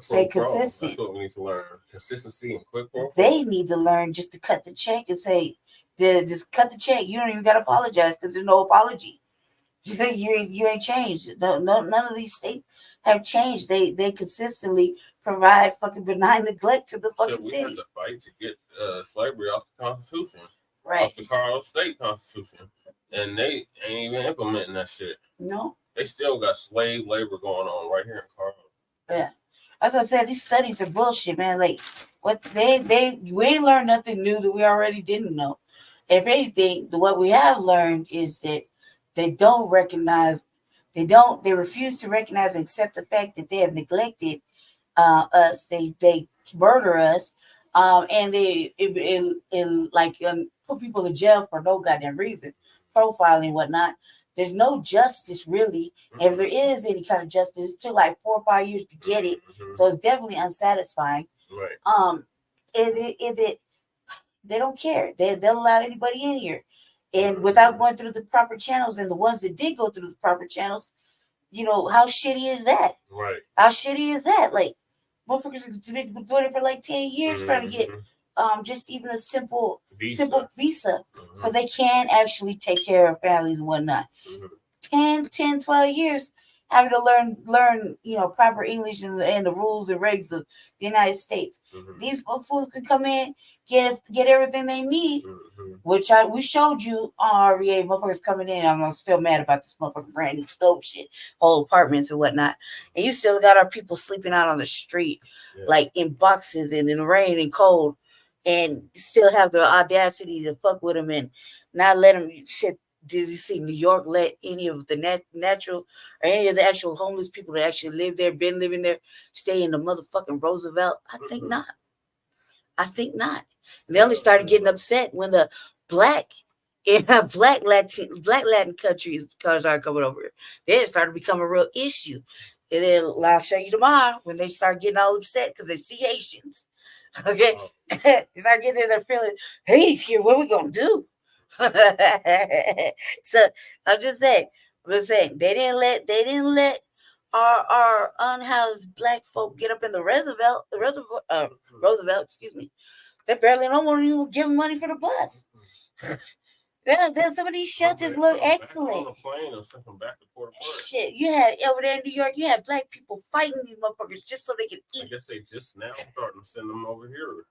Stay consistent. That's what we need to learn. Consistency and quick pro. They need to learn just to cut the check and say, just cut the check. You don't even gotta apologize because there's no apology. You ain't changed. No, none of these states have changed. They consistently provide fucking benign neglect to the fucking city. We have to fight to get slavery off the Constitution, right? Off the Colorado State Constitution, and they ain't even implementing that shit. No, they still got slave labor going on right here in Colorado. Yeah, as I said, these studies are bullshit, man. Like what we ain't learned nothing new that we already didn't know. If anything, what we have learned is that they refuse to recognize and accept the fact that they have neglected us. They murder us, and they put people in jail for no goddamn reason, profiling, whatnot. There's no justice really. If there is any kind of justice, it took like 4 or 5 years to get it, so it's definitely unsatisfying. Right. They don't care. They'll allow anybody in here. And without going through the proper channels, and the ones that did go through the proper channels, how shitty is that? Right. How shitty is that? Like, motherfuckers have been doing it for like 10 years trying to get just even a simple visa so they can actually take care of families and whatnot. 10, 12 years having to learn proper English and the rules and regs of the United States. These fools can come in, get everything they need, which we showed you on RVA. Motherfuckers coming in. I'm still mad about this motherfucking brand new stove shit, whole apartments and whatnot. And you still got our people sleeping out on the street, like in boxes and in the rain and cold, and still have the audacity to fuck with them and not let them shit. Did you see New York let any of the natural or any of the actual homeless people that actually live there, been living there, stay in the motherfucking Roosevelt? I think not. And they only started getting upset when the black Latin countries started coming over here. Then it started becoming a real issue. And then I'll show you tomorrow when they start getting all upset because they see Haitians. Okay, they start getting in there feeling, hey, he's here. What are we gonna do? So I'm just saying they didn't let our unhoused black folk get up in the Roosevelt, excuse me. They barely don't want to even give them money for the bus. Then some of these shelters look excellent. Shit, you had over there in New York, you had black people fighting these motherfuckers just so they could eat. I guess they just now starting to send them over here.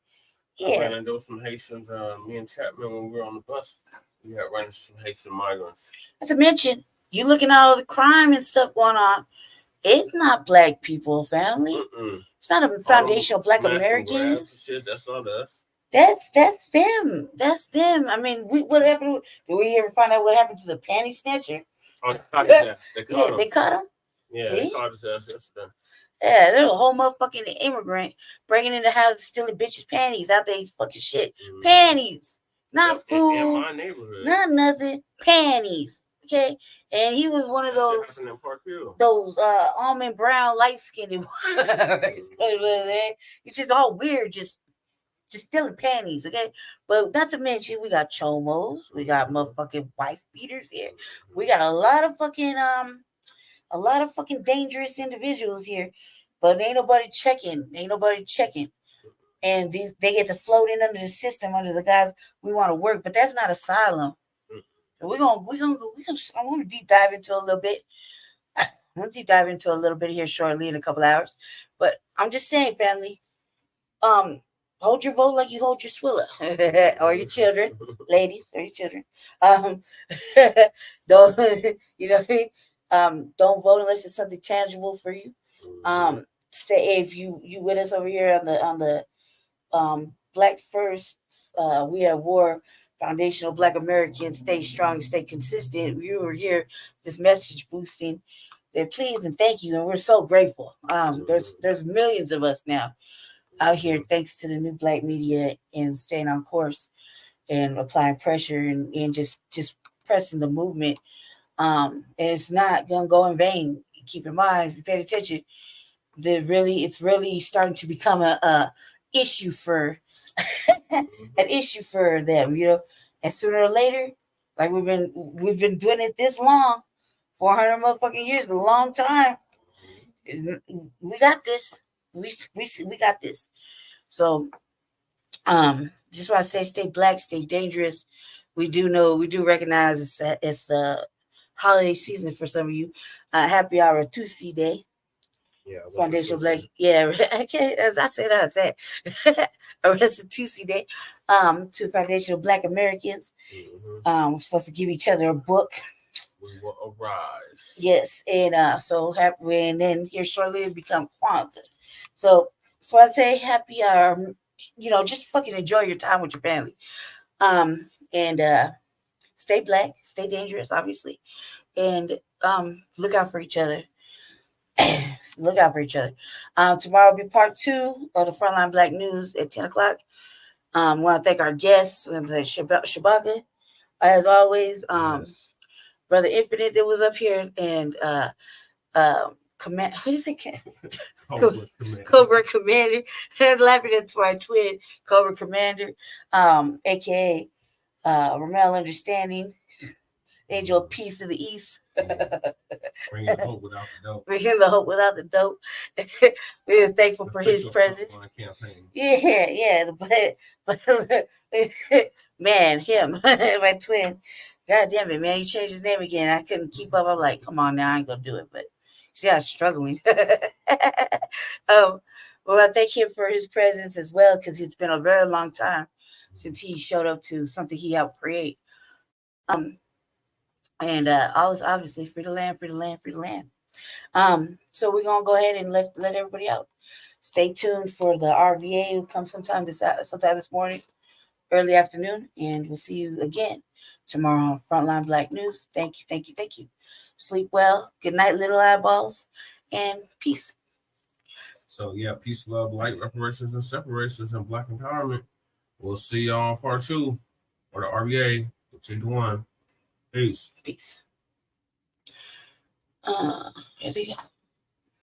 Yeah. I ran into some Haitians, me and Chapman, when we were on the bus, we had run into some Haitian migrants. Not to mention, you looking at all the crime and stuff going on. It's not black people, family. It's not a foundation of black Americans. Shit, that's not us. That's them. That's them. I mean, what happened? Did we ever find out what happened to the panty snatcher? Oh, they caught his ass. They caught him. They caught him. Yeah, they caught his ass yesterday. Yeah, there's a whole motherfucking immigrant breaking into houses, stealing bitches' panties out they fucking shit. Panties, not food, in my neighborhood. not nothing. Panties, okay. And he was one of those almond brown, light skinned. It's just all weird, just stealing panties, okay. But not to mention, we got chomos, we got motherfucking wife beaters here. We got a lot of fucking dangerous individuals here, but ain't nobody checking. And they get to float in under the system, under the guys we want to work, but that's not asylum. So I want to deep dive into a little bit. Here shortly in a couple hours. But I'm just saying, family, hold your vote like you hold your swilla or your children, ladies, or your children. Don't don't vote unless it's something tangible for you. Stay if you with us over here on the Black First, We Have War Foundational Black Americans. Stay strong, stay consistent. You were here, this message boosting. Then please and thank you, and we're so grateful. There's millions of us now out here, thanks to the new Black media and staying on course and applying pressure and just pressing the movement. And it's not gonna go in vain. Keep in mind, if you pay attention, it's really starting to become a issue for an issue for them, and sooner or later, like we've been doing it this long, 400 motherfucking years, a long time. We got this. We got this. So just want to say, stay black, stay dangerous. We do recognize it's the holiday season for some of you. Happy Hour Tuesday Day. Yeah, Foundational Black. Yeah, okay. As I said, Arrested Tuesday Day. To Foundational Black Americans. We're supposed to give each other a book. We will arise. Yes, and so happy, and then here shortly it become Kwanzaa. So I say happy hour. Just fucking enjoy your time with your family. And stay black, stay dangerous, obviously, and look out for each other. Look out for each other. Tomorrow will be part 2 of the Frontline Black News at 10 o'clock. I want to thank our guests, Shabaka, as always. Brother Infinite that was up here, and what is it? Cobra Commander. Laughing at my twin, Cobra Commander, aka Ramel Understanding, Angel of Peace of the East. Bringing the hope without the dope. Bringing the hope without the dope. We're thankful for his presence. Yeah. Man, him, my twin. God damn it, man. He changed his name again. I couldn't keep up. I'm like, come on now, I ain't gonna do it. But see, I was struggling. Well, I thank him for his presence as well, because it's been a very long time since he showed up to something he helped create. And always obviously free the land. So we're gonna go ahead and let everybody out. Stay tuned for the RVA who comes sometime this morning, early afternoon, and we'll see you again tomorrow on Frontline Black News. Thank you. Sleep well. Good night, little eyeballs, and peace. So yeah, peace, love, light, reparations, and separations, and Black empowerment. We'll see y'all on part 2 or the RVA, the 2 to 1. Peace. Here they go.